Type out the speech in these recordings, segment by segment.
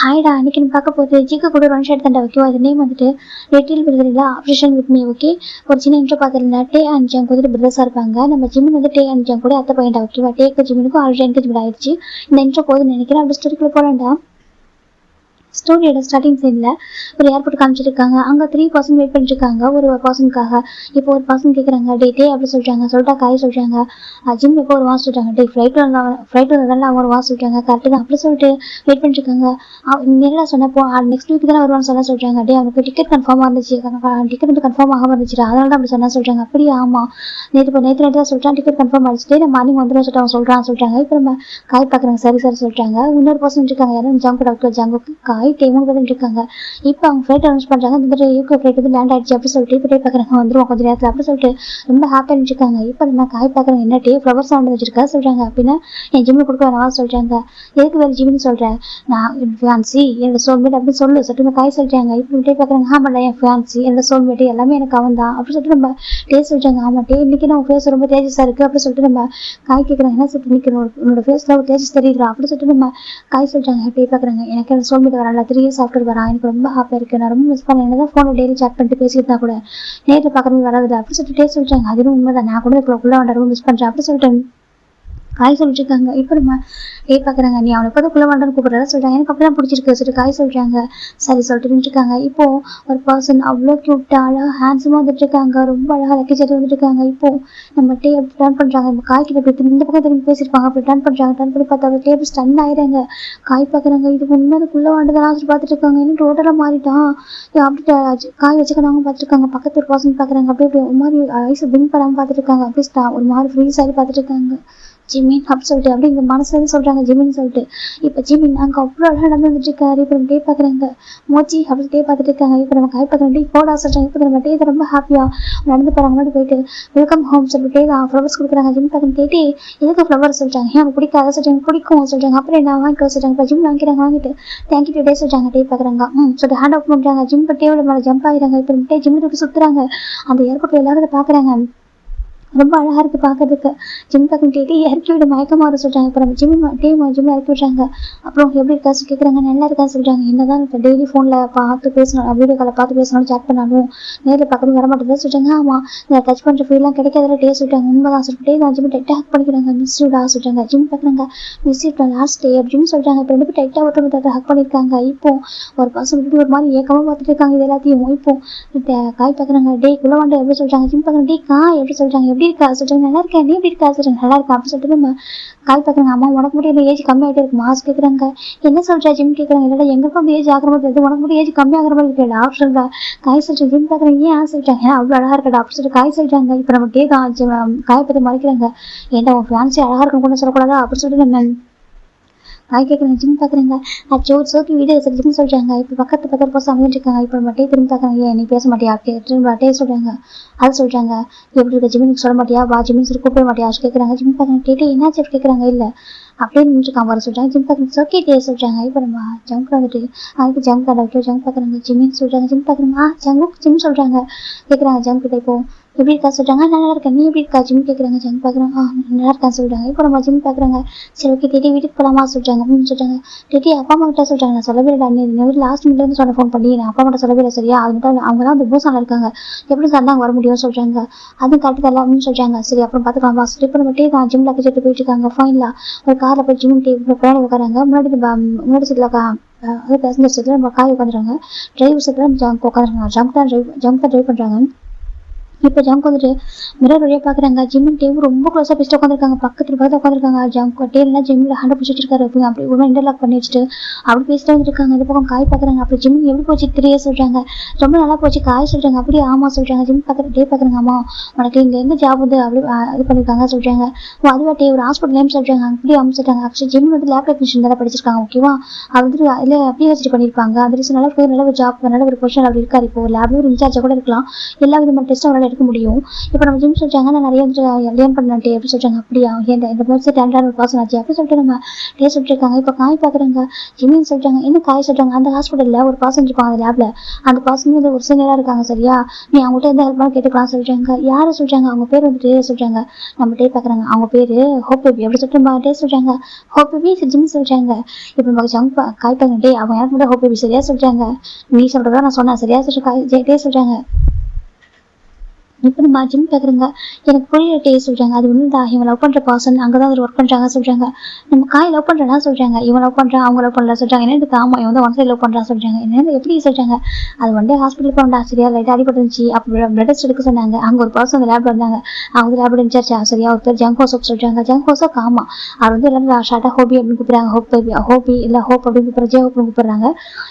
ஹாய்டா, அன்னைக்கு நான் பார்க்க போகுது ஜிக்கு கூட ஒன் ஷாட் தாண்டா. ஓகேவா? அது நேம் வந்துட்டு little brother operation with me. Okay, ஒரு சின்ன இன்ட்ரோ பார்த்துருந்தா. டே அண்ட் ஜங் வந்துட்டு பிரதர்ஸாக இருப்பாங்க. நம்ம ஜிமின் வந்து டே அண்ட் ஜங் கூட அத்தை பையன்டா. ஓகேவா? டேக்கு ஜிமினுக்கும் ஆல்ரெடி என்கேஜ்மெண்ட் ஆயிடுச்சு. இந்த இன்ட்ரோ போதுன்னு நினைக்கிறேன். அப்படி ஸ்டோரிக்குள்ள போகலாம்டா. ஸ்டோரியோட ஸ்டார்டிங் சைடில் ஒரு ஏர்போர்ட் காமிச்சிருக்காங்க. அங்கே 3 பர்சன் வெயிட் பண்ணிட்டு இருக்காங்க ஒரு பர்சனுக்காக. இப்போ ஒரு பர்சன் கேட்குறாங்க, டே அப்படி சொல்லிட்டாங்க. சொல்லிட்டா காய் சொல்லிட்டாங்க. ஜிம் எப்போ ஒரு வாசம் சொல்லிட்டாங்க. ஃப்ளைட் வந்தாலும் அவங்க ஒரு வாசம் சொல்லிட்டாங்க. கரெக்டு தான் அப்படி சொல்லிட்டு வெயிட் பண்ணிட்டு இருக்காங்க. நேரில் சொன்னப்போ நெக்ஸ்ட் வீக் தானே வருவான்னு சொல்ல சொல்கிறாங்க. அவனுக்கு டிக்கெட் கன்ஃபார்மாக இருந்துச்சு. டிக்கெட் வந்து கன்ஃபார்ம் ஆகாமல் இருந்துச்சு. அதனால தான் அப்படி சொன்னா சொல்கிறாங்க. அப்படியே ஆமாம், நேற்று தான் சொல்லிட்டான் டிக்கெட் கன்ஃபார்ம் ஆகிடுச்சு. நான் மார்னிங் வந்துடும் சொல்லிட்டு அவன் சொல்லிட்டாங்க. இப்போ நம்ம காய் பார்க்குறாங்க. சரி சொல்லிட்டாங்க. இன்னொரு பர்சன் இருக்காங்க. யாரும் ஜங்கு டாக்டர் ஜங்குக்கு டைமும் இருக்காங்க. இப்போ அவங்க ஃபிளைட் அரேஞ்ச் பண்றாங்க. இந்த யூகே ஃபிளைட் வந்து லேண்ட் ஆயிடுச்சு அப்படி சொல்லிட்டு இப்போ பார்க்குறாங்க. வந்துருவோம் கொஞ்சம் நேரத்தில் அப்படி சொல்லிட்டு ரொம்ப ஹாப்பியாக இருந்துருக்காங்க. இப்போ நம்ம காய் பார்க்குறாங்க. என்ன ஃப்ளவர்ஸ் ஆண்டு வச்சிருக்கா சொல்றாங்க. அப்படின்னா என் ஜிம்மு கொடுக்க வேணாம் சொல்றாங்க. எதுக்கு வேறு ஜிம்னு சொல்றேன், நான் என் ஃபியான்சி என்னோட சோல்மேட் அப்படின்னு சொல்லிட்டு காய் சொல்றாங்க. இப்போ பார்க்குறாங்க. ஆமாடா, என் ஃபியான்சி என்னோட சோல்மேட் எல்லாமே எனக்கு அவன் தான் அப்படி சொல்லிட்டு நம்ம சொல்றாங்க. ஆமா இன்னைக்கு நம்ம ஃபேஸ் ரொம்ப தேஜஸா இருக்கு அப்படி சொல்லிட்டு நம்ம காய் கேட்குறாங்க. என்ன சொல்லிட்டு இன்னைக்கு உன்னோட ஃபேஸ்ல ஒரு தேஜஸ் தெரியுறா அப்படி சொல்லிட்டு நம்ம காய் சொல்றாங்க. பார்க்குறாங்க. எனக்கு என்னோட சோல்மேட் வரல 3 இயர்ஸ் ஆஃப்டர் வரா. எனக்கு ரொம்ப ஹாப்பியாக இருக்கு. நான் ரொம்ப மிஸ் பண்ணேன். என்னதான் ஃபோனில் டெய்லி சாட் பண்ணிட்டு பேசிட்டு தான் கூட நேரில் பார்க்கறது வராது அப்படி சொல்லிட்டு சொல்றாங்க. அதுவும் உண்மைதான். நான் கூட இப்போ ரொம்ப மிஸ் பண்றேன் அப்படி சொல்லிட்டு காய் சொல்லிட்டு இருக்காங்க. இப்போ நம்ம பார்க்குறாங்க. நீ அவனை எப்போதான் குள்ள வாண்டான்னு கூப்பிட்றதா சொல்றாங்க. எனக்கு அப்படிதான் பிடிச்சிருக்கு சொல்லிட்டு காய் சொல்றாங்க. சரி சொல்லிட்டு இருக்காங்க. இப்போ ஒரு பர்சன் அவ்வளோ கியூட்டா அழகா ஹேண்ட்ஸமாக வந்துட்டு இருக்காங்க. ரொம்ப அழகா லக்கேஜ் வந்துட்டு இருக்காங்க. இப்போ நம்ம டர்ன் பண்றாங்க. நம்ம காய் கிட்ட இந்த பக்கம் திரும்பி பேசியிருப்பாங்க. அப்படி டர்ன் பண்றாங்க. டர்ன் பண்ணி பார்த்தா டேபிள் ஸ்டன் ஆயிடுறாங்க. காய் பார்க்குறாங்க. இது உண்மையாக குள்ள வாண்டதான் சொல்லி பார்த்துட்டு இருக்காங்க. இன்னும் டோட்டலாக மாறிட்டான் அப்படி காய் வச்சுக்கணும் பார்த்துட்டு இருக்காங்க. பக்கத்து ஒரு பர்சன் பார்க்குறாங்க. அப்படியே ஒரு மாதிரி ஐஸ் பிங்க் பண்ணாமல் பார்த்துட்டு இருக்காங்க. அப்படியே ஒரு மாதிரி ஃப்ரீஸ் ஆகி பார்த்துட்டு இருக்காங்க. ஜிமின் அப்படி சொல்லிட்டு அப்படி இந்த மனசுல சொல்றாங்க ஜிமின்னு சொல்லிட்டு. இப்போ ஜிமின் அங்கே அவ்வளோ அழகாக நடந்துட்டு இருக்காரு. இப்போ நம்ம பார்க்குறாங்க. மோச்சி அப்படி பார்த்துட்டு இருக்காங்க. இப்போ நம்ம காய் பார்க்குறோம். போடா சொல்றாங்க. இப்போ நம்ம ரொம்ப ஹாப்பியா நடந்து போறாங்க. முன்னாடி போயிட்டு வெல்கம் ஹோம் சொல்லிட்டு ஃப்ளவர்ஸ் கொடுக்குறாங்க. ஜிம் பார்க்குறது எதுக்கு ஃப்ளவர்ஸ் சொல்றாங்க. எனக்கு பிடிக்காத சொல்றாங்க. பிடிக்கும் சொல்றாங்க. அப்புறம் என்ன வாங்கிக்க சொல்றாங்க. இப்போ ஜிம் வாங்கிக்கிறாங்க. வாங்கிட்டு தேங்க்யூ டுடே சொல்றாங்க. பார்க்குறாங்க. சொல்லிட்டு ஹேண்ட் ஆஃப் பண்றாங்க. ஜிம் டேபிள் மேலே ஜம்ப் ஆகிறாங்க. இப்போ ஜிம் சுத்துறாங்க. அந்த ஏர்போர்ட்ல எல்லாரும் அதை பார்க்குறாங்க. ரொம்ப அழகா இருக்கு பாக்குறதுக்கு. ஜிம் பக்கம் இறக்கி விட மயக்கமா சொல்றாங்க. இப்போ நம்ம ஜிம்ல இறக்கி விடுறாங்க. அப்புறம் எப்படி இருக்கா கேட்குறாங்க. நல்லா இருக்கா சொல்றாங்க. என்னதான் இப்போ டெய்லி ஃபோன்ல பார்த்து பேசணும், வீடியோ காலை பார்த்து பேசணும், சேட் பண்ணாலும் நேரில் பார்க்கணும் வர மாட்டேங்குது சொல்றாங்க. ஆமா, இந்த டச் பண்ற ஃபீல்லாம் கிடைக்காத சொல்றாங்க. உண்மைதான் சொல்லிட்டு நான் ஜிம் டைட்டா ஹக் பண்ணிக்கிறாங்க. மிஸ் யூடா சொல்றாங்க. ஜிம் பார்க்குறாங்க. மிஸ் யூ லாஸ்ட் டே அப்படின்னு சொல்றாங்க. இப்போ 2 பேரும் டைட்டா ஒருத்தவங்க ஹக் பண்ணியிருக்காங்க. இப்போ ஒரு பர்சன் இப்படி ஒரு மாதிரி ஏக்கமா பார்த்துட்டு இருக்காங்க. இது எல்லாத்தையும் இப்போ காய் பார்க்குறாங்க. டே குள்ளவாண்ட எப்படி சொல்றாங்க. ஜிம் பார்க்குறாங்க. டே காய் எப்படி சொல்றாங்க. எப்படி இருக்கா சொல்றாங்க. நல்லா இருக்கேன். நீ எப்படி இருக்கா சொல்றாங்க. நல்லா இருக்கா அப்படி சொல்லிட்டு நம்ம காய் பார்க்குறாங்க. அம்மா உனக்கு மட்டும் என்ன ஏஜ் கம்மியாகிட்டே இருக்கு மாஸ் கேட்குறாங்க. என்ன சொல்றா ஜிம் கேட்குறாங்க. இல்லைடா எங்களுக்கும் ஏஜ் ஆகிற மாதிரி இருக்குது, உனக்கு மட்டும் ஏஜ் கம்மியாகிற மாதிரி இருக்கா அப்படி சொல்றா. காய் சொல்றாங்க. ஜிம் பார்க்குறாங்க. ஏன் சொல்றாங்க. ஏன்னா அவ்வளோ அழகா இருக்கா அப்படி சொல்லிட்டு காய் சொல்றாங்க. இப்போ நம்ம காய் பற்றி மறைக்கிறாங்க. ஏன்டா உன் ஃபேன்சி அழகா இருக்கும் கூட சொல்லக்கூடாதா அப்படி சொல்லிட்டு நம்ம காய் கேட்குறாங்க. ஜிம் பார்க்குறாங்க. சோக்கி வீடியோ ஜிம் சொல்றாங்க. இப்போ பக்கத்து பர்சன் அமைஞ்சிட்டு இருக்காங்க. இப்போ நம்ம திரும்பி பார்க்குறாங்க. ஏன் நீ பேச மாட்டியா திரும்ப சொல்றாங்க. அது சொல்றாங்க. எப்படி இருக்க ஜிமினுக்கு சொல்ல மாட்டியா வா ஜிமின் சொல்லி கூப்பிட மாட்டியா கேட்குறாங்க. ஜிம் பார்க்குறாங்க. என்னாச்சு கேட்குறாங்க. இல்லை அப்படியே நின்றுருக்காங்க வர சொல்றாங்க. ஜிம் பார்க்குறாங்க. சோக்கே சொல்றாங்க. இப்போ நம்ம ஜங்க் வந்துட்டு அதுக்கு ஜங்க் டாக்டர் ஜங்க் பார்க்குறாங்க. ஜிமின் சொல்றாங்க. ஜிம் பார்க்குறாங்க. ஜிம் சொல்றாங்க. கேட்குறாங்க ஜங்க் கிட்ட. இப்போ எப்படி இருக்கா சொல்றாங்க. நல்லா இருக்கேன். நீ எப்படி இருக்கா ஜிம் கேட்குறாங்க. ஜிம் பார்க்குறாங்க. நல்லா இருக்கான்னு சொல்றாங்க. இப்போ நம்ம ஜிம் பார்க்குறாங்க. சரி ஓகே வீட்டுக்கு போகலாமா சொல்றாங்க. சொல்றாங்க. அப்பா அம்மா கிட்ட சொல்றாங்க. நான் சொல்லவே இல்லை. நீ லாஸ்ட் மினிட்ல சொன்ன ஃபோன் பண்ணி நான் அப்பா மட்டும் சொல்லவே இல்லை சரியா. அது மட்டும் அவங்க தான் அந்த பூசால இருக்காங்க. எப்படி சொன்னாங்க வர முடியும் சொல்றாங்க. அது கரெக்டு தான் சொல்றாங்க. சரி அப்புறம் பார்த்துக்கலாம் வாசல். இப்போ நம்ம நான் ஜிம்ல கட்டிட்டு போயிட்டு இருக்காங்க. ஃபைனலா ஒரு காரில் போய் ஜிம் பின்னாடி உட்காராங்க. முன்னாடி சீட்ல அது பேசஞ்சர் சீட்ல நம்ம காய் உட்காந்துறாங்க. டிரைவர் சீட்ல ஜங்க் உட்காந்துருக்காங்க. ஜங்க் தான் டிரைவ் பண்றாங்க. இப்போ ஜங்க் வந்துட்டு மிரர் வழியாக பார்க்குறாங்க. ஜிம்மின் டேவும் ரொம்ப க்ளோஸாக பேசிட்டு உட்காந்துருக்காங்க. பக்கத்தில் உட்காந்துருக்காங்க. ஜங்க் டேலாம் ஜிம்மில் ஹேண்ட் பிடிச்சிட்டு இருக்காரு. அப்படி ஒரு இன்டர்லாக் பண்ணி வச்சுட்டு அப்படி பேசிட்டு வந்துருக்காங்க. இந்த பக்கம் காய் பார்க்குறாங்க. அப்படி ஜிம்மின் எப்படி போச்சு 3 இயர்ஸ் சொல்றாங்க. ரொம்ப நல்லா போச்சு காய் சொல்றாங்க. அப்படியே ஆமா சொல்றாங்க. ஜிம் பார்க்குறாங்க. ஆமா உனக்கு இங்கே எங்கே ஜாப் வந்து அப்படி இது பண்ணியிருக்காங்க சொல்றாங்க. அதுவா ஒரு ஹாஸ்பிட்டல் நேம் சொல்றாங்க. அப்படியே அமைச்சிட்டாங்க. ஆக்சுவலி ஜிம் வந்து லேப் டெக்னீஷியன் தான் படிச்சிருக்காங்க. ஓகேவா அது வந்து இல்லை பிஹெச்டி பண்ணியிருப்பாங்க. அது நல்ல ஒரு ஜாப் நல்ல ஒரு பொசிஷன் அப்படி இருக்காரு. இப்போ லேப்ல ஒரு இன்சார்ஜாக கூட இருக்கலாம். எல்லா விதமான டெஸ்ட்டும் அவரால் எடுக்க முடியும். இப்போ நம்ம ஜிம் சொல்றாங்க நான் நிறைய லேர்ன் பண்ணலாம் டே அப்படி சொல்றாங்க. அப்படியா இந்த மாதிரி டேலண்டான ஒரு பர்சன் ஆச்சு அப்படி சொல்லிட்டு நம்ம டே சொல்லிட்டு இருக்காங்க. இப்போ காய் பாக்குறாங்க ஜிம்மின்னு சொல்றாங்க. என்ன காய் சொல்றாங்க, அந்த ஹாஸ்பிட்டல்ல ஒரு பர்சன் இருப்பாங்க அந்த லேப்ல, அந்த பர்சன் வந்து ஒரு சீனியரா இருக்காங்க சரியா, நீ அவங்ககிட்ட எந்த ஹெல்ப் கேட்டுக்கலாம் சொல்றாங்க. யாரை சொல்றாங்க, அவங்க பேர் வந்துட்டு சொல்றாங்க. நம்ம டே பாக்குறாங்க அவங்க பேரு ஹோப் பேபி அப்படி சொல்லிட்டு டே சொல்றாங்க. ஹோப் பேபி ஜிம் சொல்றாங்க. இப்போ நம்ம ஜங்க் காய் பாக்குறாங்க டே அவங்க எனக்கு மட்டும் ஹோப் பேபி சரியா சொல்றாங்க, நீ சொல்றதா நான் சொன்னேன் சரியா சொல்றாங்க டே சொல்றாங்க. இப்போ நம்ம ஜிம் பாக்குறங்க எனக்கு புரியல டே சொல்றாங்க. அது ஒண்ணுதான் இவன் லவ் பண்ற பர்சன் அங்கதான் ஒர்க் பண்றாங்க சொல்றாங்க. நம்ம காய் லவ் பண்றா சொல்றாங்க, இவன் லவ் பண்றான் அவங்க லவ் பண்ணல சொல்றாங்க. என்ன இதுக்கு ஆமா இவன் வந்து ஒன் சைட் லவ் பண்றான் சொல்றாங்க. என்ன எப்படி சொல்றாங்க, அது ஒன் டே ஹாஸ்பிட்டல் போனா சரியா லைட்டா அடிபட்டுருந்துச்சு அப்ப பிளட் டெஸ்ட் எடுக்க சொன்னாங்க. அங்க ஒரு பர்சன் லேப்ல இருந்தாங்க, அவங்க லேப்ல இன்சார்ஜ் சரியா ஒரு பேர் ஜங்கோசப் சொல்றாங்க. ஜங்கோசப் ஆமா அவர் வந்து எல்லாரும் ஷார்ட்டா ஹோபி அப்படின்னு கூப்பிடுறாங்க. ஹோப் பேபி ஹோபி இல்ல ஹோப் அப்படின்னு கூப்பிடுற ஜே ஹோப்னு கூப்பிடுறாங்க.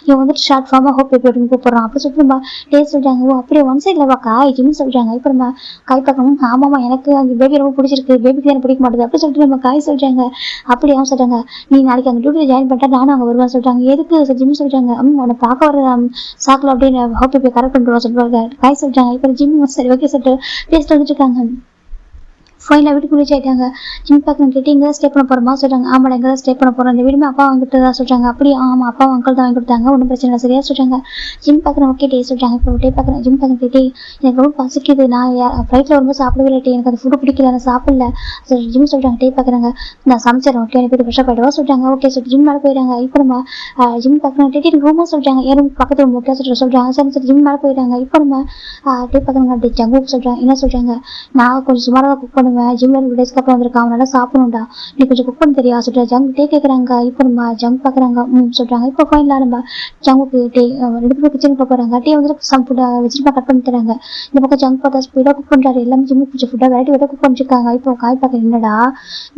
இவன் வந்துட்டு ஷார்ட் ஃபார்மா ஹோப் பேபி அப்படின்னு கூப்பிடுறான். அப்படி சொல்லிட்டு நம்ம டே சொல்றாங்க. ஓ அப்படியே ஒன் சைட்ல காய் ஜிம் சொல்றாங்க. இப்போ நம்ம காய் பார்க்கணும் ஆமாமா எனக்கு அந்த பேபி ரொம்ப பிடிச்சிருக்கு, பேபிக்கு எனக்கு பிடிக்க மாட்டேது அப்படி சொல்லிட்டு நம்ம காய் சொல்றாங்க. அப்படி அவன் சொல்றாங்க நீ நாளைக்கு அந்த டியூட்டில ஜாயின் பண்ணிட்டா நானும் அங்க வருவேன் சொல்றாங்க. எதுக்கு ஜிம் சொல்றாங்க. உன்னை பார்க்க வர சாக்கில் அப்படின்னு ஹோப் பேபி கரெக்ட் பண்ணிட்டு சொல்றாங்க. காய் சொல்றாங்க. இப்போ ஜிம் சரி ஓகே சொல்லிட்டு பேசிட்டு வந்துட்டு இருக்காங்க. ஃபைனலாக வீட்டுக்கு ரீச் ஆயிட்டாங்க. ஜிம் பார்க்கணும் கேட்டு இங்கே தான் ஸ்டே பண்ண போகிறோமா சொல்கிறாங்க. ஆமாம் இங்கே தான் ஸ்டே பண்ண போகிறோம், இந்த வீடுமே அப்பா வாங்கிட்டு தான் சொல்கிறாங்க. அப்படி ஆமாம் அப்பா அங்கிள் தான் வாங்கி கொடுத்தாங்க, ஒன்றும் பிரச்சனை இல்லை சரியா சொல்கிறாங்க. ஜிம் பார்க்குறேன் ஓகே டே சொல்கிறாங்க. இப்போ டே பார்க்குறேன் ஜிம் பார்க்குறேன் டே எனக்கு ரொம்ப பசிக்குது, நான் ஃப்ளைட்டில் வரும்போது சாப்பிடவே இல்லை டே, எனக்கு அந்த ஃபுட்டு பிடிக்கல நான் சாப்பிடல ஜிம் சொல்கிறாங்க. டே பார்க்குறாங்க நான் சமைச்சிடறேன் ஓகே எனக்கு போய்ட்டு ஃப்ரெஷ்ஷாக போய்டுவா சொல்கிறாங்க. ஓகே சொல்லிட்டு ஜிம் மேலே போயிடுறாங்க. இப்போ நம்ம ஜிம் பார்க்குறோம் டே எனக்கு ரூமாக சொல்கிறாங்க. ஏன் ரூம் பக்கத்து ரூம் ஓகே சொல்கிறாங்க. சரி சரி ஜிம் மேலே போயிடுறாங்க. இப்போ நம்ம டே பார்க்குறாங்க டே ஜங்கு சொல்கிறாங்க. என்ன சொல்கிறாங்க, நான் கொஞ்சம் சுமாராக குக் பண்ணுவேன், ஜிம்ல அப்புறம் வந்திருக்கான் அவனால சாப்பிடணும்டா, நீ கொஞ்சம் குக் பண்ண தெரியா சொல்ற ஜங்க் டே கேட்குறாங்க. இப்போ நம்ம ஜங்க் பார்க்குறாங்க சொல்றாங்க. இப்போ ஃபைனலாக நம்ம ஜங்குக்கு டே ரெண்டு பேரும் கிச்சனுக்கு போகிறாங்க. டே வந்துட்டு சம் ஃபுட்டை வெஜிடபிள் கட் பண்ணி தராங்க. இந்த பக்கம் ஜங்க் பார்த்தா ஸ்பீடாக குக் பண்ணுறாரு, எல்லாமே ஜிம்முக்கு பிடிச்ச ஃபுட்டாக வெரைட்டி வெரைட்டி குக் பண்ணிருக்காங்க. இப்போ காய் பார்க்க என்னடா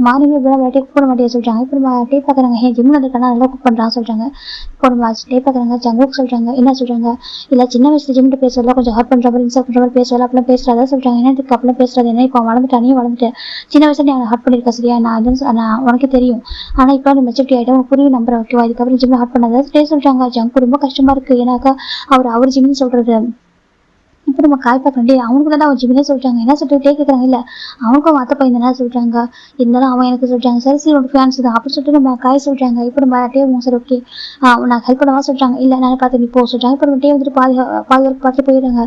மார்னிங் இப்படி வெரைட்டி குக் பண்ண மாட்டேன் சொல்றாங்க. இப்போ நம்ம டே பார்க்குறாங்க ஹே ஜிம்ல இருக்கானா நல்லா குக் பண்ணுறான்னு சொல்றாங்க. இப்போ நம்ம டே பார்க்குறாங்க ஜங்குக்கு சொல்றாங்க. என்ன சொல்றாங்க, இல்லை சின்ன வயசுல ஜிம்ட்டு பேசுறதுல கொஞ்சம் ஹர்ட் பண்ணுற மாதிரி இன்சல்ட் பண்ணுற மாதிரி பேசுறதுல அப்படிலாம் பேசுறதா சொல்றாங்க. என்ன இதுக்கு அப்படிலாம் பேசுறது என்ன, இப்போ வளர்ந்துட்டு நீ வளர்ந்துட்டு சின்ன வயசுல நீ ஹர்ட் பண்ணிருக்க சரியா, நான் உனக்கு தெரியும், ஆனா இப்போ நீ மெச்சூரிட்டி ஆகிட்டா புரியும் நம்புற ஓகேவா, இதுக்கப்புறம் ஜிம்ல ஹர்ட் பண்ணாத டே சொல்றாங்க. ஜங்கு ரொம்ப கஷ்டமா இருக்கு ஏன்னாக்கா அவர் ஜிம்னு சொல்றது. இப்போ நம்ம காய் பார்க்க அவனுக்கு தான் அவன் ஜிம்னே சொல்றாங்க. என்ன சொல்லிட்டு கேட்குறாங்க, இல்ல அவனுக்கும் அத்தை பையன் தானே சொல்றாங்க, இருந்தாலும் அவன் எனக்கு சொல்றாங்க. சரி சரி ஒரு ஃபேன்ஸ் தான் அப்படி சொல்லிட்டு நம்ம காய் சொல்றாங்க. இப்போ நம்ம டே சரி ஓகே நான் ஹெல்ப் பண்ணவா சொல்றாங்க. இல்ல நானே பார்த்து நீ போ சொல்றாங்க. இப்போ நம்ம டே வந்துட்டு பாதி ஒர்க் பார்த்து போயிடுறாங்க.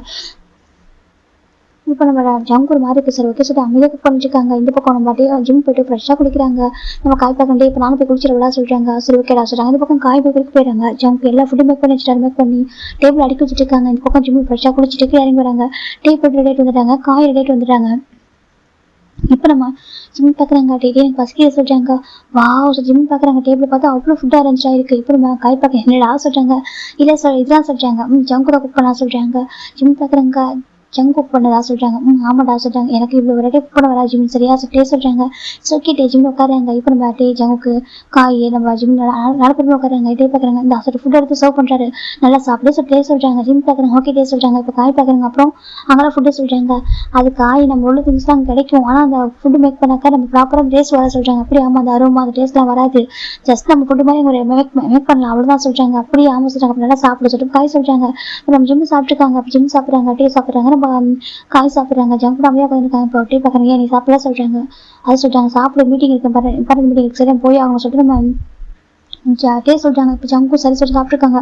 இப்போ நம்ம ஜங்க் ஒரு மாதிரி இருக்கு சார் ஓகே சொல்லிட்டு அமைதியாக குக் பண்ணிருக்காங்க. இந்த பக்கம் நம்ம அப்படியே ஜிம் போயிட்டு ஃப்ரெஷ்ஷாக குளிக்கிறாங்க. நம்ம காய் பார்க்கண்டே இப்போ நானும் போய் குளிச்சிடவிடா சொல்றாங்க. சரி ஓகேடா சொல்றாங்க. இந்த பக்கம் காய் போய் குளிக்க போயிடுறாங்க. ஜங்க் எல்லா ஃபுட்டும் மேக் பண்ணி வச்சுட்டு மேக் பண்ணி டேபிள் அடிக்க வச்சுட்டு இருக்காங்க. இந்த பக்கம் ஜிம் ஃப்ரெஷ்ஷாக குளிச்சுட்டு இறங்கி வராங்க. டேபிள் ரெடிட்டு வந்துட்டாங்க, காய் ரெடிட்டு வந்துட்டாங்க. இப்போ நம்ம ஜிம் பார்க்குறாங்க டே எனக்கு பசிக்க சொல்றாங்க. வா ஜிம் பார்க்குறாங்க டேபிள் பார்த்தா அவ்வளோ ஃபுட் அரேஞ்ச் ஆயிருக்கு. இப்போ நம்ம காய் பார்க்க என்னடா சொல்றாங்க. இல்லை சார் இதுதான் சொல்றாங்க. ஜங்க் தான் குக் பண்ணா சொல்றாங்க. ஜிம் பார்க்குறாங்க ஜங்க் குக் பண்ணதா சொல்றாங்க. ஆமாடா சொல்றாங்க. எனக்கு இவ்வளோ வெரைட்டி குக் பண்ண வரா ஜிம் சரியா டே சொல்றாங்க. ஓகே டே ஜிம் உட்காராங்க. இப்போ நம்ம டே ஜங்குக்கு காய் நம்ம ஜிம் நடப்பு உட்காராங்க. டே பார்க்குறாங்க இந்த சார் ஃபுட் எடுத்து சர்வ் பண்றாரு, நல்லா சாப்பிட டே சொல்றாங்க. ஜிம் பார்க்குறாங்க ஓகே டே சொல்றாங்க. இப்போ காய் பார்க்குறாங்க. அப்புறம் அங்கெல்லாம் ஃபுட்டு சொல்றாங்க. அது காய் நம்ம உள்ள திங்ஸ் தான் கிடைக்கும், ஆனால் அந்த ஃபுட்டு மேக் பண்ணாக்கா நம்ம ப்ராப்பராக டேஸ்ட் வர சொல்றாங்க. அப்படி ஆமா அந்த அரோமா அந்த டேஸ்ட்லாம் வராது, ஜஸ்ட் நம்ம ஃபுட்டு மாதிரி ஒரு மேக் பண்ணலாம் அவ்வளோதான் சொல்றாங்க. அப்படியே ஆமா சொல்றாங்க. அப்படி நல்லா சாப்பிட சொல்லிட்டு காய் சொல்றாங்க. நம்ம ஜிம் சாப்பிட்டுருக்காங்க. அப்போ ஜிம் சாப்பிட்றாங்க டே சாப்பிட்றாங்க. நம்ம காய் சாப்பிட்றாங்க. ஜங்க் ஃபுட் அமைதியாக உட்காந்துருக்காங்க. இப்போ டே பார்க்குறாங்க நீ சாப்பிடலாம் சொல்றாங்க. அது சொல்றாங்க சாப்பிட மீட்டிங் இருக்கு இம்பார்ட்டன்ட் மீட்டிங் சரியா போய் அவங்க சொல்லிட்டு நம்ம டே சொல்றாங்க. இப்போ ஜங்கும் சரி சொல்லி சாப்பிட்ருக்காங்க.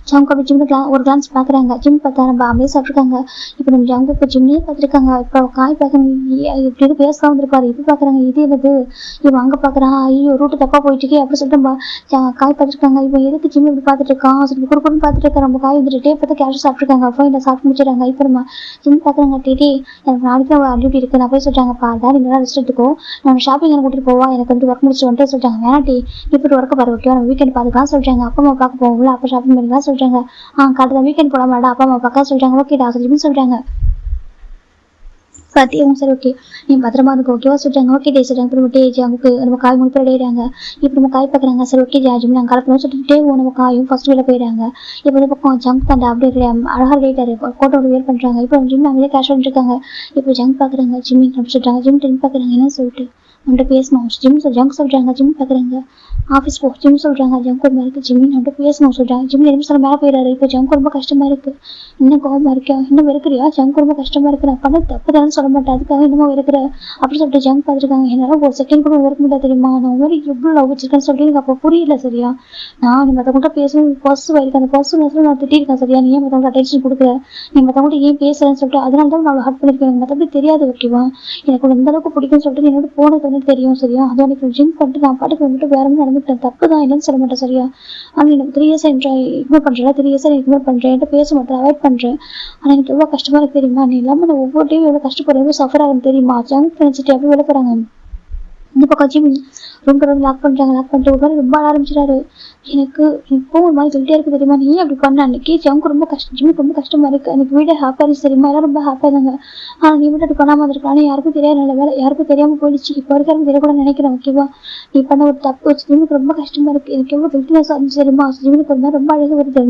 ஜங்கு அப்படி ஜிம்ல ஒரு கிளான்ஸ் பார்க்குறாங்க. ஜிம் பார்த்தா நம்ம அப்படியே சாப்பிட்ருக்காங்க. இப்போ நம்ம ஜங்கு இப்போ ஜிம்லேயே பார்த்துருக்காங்க. இப்போ காய் பார்க்குறாங்க இப்படி இது பேசலாம் வந்துருப்பாரு. இப்போ பார்க்குறாங்க இது என்னது இவன் அங்கே பார்க்குறான், ஐயோ ரூட்டு தப்பாக போயிட்டுருக்கே அப்படி சொல்லிட்டு நம்ம காய் பார்த்துருக்காங்க. இப்போ எதுக்கு ஜிம் இப்படி பார்த்துட்டு இருக்கான் சொல்லி குறுக்குன்னு பார்த்துட்டு இருக்காரு. நம்ம காய் வந்துட்டு டே பார்த்து கேஷ் சாப்பிட்ருக்காங்க. ஃபைனில் சாப்பிட்டு முடிச்சிடறாங்க. இப்போ நம்ம ஜிம் பார்க்குறாங்க. டே எனக்கு நாளைக்கு டியூட்டி இருக்குது நான் போய் சொல்கிறாங்கப்பா டேடி நல்லா ரெஸ்ட் எடுத்துக்கோ, நம்ம ஷாப்பிங் எனக்கு கூட்டிட்டு போவா, எனக்கு வந்து ஒர்க் முடிச்சு வந்துட்டு சொல்கிறாங்க. வேணா டே இப்படி ஒர்க்கு பாரு ஓகே நம்ம வீக்கெண்ட் பார்த்துக்கலாம் சொல்றாங்க. அப்பா அம்மா பார்க்க போவோம்ல அப்போ ஷாப்பிங் பண்ணிக்கலாம் சொல்றாங்க. கரெக்டாக வீக்கெண்ட் போகலாமாடா அப்பா அம்மா பார்க்க சொல்றாங்க. ஓகேடா சொல்லிட்டு சொல்றாங்க. பார்த்து சரி ஓகே நீ பத்திரமா இருக்கு ஓகேவா சொல்றாங்க. ஓகே டே சொல்றாங்க. அப்புறம் டே ஜங்குக்கு நம்ம காய் முடி போயிடுறாங்க. இப்போ நம்ம காய் பார்க்குறாங்க. சரி ஓகே ஜாஜிம் நாங்கள் கலப்பணும் சொல்லிட்டு டே நம்ம காயும் ஃபர்ஸ்ட் வேலை போயிடுறாங்க. இப்போ இந்த பக்கம் ஜங்க் தண்டை அப்படியே அழகாக ரேட்டாரு கோட்டோட வேர் பண்ணுறாங்க. இப்போ ஜிம் நம்மளே கேஷ் பண்ணிருக்காங்க. இப்போ ஜங்க் பார்க்குறாங்க ஜிம்மிங் சொல்றாங்க. ஜிம் டென் பார்க்குறாங்க என்ன சொல்லிட்டு அவன்கிட்ட பேசணும். ஜிம் ஜங்க் சொல்றாங்க. ஜிம் பார்க்குறாங்க ஆஃபீஸ் போ ஜிம் சொல்றாங்க. ஜங்கு ஒரு மாதிரி ஜிமின் வந்து பேசணும் சொல்றாங்க. ஜிமின் நிமிஷம் மேலே போயிடாரு. இப்போ ஜங்கு ரொம்ப கஷ்டமா இருக்கு. இன்னும் கோவமா இருக்கா, இன்னும் வெறுக்கிறியா? ஜங்கு ரொம்ப கஷ்டமா இருக்கு. நான் பண்ண தப்பு தானே சொல்ல மாட்டேன், அதுக்காக இன்னமும் வெறுக்கிற அப்படின்னு சொல்லிட்டு ஜங்க் பார்த்துருக்காங்க. என்னால ஒரு செகண்ட் கூட வெறுக்க முடியாது தெரியுமா? நான் மாதிரி எவ்வளோ லவ் வச்சிருக்கேன்னு சொல்லிட்டு எனக்கு அப்போ புரியல சரியா. நான் மற்றவங்கள்ட்ட பேசணும் பாசிட்டிவ் ஆயிருக்கு. அந்த பாசிட்டிவ் நேரத்தில் நான் திட்டிருக்கேன் சரியா. நீ ஏன் மற்றவங்க அட்டென்ஷன் கொடுக்குற, நீ மற்றவங்கள்ட்ட ஏன் பேசுறேன்னு சொல்லிட்டு அதனால தான் நான் ஹர்ட் பண்ணிருக்கேன். எனக்கு மற்றபடி தெரியாது ஓகேவா. எனக்கு எந்த அளவுக்கு பிடிக்கும்னு சொல்லிட்டு என்னோட போனது வந்து தெரியும் சரியா. அது எனக்கு ஜிம் பண்ணிட்டு நான் பாட்டுக்கு வந்துட்டு வேற மாதிரி நடந்துக்கிட்டேன். தப்பு தான் இல்லைன்னு சொல்ல மாட்டேன் சரியா. ஆனால் எனக்கு 3 இயர்ஸ் இக்னோர் பண்றேன். 3 இயர்ஸ் இக்னோர் பண்றேன். என்கிட்ட பேச மாட்டேன், அவாய்ட் பண்றேன். ஆனா எனக்கு எவ்வளவு கஷ்டமா இருக்கு தெரியுமா. நீ இல்லாம நான் ஒவ்வொரு டைம் எவ்வளவு கஷ்டப்படுறேன், எவ்வளவு சஃபர் ஆகும் தெரியுமா. ஜங்க் நினைச்சிட்டு அப்படி வெளில போறாங்க. இந்த பக்கம் ஜிமின் ரூம் கடந்து லாக் பண்றாங்க. லாக் பண்ணிட்டு ஒரு மாதிரி ரொம்ப ஆரம்பிச்சிடாரு. எனக்கு இப்போ ஒரு மாதிரி சொல்லிட்டே இருக்கு தெரியுமா. நீ அப்படி பண்ண அன்னைக்கு ஜங்கு ரொம்ப கஷ்டம், ஜிமிக்கு ரொம்ப கஷ்டமா இருக்கு. எனக்கு வீடு ஹாப்பியா இருந்துச்சு தெரியுமா, எல்லாம் ரொம்ப ஹாப்பியா இருந்தாங்க. ஆனா நீ மட்டும் அப்படி பண்ணாம இருக்கலாம். யாருக்கும் தெரியாது, நல்ல வேலை யாருக்கும் தெரியாம போயிடுச்சு. இப்போ வரைக்கும் தெரிய கூட நினைக்கிறேன் ஓகேவா. நீ பண்ண ஒரு தப்பு வச்சு ஜிமிக்கு ரொம்ப கஷ்டமா இருக்கு. எனக்கு எவ்வளவு கில்ட்டினஸ் இருந்துச்சு தெரியுமா. ஜிமிக்கு ஒரு மாதிரி ரொம்ப அழகு வருது.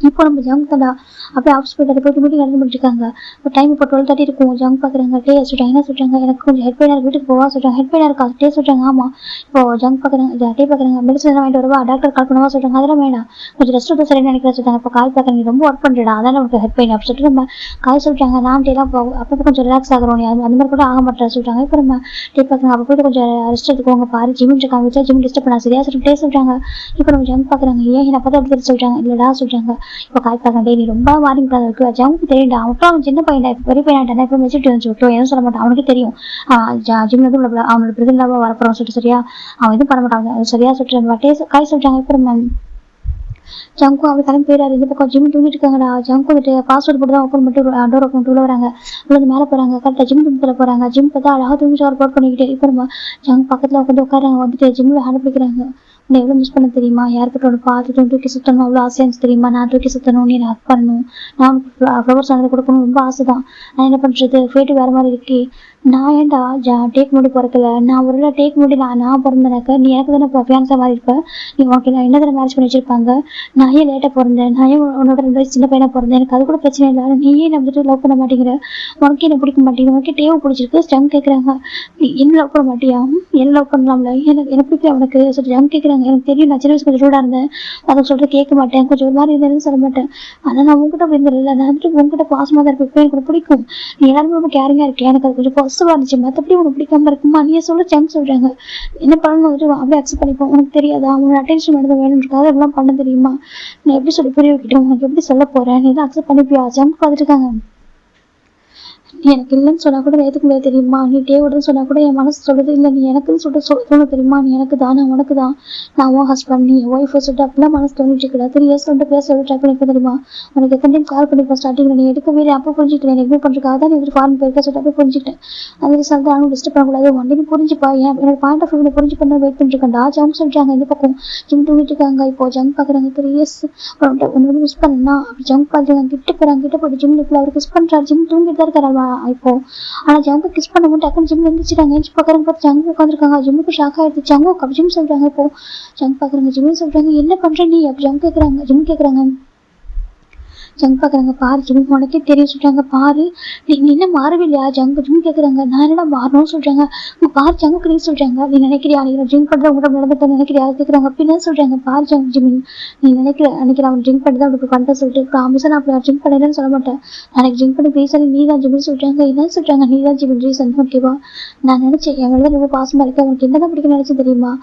இப்போ நம்ம ஜங்க் தான்டா அப்படியே ஆஃபீஸ் போயிட்டு மீட்டிங் அட்டன் பண்ணிருக்காங்க. இப்போ டைம் இப்போ 12:30 இருக்கும். ஜங்க் பார்க்குறாங்க. டே சொல்கிறாங்க. என்ன சொல்கிறாங்க, எனக்கு கொஞ்சம் ஹெட் பெயினாக வீட்டுக்கு போவா சொல்கிறாங்க. ஹெட் பெயினாக இருக்கா டே சொல்கிறாங்க. ஆமாம். இப்போ ஜங்க் பார்க்குறாங்க. டே பார்க்குறாங்க. மெடிசன் வாங்கிட்டு வருவா, டாக்டர் கால் பண்ணுவா சொல்கிறாங்க. அதெல்லாம் வேணாம், கொஞ்சம் ரெஸ்ட் எடுத்து சரின்னு நினைக்கிறேன் சொல்கிறாங்க. இப்போ கால் பார்க்குறேன், நீ ரொம்ப ஒர்க் பண்ணுறா அதான் நமக்கு ஹெட் பெயின் அப்படி சொல்லிட்டு நம்ம கால் சொல்கிறாங்க. நான் டேலாம் அப்போ கொஞ்சம் ரிலாக்ஸ் ஆகிறோம், நீ அந்த மாதிரி கூட ஆக மாட்டேன் சொல்கிறாங்க. இப்போ நம்ம டே பார்க்குறாங்க. அப்போ போய்ட்டு கொஞ்சம் ரெஸ்ட் எடுத்துக்கோங்க பாரு, ஜிமின் இருக்காங்க வச்சா ஜிம் டிஸ்டர்ப் பண்ணா சரியா சொல்லிட்டு டே சொல்கிறாங்க. இப்போ நம்ம ஜங்க் பார்க்குறாங்க. ஏன் என்னை பார்த்தா எடுத்துட்டு சொல்கிறாங்க. இல்லைடா சொல்கிறாங்க. இப்போ கால் பார்க்குறேன். நீ ரொம்ப மாறி இருக்கு ஜங்கு தெரியும்டா. அப்புறம் அவன் சின்ன பையன் இப்போ பெரிய பையன் இப்போ மெச்சூரிட்டி வந்து விட்டு எதுவும் சொல்ல மாட்டான். அவனுக்கு தெரியும் ஜிம்ல இருந்து அவனோட பிரதலாவா வரப்போறான் சொல்லிட்டு சரியா. அவன் எதுவும் பண்ண மாட்டான் அது சரியா சொல்லிட்டு காய் சொல்றாங்க. இப்போ ஜங்கு அப்படி கிளம்பி போயிடாரு. இந்த பக்கம் ஜிம் தூங்கிட்டு இருக்காங்கடா. ஜங்கு வந்துட்டு பாஸ்வேர்ட் போட்டு தான் ஓப்பன் பண்ணிட்டு டோர் ஓப்பன் உள்ள வராங்க. உள்ள மேலே போறாங்க. கரெக்டாக ஜிம் ரூம்ல போறாங்க. ஜிம் பார்த்தா அழகா தூங்கிட்டு ஒர்க் பண்ணிக்கிட்டு. இப்போ நம்ம ஜங்கு பக்கத்துல உட்காந்து உட்காராங்க. வந்துட்டு ஜிம்ல ஹேண்ட் பிடிக்கிறாங்க. நான் எவ்வளோ மிஸ் பண்ண தெரியுமா. யாருக்கிட்ட ஒன்று பார்த்துட்டு தூக்கி சுற்றணும் அவ்வளோ ஆசையாக இருந்துச்சு தெரியுமா. நான் தூக்கி சுற்றணும், நீ ஹக் பண்ணணும், நான் ஃப்ளவர்ஸ் ஆனது கொடுக்கணும் ரொம்ப ஆசை தான். நான் என்ன பண்ணுறது, ஃபேட்டு வேறு மாதிரி இருக்கு. நான் ஏன்டா டேக் முடி பிறக்கல. நான் ஒரு டேக் முடி நான் பிறந்தேனாக்க நீ எனக்கு தானே இப்போ ஃபியான்ஸா மாதிரி இருப்பேன். நீ உனக்கு நான் என்ன தானே மேரேஜ் பண்ணி வச்சிருப்பாங்க. நான் ஏன் லேட்டாக பிறந்தேன், நான் ஏன் உன்னோட 2 வயசு சின்ன பையனாக பிறந்தேன். எனக்கு அது கூட பிரச்சனை இல்லை. நீ ஏன் வந்துட்டு லவ் பண்ண மாட்டேங்கிற, உனக்கு என்ன பிடிக்க மாட்டேங்குது, உனக்கு டேவை பிடிச்சிருக்கு ஜங் கேட்குறாங்க. நீ என்ன லவ் பண்ண மாட்டியா, என்ன லவ் பண்ணலாம்ல, எனக்கு பிடிக்கல உனக்கு சொல்லி ஜங் கேட்குறாங்க. எனக்கு தெரியும் நான் சின்ன வயசு கொஞ்சம் ரூடாக இருந்தேன், அதை சொல்லிட்டு கேட்க மாட்டேன், கொஞ்சம் ஒரு மாதிரி இருந்தேன்னு சொல்ல மாட்டேன். ஆனால் நான் உங்ககிட்ட அப்படி இருந்ததில்லை, நான் வந்துட்டு உங்ககிட்ட பாசமாக தான் இருப்பேன், எனக்கு பிடிக்கும், நீ எல்லாருமே ரொம்ப கேரிங்காக இருக்கேன், எனக்கு அது கொஞ்சம் பாசிட்டிவாக இருந்துச்சு. மற்றபடி உனக்கு பிடிக்காம இருக்குமா நீ சொல்ல ஜங் சொல்கிறாங்க. என்ன பண்ணணும் வந்துட்டு அப்படியே அக்செப்ட் பண்ணிப்போம். உனக்கு தெரியாதா உனோட அட்டென்ஷன் எடுத்து வேணுன்றக்காக அதெல்லாம் பண்ண தெரியுமா. நான் எப்படி சொல்லி புரிய வைக்கிட்டேன், உனக்கு எப்படி சொல்ல போகிறேன், நீ தான் அக்செப்ட் பண்ணிப்பியா. ஜங்க் பார்த்துட்டு இருக்காங்க. நீ எனக்கு இல்லைன்னு சொன்னா கூட ஏற்றுக்க முடியாது தெரியுமா. நீ டேவோடன்னு சொன்னா கூட என் மனசு சொல்லுது இல்லை நீ எனக்குன்னு சொல்லிட்டு தோணும் தெரியுமா. நீ எனக்கு தான், நான் உனக்கு தான், நான் உன் ஹஸ்பண்ட், நீ ஒய்ஃப் சொல்லிட்டு அப்படிலாம் மனசு தோணிட்டு இருக்கா. 3 இயர்ஸ் வந்துட்டு பேச சொல்லி ட்ரை பண்ணிக்க தெரியுமா. உனக்கு எத்தனை டைம் கால் பண்ணிப்பேன் ஸ்டார்டிங்கில், நீ எடுக்கவே இல்லை. அப்போ புரிஞ்சுக்கிட்டேன் எக்ஸ்பிளைன் பண்ணுறதுக்காக தான் நீ வந்து ஃபாரின் போயிருக்க சொல்லிட்டு அப்போ புரிஞ்சுக்கிட்டேன். அந்த சொல்லிட்டு நானும் டிஸ்டர்ப் பண்ணக்கூடாது, ஒன் டே நீ புரிஞ்சுப்பா, என்னோட பாயிண்ட் ஆஃப் வியூ புரிஞ்சு பண்ண வெயிட் பண்ணிருக்கேன்டா. ஜங்க் சொல்லிட்டாங்க. இந்த பக்கம் ஜிம் தூங்கிட்டு இருக்காங்க. இப்போ ஜங்க் பார்க்குறாங்க. 3 இயர்ஸ் உன்னோட மிஸ் பண்ணா அப்படி ஜங்க் பார்த்துருக்காங்க. கிட்ட போகிறாங்க. கிட்ட போட்டு ஜிம் நிற்கல. அவர் கிஸ் பண்ணுறாரு. ஜிம் தூங்கிட்டு தான் இருக்காரு இப்போ. ஆனால் ஜங்கு கிஸ் பண்ண மட்டும் டக்குனு ஜிம்ல இருந்துச்சுட்டாங்க. ஏஞ்சி பார்க்குறாங்க. பார்த்து ஜங்கு உட்காந்துருக்காங்க. ஜிம்முக்கு ஷாக் ஆயிடுச்சு. ஜங்கு அப்படி ஜிம் சொல்கிறாங்க. இப்போ ஜங்கு பார்க்குறாங்க. ஜிம் சொல்கிறாங்க. என்ன பண்ணுற நீ அப்படி ஜங்கு கேட்குறாங்க. ஜிம் கேட்குறாங்க. ஜங்க் பார்க்குறாங்க. பாரு ஜிம் உனக்கே தெரியும் சொல்கிறாங்க. பாரு நீ என்ன மாறவே இல்லையா ஜங்கு ஜிம் கேட்குறாங்க. நான் என்னடா மாறணும்னு சொல்கிறாங்க. பாரு ஜங்குக்கு நீ சொல்கிறாங்க. நீ நினைக்கிறியா நீ ட்ரிங்க் பண்ணுற உங்கள்கிட்ட நடந்துட்டு நினைக்கிறியா கேட்குறாங்க. பின்னா சொல்கிறாங்க. பாரு ஜிமின் நீ நினைக்கிற அவன் ட்ரிங்க் பண்ணி தான் அப்படி பண்ணுற சொல்லிட்டு ப்ராமிஸாக நான் அப்படி ட்ரிங்க் பண்ணலன்னு சொல்ல மாட்டேன். எனக்கு ட்ரிங்க் பண்ணி ரீசன் நீ தான் ஜிமின் சொல்கிறாங்க. என்ன சொல்கிறாங்க, நீ தான் ஜிமின் ரீசன் ஓகேவா. நான் நினச்சேன் என் மேலே ரொம்ப பாசமாக இருக்கேன், உனக்கு என்ன தான் பிடிக்கும் நினச்சி தெரியுமா.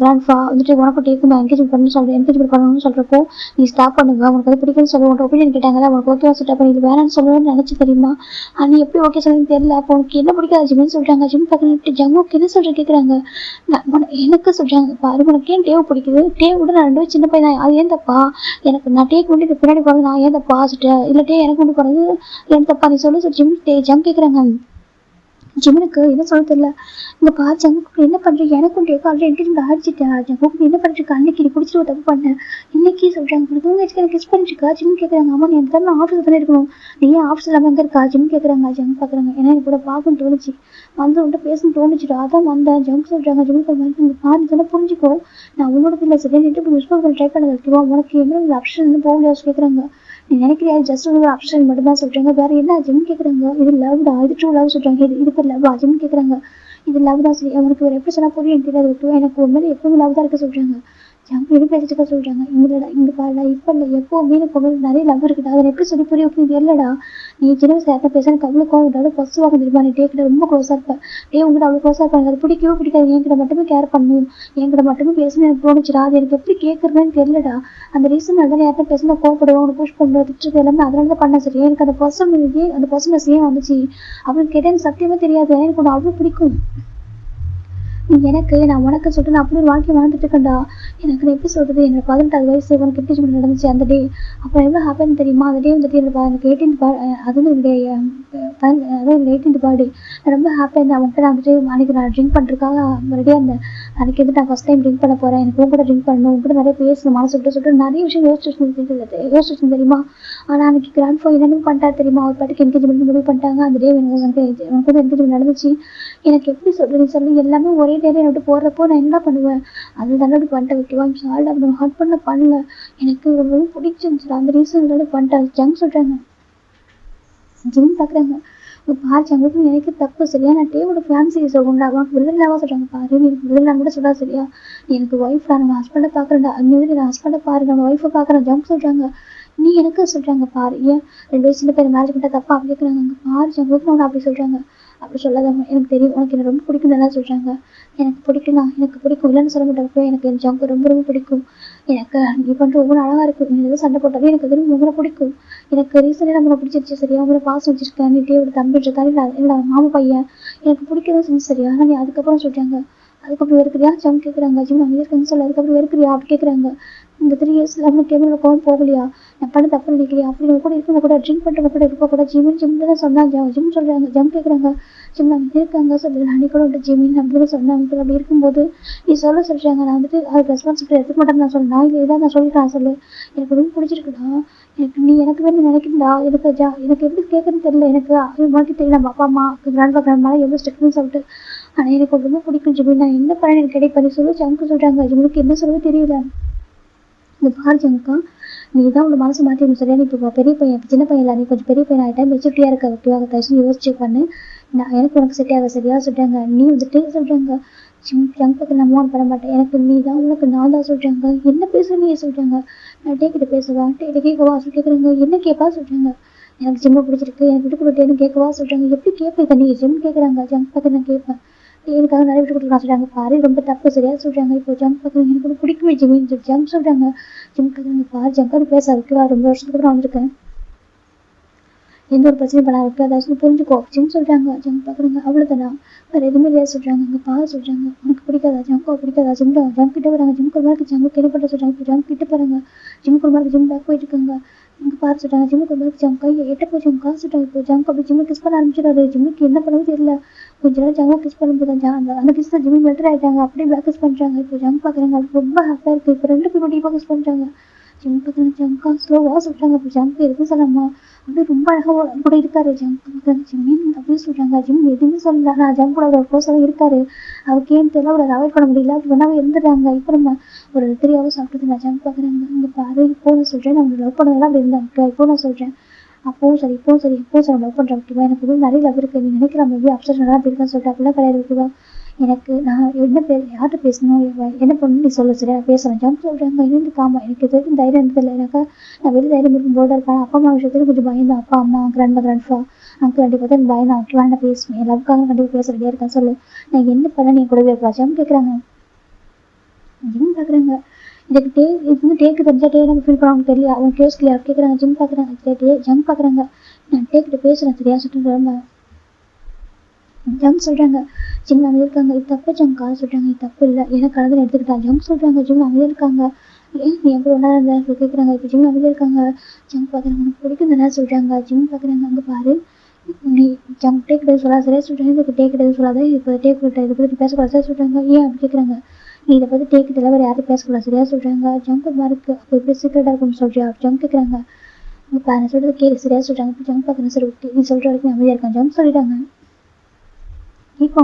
கிராண்ட்ஃபா வந்துட்டு உனக்கு டேக்கும் என்கேஜ்மெண்ட் பண்ணணும்னு சொல்கிறேன். என்கேஜ்மெண்ட் பண்ணணும்னு சொல்கிறப்போ நீ ஸ்டாப் பண்ணுங்க, உனக்கு அது பிடிக்குன்னு சொல்லி உனக்கு ஒப்பீனியன் கேட்டாங்க. உனக்கு ஓகே சொல்லிட்டு அப்போ நீ வேணான்னு சொல்லுவேன்னு நினச்சி தெரியுமா. நீ எப்படி ஓகே சொல்லுன்னு தெரியல. அப்போ உனக்கு என்ன பிடிக்காது ஜிம்னு சொல்கிறாங்க. ஜிம் பார்க்கணும் ஜங்குக்கு என்ன சொல்கிறேன் கேட்குறாங்க. எனக்கு சொல்கிறாங்க. பாரு உனக்கு ஏன் டேவ் பிடிக்குது, டேவ் கூட நான் 2 வயசு சின்ன பையன் தான், அது ஏன் தப்பா. எனக்கு நான் டேக்கு முன்னாடி பின்னாடி போகிறது நான் ஏன் தப்பா சொல்லிட்டேன், இல்லை டே எனக்கு முன்னாடி போகிறது ஏன் தப்பா நீ சொல்லு ஜிம் ஜங்க் கேட்குறாங்க. ஜிம்னுக்கு என்ன சொல்ல தெரியல. இந்த பாரு ஜங்குக்கு என்ன பண்ணுறீங்க, எனக்கும் டேக்கு ஆல்ரெடி என்கேஜ்மெண்ட் ஆகிடுச்சிட்டா. ஜங்குக்கு என்ன பண்ணிருக்கா, அன்னைக்கு நீ பிடிச்சிட்டு ஒரு தப்பு பண்ணேன், இன்னைக்கு சொல்கிறாங்க தூங்கிட்டு கிஸ் பண்ணிருக்கா. ஜிம் கேட்குறாங்க. ஆமா நீ அந்த டைம் ஆஃபீஸில் தானே இருக்கணும், நீ ஏன் ஆஃபீஸ் இல்லாமல் எங்கே இருக்கா ஜிம் கேட்குறாங்க. ஜங்க் பார்க்குறாங்க. ஏன்னா எனக்கு கூட பார்க்கணும்னு தோணுச்சு, வந்து உன்ட்டு பேசணும்னு தோணுச்சுடா அதான் வந்தேன். ஜங்க் சொல்கிறாங்க. ஜிம்முக்கு மாதிரி பாரு தானே புரிஞ்சுக்கோ, நான் உன்னோட இல்லை சரி நீட்டு இப்போ மிஸ் பண்ண ட்ரை பண்ணது ஓகேவா. உனக்கு என்ன ஆப்ஷன் வந்து போகலையா கேட்குறாங்க. நீ நினைக்கிறியா ஜஸ்ட் ஒரு ஆப்ஷன் மட்டும் தான் சொல்கிறாங்க, வேறு என்ன ஜிம் கேட்குறாங்க. இது லவ் தான், இது ட்ரூ லவ் சொல்கிறாங்க. இது பேர் லவ் ஜிம் கேட்குறாங்க. இது லவ் தான் சரி. அவனுக்கு ஒரு எப்படி சொன்னா புரியும் தெரியாது ஓகேவா. எனக்கு ஒரு மாதிரி எப்பவுமே லவ் தான் இருக்க சொல்றாங்க. ஜாம்பு பேசிட்டு சொல்றாங்க. இல்லடா இங்க பாருடா, இப்ப இல்ல எப்பவுமே எனக்கு உங்களுக்கு நிறைய லவ் இருக்குடா. அதை எப்படி சொல்லி புரிய வைக்கணும் தெரியலடா. நீ சின்ன வயசுல யார்ட்ட பேச எனக்கு அவ்வளவு கோவம் விடாது. ஃபர்ஸ்ட் வாங்க தெரியுமா, நீ டேக்கிட்ட ரொம்ப க்ளோஸா இருப்ப. உங்ககிட்ட அவ்வளவு க்ளோஸா இருப்பாங்க. அது பிடிக்கவே பிடிக்காது. என்கிட்ட மட்டுமே கேர் பண்ணணும், என்கிட்ட மட்டுமே பேசணும் எனக்கு தோணுச்சுடா. அது எனக்கு எப்படி கேட்கறதுன்னு தெரியலடா. அந்த ரீசன் தான் யார்ட்ட பேசினா கோவப்படுவோம், உனக்கு புஷ் பண்றது திட்டுறது எல்லாமே அதனால தான் பண்ண. சரி எனக்கு அந்த பர்சன் அந்த பர்சன் ஏன் வந்துச்சு அப்படின்னு கேட்டா எனக்கு சத்தியமே தெரியாது. எனக்கு உன்னை அவ்வளவு பிடிக்கும். நீ எனக்கு நான் உனக்கு சொல்லிட்டு நான் அப்படி ஒரு வாழ்க்கை வாழ்ந்துட்டு இருக்கேன்டா. எனக்கு எப்படி சொல்றது, என்னோட 18வது வயசு உனக்கு என்கேஜ்மெண்ட் நடந்துச்சு அந்த டே. அப்புறம் எவ்வளோ ஹாப்பின்னு தெரியுமா. அந்த டே வந்துட்டு எனக்கு 18th அதுவும் என்னுடைய அதாவது 18th பர்த்டே. நான் ரொம்ப ஹாப்பியாக இருந்தேன். அவங்ககிட்ட நான் வந்துட்டு அன்னைக்கு நான் ட்ரிங்க் பண்ணுறதுக்காக ரெடியாக இருந்தேன். அன்னைக்கு வந்து நான் ஃபர்ஸ்ட் டைம் ட்ரிங்க் பண்ண போகிறேன். எனக்கு கூட ட்ரிங்க் பண்ணணும், உங்ககிட்ட நிறைய பேசணும், மனசு சொல்லிட்டு நிறைய விஷயம் யோசிச்சு தெரியுமா. ஆனால் அன்னைக்கு கிராண்ட் ஃபோர் என்னென்னு பண்ணிட்டாரு தெரியுமா. அவர் பாட்டுக்கு என்கேஜ்மெண்ட் முடிவு பண்ணிட்டாங்க. அந்த டே எனக்கு வந்து என்கேஜ்மெண்ட் நடந்துச்சு. எனக்கு எப்படி சொல்றது சொல்லி எல்லாமே ஒரே டேல என்னை விட்டு போறப்போ நான் என்ன பண்ணுவேன். அது தானே அப்படி பண்ணிட்டேன் ஓகேவா. சால்ட் அப்படி ஹார்ட் பண்ணல. எனக்கு ரொம்ப பிடிச்சிருந்துச்சு. அந்த ரீசன் பண்ணிட்டேன். ஜங்க் சொல்றாங்க, ஜிம் பாக்குறாங்க. பாரு ஜங்களுக்கு எனக்கு தப்பு சரியா. நான் டேவோட ஃபேன்சி சொல்லுண்டா. அவனுக்கு விருதுலாவா சொல்றாங்க. பாரு நீ விருதுலாம் கூட சொல்றா சரியா. நீ எனக்கு ஒய்ஃப் தான், நம்ம ஹஸ்பண்டை பாக்குறேன்டா. அங்கே வந்து நான் ஹஸ்பண்டை பாரு, நம்ம ஒய்ஃபை பாக்குறேன். ஜங்க் சொல்றாங்க. நீ எனக்கு சொல்றாங்க பாரு. ஏன் 2 வயசு சின்ன பேர் மேரேஜ் பண்ணிட்டா தப்பா அப்படி கேட்குறாங்க. பாரு ஜங்களுக்கு ஒன்று அப்படி சொல்றாங்க. அப்படி சொல்லாத, எனக்கு தெரியும் உனக்கு என்ன ரொம்ப பிடிக்கும் தான் சொல்றாங்க. எனக்கு பிடிக்கும்னா எனக்கு பிடிக்கும், இல்லைன்னு சொல்ல மாட்டேன். எனக்கு என் ஜங்கு ரொம்ப ரொம்ப பிடிக்கும். எனக்கு நீ பண்ற ஒவ்வொரு அழகா இருக்கும். நீ எதுவும் சண்டை போட்டாலும் எனக்கு திரும்ப உங்களை பிடிக்கும். எனக்கு ரீசனே நம்ம பிடிச்சிருச்சு சரியா. உங்களை பாசம் வச்சிருக்கேன். நீ ஒரு தம்பி இருக்காரு, இல்லை மாமா பையன் எனக்கு பிடிக்கதான் செஞ்சு சரியா. ஆனால் நீ அதுக்கப்புறம் சொல்றாங்க. அதுக்கப்புறம் வெறுக்கிறியா ஜம் கேட்குறாங்க. ஜிம் நான் இருக்குன்னு சொல்ல அதுக்கப்புறம் வெறுக்கிறியா அப்படி கேட்குறாங்க. இந்த 3 இயர்ஸ்ல அவனுக்கு கேமரா கோவம் போகலையா, நான் பண்ண தப்பு நினைக்கலையா, அப்படி நம்ம கூட இருக்கவங்க கூட ட்ரிங்க் பண்ணிட்டு கூட இருக்க கூட ஜிம்னு தான் சொன்னாங்க. ஜிம் சொல்றாங்க. ஜம் கேட்குறாங்க. ஜிம் நான் இருக்காங்க சொல்லு. நான் கூட விட்டு ஜிமின் அப்படின்னு சொன்னாங்க. அப்படி இருக்கும்போது நீ சொல்றாங்க. நான் வந்துட்டு அதுக்கு ரெஸ்பான்சிபிலிட்டி எடுத்துக்க மாட்டேன்னு நான் சொன்னேன். இல்லை இதான் நான் சொல்லிட்டேன் சொல்லு. எனக்கு ரொம்ப பிடிச்சிருக்குடா. நீ எனக்கு வேணும் நினைக்கிறா. எனக்கு எப்படி கேட்கறதுன்னு தெரியல. எனக்கு உனக்கு தெரியல. நம்ம அப்பா அம்மா கிராண்ட்பா எவ்வளோ ஸ்ட்ரிக்ட்னு சொல்லிட்டு. ஆனால் எனக்கு ரொம்ப பிடிக்கும் ஜிமின். நான் என்ன பண்ண எனக்கு கிடைப்பேன் சொல்லி ஜங்கு சொல்றாங்க. ஜிமுக்கு என்ன சொல்லவே தெரியல. இந்த பாரு ஜங்கா, நீ தான் உங்க மனசு மாற்றிடணும் சரியா. நீ இப்போ பெரிய பையன், சின்ன பையன் இல்லை, நீ கொஞ்சம் பெரிய பையன் ஆகிட்டா, மெச்சூரிட்டியா இருக்க ஓகேவா. தயவுசெய்து யோசிச்சு பண்ணு. நான் எனக்கு உனக்கு செட் ஆக சரியா சொல்றாங்க. நீ வந்துட்டு சொல்றாங்க ஜங்கு நான் மூவ் பண்ண மாட்டேன். எனக்கு நீ தான், உனக்கு நான் தான் சொல்றாங்க. என்ன பேச நீ சொல்றாங்க. நான் டேக்கிட்ட பேசுவா, டேக்கிட்ட கேட்கவா சொல்லி கேட்குறாங்க. என்ன கேட்பா சொல்றாங்க. எனக்கு ஜிம்ம பிடிச்சிருக்கு, எனக்கு விட்டு கொடுத்தேன்னு கேட்கவா சொல்றாங்க. எப்படி கேட்பேன் இதை நீ ஜிம் கேட்குறாங்க. ஜங்க் பார்த்து நான் கேட்பேன். எனக்காக நிறைய விட்டு கொடுக்கலாம் சொல்றாங்க. பாரு ரொம்ப தப்பு சரியா சொல்றாங்க. இப்போ ஜங்க் பார்க்குறேன் எனக்கு பிடிக்குமே ஜிமின்னு சொல்லி ஜங்க் சொல்றாங்க. ஜிம் கேட்குறாங்க. பாரு ஜங்கான்னு பேச வைக்கவா, ரொம்ப வருஷத்துக்கு அப்புறம் வந்திருக்கேன், எந்த ஒரு பிரச்சனையும் பண்ண வைக்க, அதாச்சும் புரிஞ்சுக்கோ ஜிம் சொல்றாங்க. ஜங்க் பார்க்குறாங்க. அவ்வளோதானா, வேறு எதுவுமே இல்லையா சொல்றாங்க. இங்கே பாரு சொல்றாங்க. உனக்கு பிடிக்காதா ஜங்கோ பிடிக்காதா ஜிம் ஜங்க் கிட்ட வராங்க. ஜிம் குருமாருக்கு ஜங்கு என்ன பண்ண சொல்றாங்க. இப்போ ஜங்க் கிட்ட போறாங்க. ஜிம் குருமாருக்கு ஜிம் பேக் போயிட்டு இருக்காங்க. இங்கே பாரு சொல்றாங்க. ஜிம்மு குருமாருக்கு ஜங்க் கையை எட்ட போய் ஜங்க் காசு சொல்றாங்க. இப்போ ஜங்க் அப்படி ஜிம்மு கிஸ் பண்ண ஆரம்பிச்சிடாரு. ஜிம்முக்கு என்ன பண்ணவும் தெரியல. கொஞ்ச நேரம் ஜங்க கிஸ் பண்ணும்போது அந்த கிஸ் தான் ஜிம்மி பெட்டர் ஆயிட்டாங்க. அப்படியே பேக் கிஸ் பண்றாங்க. இப்போ ஜங்க் பாக்குறாங்க. அது ரொம்ப ஹாப்பியா இருக்கு. இப்போ 2 பேரும் டீப்பா கிஸ் பண்றாங்க. ஜிம் பார்க்குறாங்க. ஜங்கா ஸ்லோவா சொல்றாங்க. இப்போ ஜங்க் எதுவும் சொல்லாமா அப்படியே ரொம்ப அழகா கூட இருக்காரு. ஜங்க் பார்க்குறாங்க. ஜிம்மின் அப்படின்னு சொல்றாங்க. ஜிம் எதுவுமே சொல்லல. நான் ஜங்க் கூட ஒரு க்ளோஸாக இருக்காரு. அவருக்கு ஏன்னு தெரியல, அவரை அவாய்ட் பண்ண முடியல. அப்படி பண்ணாவே இருந்துடுறாங்க. இப்போ நம்ம ஒரு 3 hours சாப்பிட்டு நான் ஜங்க் பார்க்குறாங்க. இங்கே பாரு இப்போ நான் சொல்றேன், நான் லவ் பண்ணதெல்லாம் அப்படி இருந்தாங்க. இப்போ நான் சொல்றேன். அப்பவும் சரி இப்பவும் சரி இப்பவும் சரி லவ் பண்ணுறேன் ஓகேவா. எனக்கு வந்து நிறைய லவ் இருக்குது. நீ நினைக்கிற மேபி அப்சஷனாக அப்படி இருக்கான்னு சொல்லிட்டு அப்படிலாம் கிடையாது ஓகேவா. எனக்கு நான் என்ன யார்கிட்ட பேசணும், என்ன பண்ணணும் நீ சொல்ல சரியா பேசுகிறேன். ஜங்க் சொல்கிறாங்க. இருந்துக்காமா எனக்கு இது வரைக்கும் தைரியம் இருந்ததில்லை. எனக்கு நான் வெளியே தைரியம் இருக்கும் போல்டாக இருப்பேன். அப்பா அம்மா விஷயத்துல கொஞ்சம் பயந்தான். அப்பா அம்மா கிராண்ட்ஃபா அங்கிள் கண்டிப்பாக தான் பயந்தான். ஓகேவா. நான் பேசுவேன், என் லவ்க்காக கண்டிப்பாக பேச ரெடியாக இருக்கேன் சொல்லு. நான் என்ன பண்ண நீ கூடவே இருக்கலாம். ஜங்க் கேட்குறாங்க. ஜிம் பார்க்குறாங்க. இதுக்கு இது வந்து டேக்கு தெரிஞ்சா டே நம்ம ஃபீல் பண்ணுவாங்க தெரியல. அவங்க கேஸ்ல கேட்குறாங்க. ஜிம் பார்க்குறாங்க. ஜங்க் பார்க்குறாங்க. நான் டேக்கிட்ட பேசுகிறேன் சரியா சொல்லிட்டு ஜங்க் சொல்கிறாங்க. ஜிம் அமைதியாக இருக்காங்க. இது தப்பு ஜங்கா சொல்கிறாங்க. இது தப்பு இல்லை, எனக்கு கலந்து எடுத்துக்கிட்டா ஜங்க் சொல்கிறாங்க. ஜிம் அமைதியாக இருக்காங்க. ஏன் நீ எப்படி ஒன்றா இருந்தா கேட்குறாங்க. இப்போ ஜிம் அமைதியாக இருக்காங்க. ஜங்க் பார்க்குறாங்க. உனக்கு பிடிக்கும் தானே சொல்கிறாங்க. ஜிம் பார்க்குறாங்க. அங்கே பாரு நீ ஜங்க் டேக்கிட்ட சொல்லாத சரியா சொல்கிறாங்க. இதுக்கு டேக்கிட்ட சொல்லாத, இப்போ டேக்கிட்ட இதை பற்றி பேசக்கூடாது சார் சொல்கிறாங்க. ஏன் அப்படி கேட்குறாங்க. நீ இதை பற்றி டேக்கிட்ட வேறு யாரும் பேசக்கூடாது சரியா சொல்கிறாங்க. ஜங்க் மாருக்கு அப்போ எப்படி சீக்கிரட்டாக இருக்கும்னு சொல்றியா ஜங்க் கேட்குறாங்க. இப்போ நான் சொல்கிறது கேளு சரியா சொல்கிறாங்க. இப்போ ஜங்க் பார்க்குறேன் சரி ஓகே நீ சொல்கிற வரைக்கும் அமைதியாக இருக்கான் ஜங்க் சொல்லிட்டாங்க. இப்போ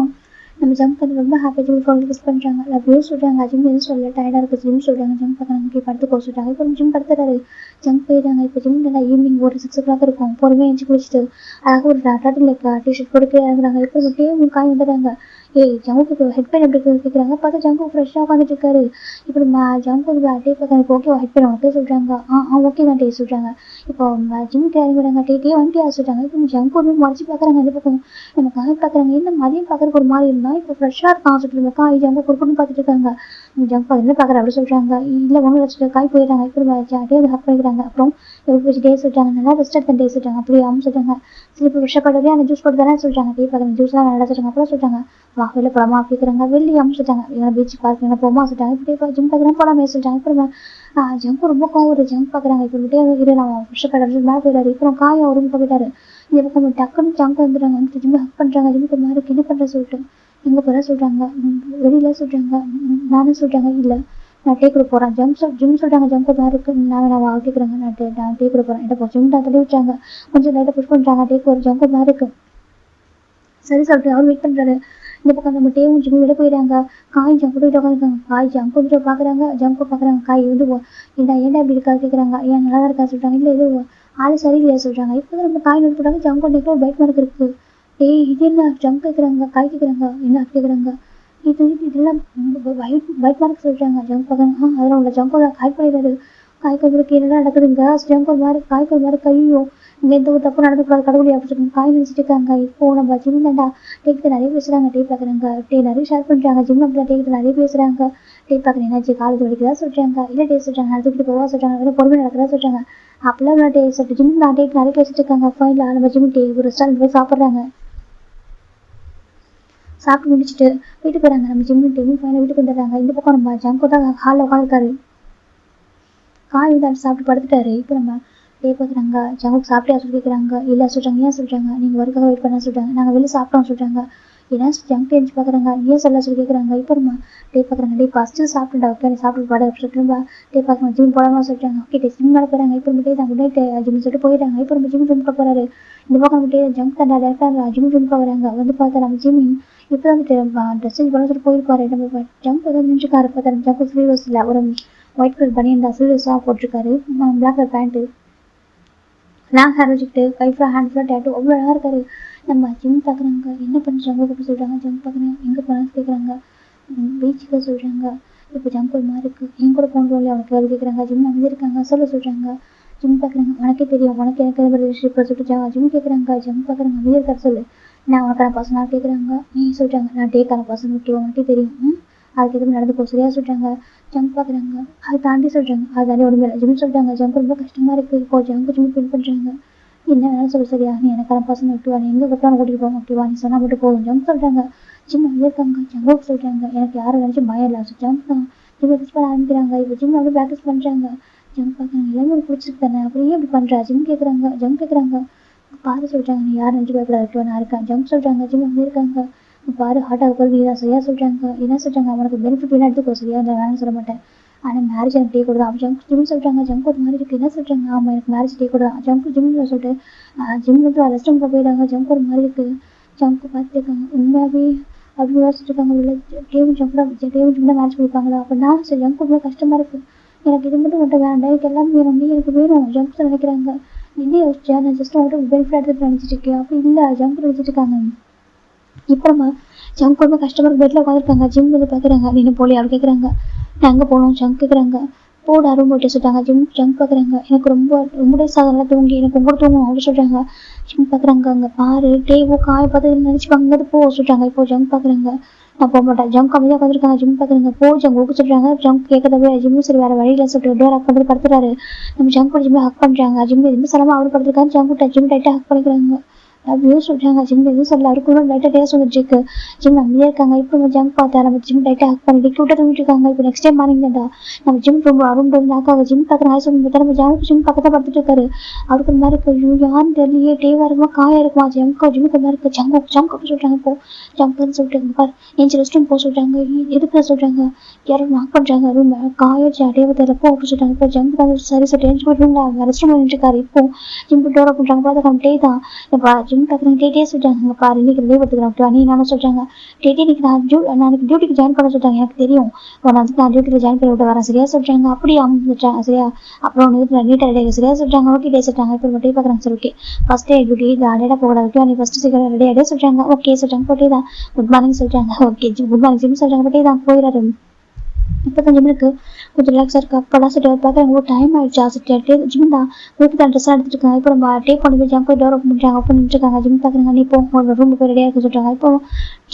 நம்ம ஜம்ப் பண்ணி ரொம்ப ஹாப்பி ஜிம் ஃபோன் கிஸ் பண்ணுறாங்க. லவ் யூ சொல்கிறாங்க. ஜிம் எதுவும் சொல்ல டயர்டாக இருக்குது ஜிம் சொல்கிறாங்க. ஜம்ப் பார்க்குறாங்க. ஓகே படுத்துக்கோ சொல்கிறாங்க. இப்போ ஜிம் படுத்துறாரு. ஜம்ப் போயிடுறாங்க. இப்போ ஜிம் நல்லா ஈவினிங் ஒரு 6 o'clock இருக்கும். பொறுமையாக எழுந்து குளிச்சுட்டு அழகாக ஒரு டாட்டில் லைக் டிஷர்ட் போட்டு இறங்குறாங்க. இப்போ டே காய் வந்துடுறாங்க. ஜங்குக்கு ஹெட் பெயின் எப்படி இருக்குன்னு கேட்குறாங்க. பார்த்தா ஜங்கு ஃப்ரெஷ்ஷாக உட்காந்துட்டு இருக்காரு. இப்போ ஜங்கு டே பார்க்க இப்போ ஓகே ஹெட் பெயின் உனக்கு சொல்கிறாங்க. ஓகே தான் டே சொல்கிறாங்க. இப்போ ஜிம்முக்கு இறங்கிவிடாங்க. டே வந்துட்டு சொல்லிட்டாங்க. இப்போ ஜங்கு வந்து மறைச்சி பார்க்குறாங்க. இந்த பக்கம் நம்ம காய் பார்க்குறாங்க. என்ன மதியம் பார்க்குறக்கு ஒரு மாதிரி இருந்தால் இப்போ ஃப்ரெஷ்ஷாக இருக்கான் சொல்லிட்டு காய் ஜங்கு குறுக்குன்னு பார்த்துட்டு இருக்காங்க. ஜங்கு என்ன பார்க்குற அப்படி சொல்கிறாங்க. இல்லை ஒன்றும் வச்சுட்டு காய் போயிடுறாங்க. இப்போ டே வந்து ஹக் பண்ணிக்கிறாங்க. அப்புறம் எப்படி டே சொல்லிட்டாங்க. நல்லா ரெஸ்ட் எடுத்து டே சொல்லிட்டாங்க. அப்படியே அவங்க சொல்லிட்டாங்க. சரி இப்போ ஃப்ரெஷ்ஷாக போய்ட்டு அந்த ஜூஸ் போட்டு தானே சொல்லிட்டாங்க. டே பார்க்குற ஜூஸ்லாம் நல்லா சொல்லிட்டாங்க. அப்புறம் சொல்லிட்டாங்க வெளில போகலாமா கேட்குறாங்க. வெளியே அமைச்சிட்டாங்க. எங்களை பீச் பார்க் என்ன போமா சொல்லிட்டாங்க. இப்படி ஜிம் பார்க்குறேன் போகலாமே சொல்லிட்டாங்க. அப்புறம் ஜங்கு ரொம்ப கோவம் ஒரு ஜங்க் பார்க்குறாங்க. இப்போ விட்டே இரு நான் ஃப்ரெஷ்ஷாக போய்ட்டு மேலே போயிடாரு. இப்போ காயை ஒரு போயிட்டாரு. இந்த பக்கம் டக்குன்னு ஜங்கு வந்துடுறாங்க. வந்து ஜிம் ஹக் பண்ணுறாங்க. ஜிம்முக்கு மாதிரி என்ன பண்ணுற சொல்லிட்டு எங்கே போகிற சொல்கிறாங்க. வெளியில சொல்கிறாங்க. நானும் சொல்கிறாங்க இல்லை நான் டே கூட போகிறேன். ஜிம் சொல்கிறாங்க. ஜங்கு மாதிரி இருக்கு. நான் கேட்குறாங்க. நான் டே கூட போகிறேன். என்ன ஜிம் தான் தள்ளி விட்டாங்க. கொஞ்சம் லைட்டாக புஷ் பண்ணுறாங்க. டேக்கு ஒரு ஜங்கு மாதிரி இருக்கு. சரி சொல்லிட்டு அவர் வெயிட் பண்ணுறாரு. இந்த பக்கம் நம்ம டேவும் ஜிம்மி விட போயிடாங்க. காய் ஜங்கு கிட்ட உட்காந்துருக்காங்க. காய் ஜங்கு கிட்ட பார்க்குறாங்க. ஜங்கு பார்க்குறாங்க. காய் வந்து ஏன்டா இப்படி இருக்கா கேட்குறாங்க. ஏன் நல்லா தான் இருக்கா சொல்கிறாங்க. இல்லை இது ஆள் சரியில்லையா சொல்கிறாங்க. இப்போ தான் நம்ம காய் நிறுத்தி போட்டாங்க. ஜங்கு டேக்கில் ஒரு பைட் மார்க் இருக்குது. இது என்ன ஜங்கு கேட்குறாங்க. காய் கேட்குறாங்க. என்ன கேட்குறாங்க. இதெல்லாம் பைட் மார்க் சொல்கிறாங்க. ஜங்கு பார்க்குறாங்க. அதெல்லாம் உள்ள ஜங்கு காய் பண்ணிடுறாரு. காய்க்கு என்னடா நடக்குதுங்க. ஜங்கு மாதிரி காய்க்கு மாதிரி கையோ இங்கே எந்த ஒரு தப்பு நடந்துக்கூடாது கடவுளே அப்படி சொல்லி காய் நினச்சிட்டு இருக்காங்க. இப்போ நம்ம ஜிம் தாண்டா டேக்கிட்ட நிறைய பேசுகிறாங்க. டே பார்க்குறாங்க. நிறைய ஷேர் பண்ணுறாங்க. ஜிம் அப்படி டேக்கிட்ட நிறைய பேசுகிறாங்க. டே பார்க்குறேன் என்னாச்சு காலேஜ் வலிக்குதா சொல்கிறாங்க. இல்லை டே சொல்கிறாங்க நடந்துக்கிட்டு போவா சொல்கிறாங்க. வேறு பொறுமை நடக்குதா சொல்கிறாங்க. அப்பெல்லாம் டே சொல்லிட்டு ஜிம் நான் டேக்கு நிறைய பேசிட்டு இருக்காங்க. ஃபைனலாக நம்ம ஜிம் டே ஒரு ரெஸ்டாரண்ட் போய் சாப்பிட்றாங்க. சாப்பிட்டு முடிச்சுட்டு வீட்டுக்கு போகிறாங்க. நம்ம ஜிம் டேவும் ஃபைனலாக வீட்டுக்கு வந்துடுறாங்க. இந்த பக்கம் நம்ம ஜங்கு தான் ஹாலில் உட்காந்துருக்காரு. காய் வந்து சாப்பிட்டு படுத்துட்டாரு. இப்போ நம்ம டே பார்க்குறாங்க. ஜங்குக்கு சாப்பிட்டே சொல்லி கேட்குறாங்க. இல்லை சொல்கிறாங்க. ஏன் சொல்கிறாங்க. நீங்கள் ஒர்க்காக வெயிட் பண்ண சொல்கிறாங்க. நாங்கள் வெளியே சாப்பிட்டோம் சொல்கிறாங்க. ஏன்னா ஜங்க் தெரிஞ்சு பார்க்குறாங்க. ஏன் சொல்ல சொல்லி கேட்குறாங்க. இப்போ நம்ம டே பார்க்குறாங்க. டே ஃபஸ்ட்டு சாப்பிட்டுட்டா ஓகே சாப்பிட்டு பாட சொல்லிட்டு டே பார்க்குறாங்க. ஜிம் போடாமல் சொல்லிட்டாங்க. ஓகே டே ஜிம் மேலே போகிறாங்க. இப்போ நம்ம டே தான் குட் ஜிம் சொல்லிட்டு போயிட்டாங்க. இப்போ நம்ம ஜிம் ஜிம்க்கு போகிறாரு. இந்த பக்கம் நம்ம டே ஜங்க் தான் டேரக்டாக ஜிம் ஜிம்க்கு வராங்க. வந்து பார்த்தா நம்ம ஜிம் இப்போ தான் ட்ரெஸ் சேஞ்ச் பண்ண சொல்லி போயிருப்பாரு. நம்ம ஜங்க் வந்து நின்றுக்காரு. பார்த்தா நம்ம ஜங்க் ஸ்லீவ்ஸ் இல்லை ஒரு ஒயிட் கலர் பனியன் தான் ஸ்லீவ்ஸாக போட்டிருக்காரு. Black colour pant long hair வச்சுக்கிட்டு கை ஃபுல்லாக ஹேண்ட் ஃபுல்லாக டேட்டு அவ்வளோ அழகாக இருக்காரு. நம்ம ஜிம் பார்க்குறாங்க. என்ன பண்ணுறாங்க அப்படி சொல்கிறாங்க. ஜங்க் பார்க்குறேன் எங்கே போனான்னு கேட்குறாங்க. பீச்சுக்கு சொல்கிறாங்க. இப்போ ஜங்க் ஒரு மாதிரி இருக்குது. என் கூட போகணும் இல்லையா அவனுக்கு அது கேட்குறாங்க. ஜிம் வந்துருக்காங்க சொல்ல சொல்கிறாங்க. ஜிம் பார்க்குறாங்க. உனக்கே தெரியும் உனக்கு எனக்கு எது ரிலேஷன்ஷிப் சொல்லிட்டு ஜிம் கேட்குறாங்க. ஜிம் பார்க்குறாங்க. அமைதியாக இருக்காரு சொல்லு. நான் உனக்கான பசங்க கேட்குறாங்க. நீ சொல்கிறாங்க நான் டேக்கான பசங்க ஓகே உனக்கே தெரியும். அதுக்கு எதுவும் நடந்து போ சரியா சொல்கிறாங்க. ஜங்க் பார்க்குறாங்க. அதை தாண்டி சொல்கிறாங்க. அதை தாண்டி ஒன்றுமே இல்லை. ஜிம் சொல்கிறாங்க. ஜங்க் ரொம்ப கஷ்டமாக இருக்குது. இப்போ ஜங்க் ஜிம் ஃபீல் பண்ணுறாங்க. என்ன வேணாலும் சொல்ல சரியா நீ எனக்கான பசங்க விட்டுவா. நீ எங்கே கூப்பிட்டாலும் கூட்டிகிட்டு போங்க ஓகேவா. நீ சொன்னால் மட்டும் போதும். ஜங்க் சொல்கிறாங்க. ஜிம் இருக்காங்க. ஜங்குக்கு சொல்கிறாங்க. எனக்கு யாரும் நினச்சி பயம் இல்லை. ஜங்க் தான் ஜிம் ப்ராக்டிஸ் பண்ண ஆரம்பிக்கிறாங்க. இப்போ ஜிம் அப்படியே ப்ராக்டிஸ் பண்ணுறாங்க. ஜங்க் பார்க்குறாங்க. எல்லாமே எனக்கு பிடிச்சிருக்கு தானே அப்படியே அப்படி பண்ணுறா. ஜிம் கேட்குறாங்க. ஜங்க் கேட்குறாங்க. பாரு சொல்கிறாங்க. நீ யாரும் நினச்சி பயப்படாது ஓகேவா நான் இருக்கேன். ஜங்க் சொல்கிறாங்க. ஜிம் வந்து இருக்காங்க. பாரு ஹார்ட்டாக போகிறது நீ தான் சரியா சொல்கிறாங்க. என்ன சொல்கிறாங்க. அவனுக்கு பெனிஃபிட் வேணா எடுத்துக்கோ சரியா இல்லை வேணும்னு சொல்ல மாட்டேன். ஆனால் மேரேஜ் எனக்கு டே கூட தான். ஜங்க் ஜிம் சொல்கிறாங்க. ஜங்க் ஒரு மாதிரி இருக்குது. என்ன சொல்கிறாங்க. ஆமாம் எனக்கு மேரேஜ் டே கூட தான். ஜங்க் ஜிம்மில் சொல்லிட்டு ஜிம் வந்து ரெஸ்ட் ரூமில் போயிட்டாங்க. ஜங்க் ஒரு மாதிரி இருக்குது. ஜங்க் பார்த்துருக்காங்க. உண்மையாகவே அப்படி யோசிச்சுட்டு இருக்காங்க. இல்லை டேவும் ஜிம் தான் மேரேஜ் பண்ணிப்பாங்களா அப்படின்னா சரி ஜங்க் ரொம்ப கஷ்டமாக இருக்குது. எனக்கு இது மட்டும் மட்டும் வேண்டாம். எனக்கு எல்லாமே வேணும். நீ எனக்கு வேணும். ஜங்க் நினைக்கிறாங்க. நீ யோசிச்சா நான் ஜஸ்ட் அவங்கள்ட்ட பெனிஃபிட் எடுத்துட்டு நினச்சிட்டு இருக்கேன். அப்படி இல்லை ஜங்க் நினச்சிட்டு இருக்காங்க. இப்போ நம்ம ஜங்க் ரொம்ப கஷ்டமாக பெட்டில் உட்காந்துருக்காங்க. ஜிம் வந்து பார்க்குறாங்க. நீ என்ன போலியா அப்படி கேட்குறாங்க. நான் அங்கே போகணும். ஜங்க் கேட்குறாங்க. போட ரூம் போட்டு சொல்லிட்டாங்க. ஜங்க் பார்க்குறாங்க. எனக்கு ரொம்ப டேஸ் ஆக நல்லா தூங்கி எனக்கு உங்களோட தூங்கணும் அப்படின்னு சொல்கிறாங்க. ஜிம் பார்க்குறாங்க. அங்கே பாரு டேவோ காய பார்த்து நினச்சிப்பாங்க. அங்கே போ சொல்லிட்டாங்க. இப்போ ஜங்க் பார்க்குறாங்க. நான் போக மாட்டேன். ஜங்க் அமைதியாக உட்காந்துருக்காங்க. ஜிம் பார்க்குறாங்க. போ ஜங்க் ஓகே சொல்கிறாங்க. ஜங்க் கேட்கறத ஜிம் சரி வேறு வழியில் சொல்லிட்டு டோர் ஹக் பண்ணிட்டு படுத்துறாரு. நம்ம ஜங்கோட ஜிம்மை ஹக் பண்ணுறாங்க. ஜிம் எதுவும் சொல்லாமல் அவர் படுத்துருக்காரு. ஜிம் டைட்டாக ஹக் பண்ணிக்கிறாங்க. அப்படியே சொல்கிறாங்க. ஜிம் எதுவும் சொல்லல. அவருக்கு கூட லைட்டாக டேஸ்ட் வந்துட்டு இருக்கு. ஜிம் அமைதியாக இருக்காங்க. இப்போ நம்ம ஜங்க் பார்த்தா நம்ம ஜிம் டைட்டாக ஹக் பண்ணிட்டு க்யூட்டாக தூங்கிட்டு இருக்காங்க. இப்போ நெக்ஸ்ட் டைம் மார்னிங் தான்டா நம்ம ஜிம் ரூம் நாக்காக ஜிம் பார்க்குற ஆய் சொல்லி பார்த்தா நம்ம ஜிம் பக்கத்தில் படுத்துட்டு இருக்காரு. அவருக்கு மாதிரி இருக்கு. ஐயோ யாருன்னு தெரியலையே. டேவாக இருக்குமா காயாக இருக்குமா. ஜிம்முக்கு மாதிரி இருக்கு. ஜங்க் அப்படி சொல்கிறாங்க. இப்போ ஜங்க்னு சொல்லிட்டு பாரு என் ரெஸ்ட் ரூம் போக சொல்கிறாங்க. எதுக்கு சொல்கிறாங்க. யாரும் நாக் பண்ணுறாங்க. ரூம் காயாச்சு டேவை தெரியல போ அப்படி சொல்கிறாங்க. இப்போ ஜங்க் தான் சரி சொல்லிட்டு ரூமில் ரெஸ்ட் ரூம் நின்றுருக்காரு. இப்போ ஜிம் டோர் பண்ணுறாங்க. பார்த்து டே தான் இப்போ ஜிம் ஜிம் பார்க்குறாங்க. டேட்டே சொல்லிட்டாங்க, இங்கே பாரு இன்னைக்கு லீவ் எடுத்துக்கிறேன் ஓகேவா, நீ நானும் சொல்கிறாங்க. டேட்டே இன்னைக்கு நான் டியூட்டிக்கு ஜாயின் பண்ண சொல்லிட்டாங்க, எனக்கு தெரியும் நான் டியூட்டிக்கு ஜாயின் பண்ணி விட்டு வரேன் சரியா சொல்கிறாங்க. அப்படியே அமைஞ்சிட்டாங்க சரியா. அப்புறம் ஒன்று நீட்டாக ரெடி சரியா சொல்கிறாங்க. ஓகே டே சொல்கிறாங்க. இப்போ டே பார்க்குறாங்க சரி ஓகே ஃபஸ்ட் டே டியூட்டி அடையா போகக்கூடாது ஓகே, நீ ஃபஸ்ட்டு சீக்கிரம் ரெடி ஆகிட்டே சொல்கிறாங்க. ஓகே சொல்கிறாங்க. போட்டே தான் குட் மார்னிங் சொல்கிறாங்க. ஓகே குட் மார்னிங் ஜிம் சொல்கிறாங்க. போட்டே தான் போயிடாரு. இப்போ தான் ஜிம்முக்கு கொஞ்சம் ரிலாக்ஸாக இருக்கு. அப்போலாம் சொல்லிட்டு பார்க்குறாங்க ஒரு டைம் ஆயிடுச்சா சொல்லிட்டு ஜிம் தான் வீட்டுக்கு தான் ட்ரெஸ் எடுத்துட்டு இருக்காங்க. இப்போ நம்ம டே கொண்டு போய் ஜங்க் போய் டோர் ஓப்பன் பண்ணுறாங்க. ஓப்பன் பண்ணிட்டுருக்காங்க. ஜிம் பார்க்குறாங்க. நீ இப்போ ரூம் போய் ரெடியாக இருக்க சொல்கிறாங்க. இப்போ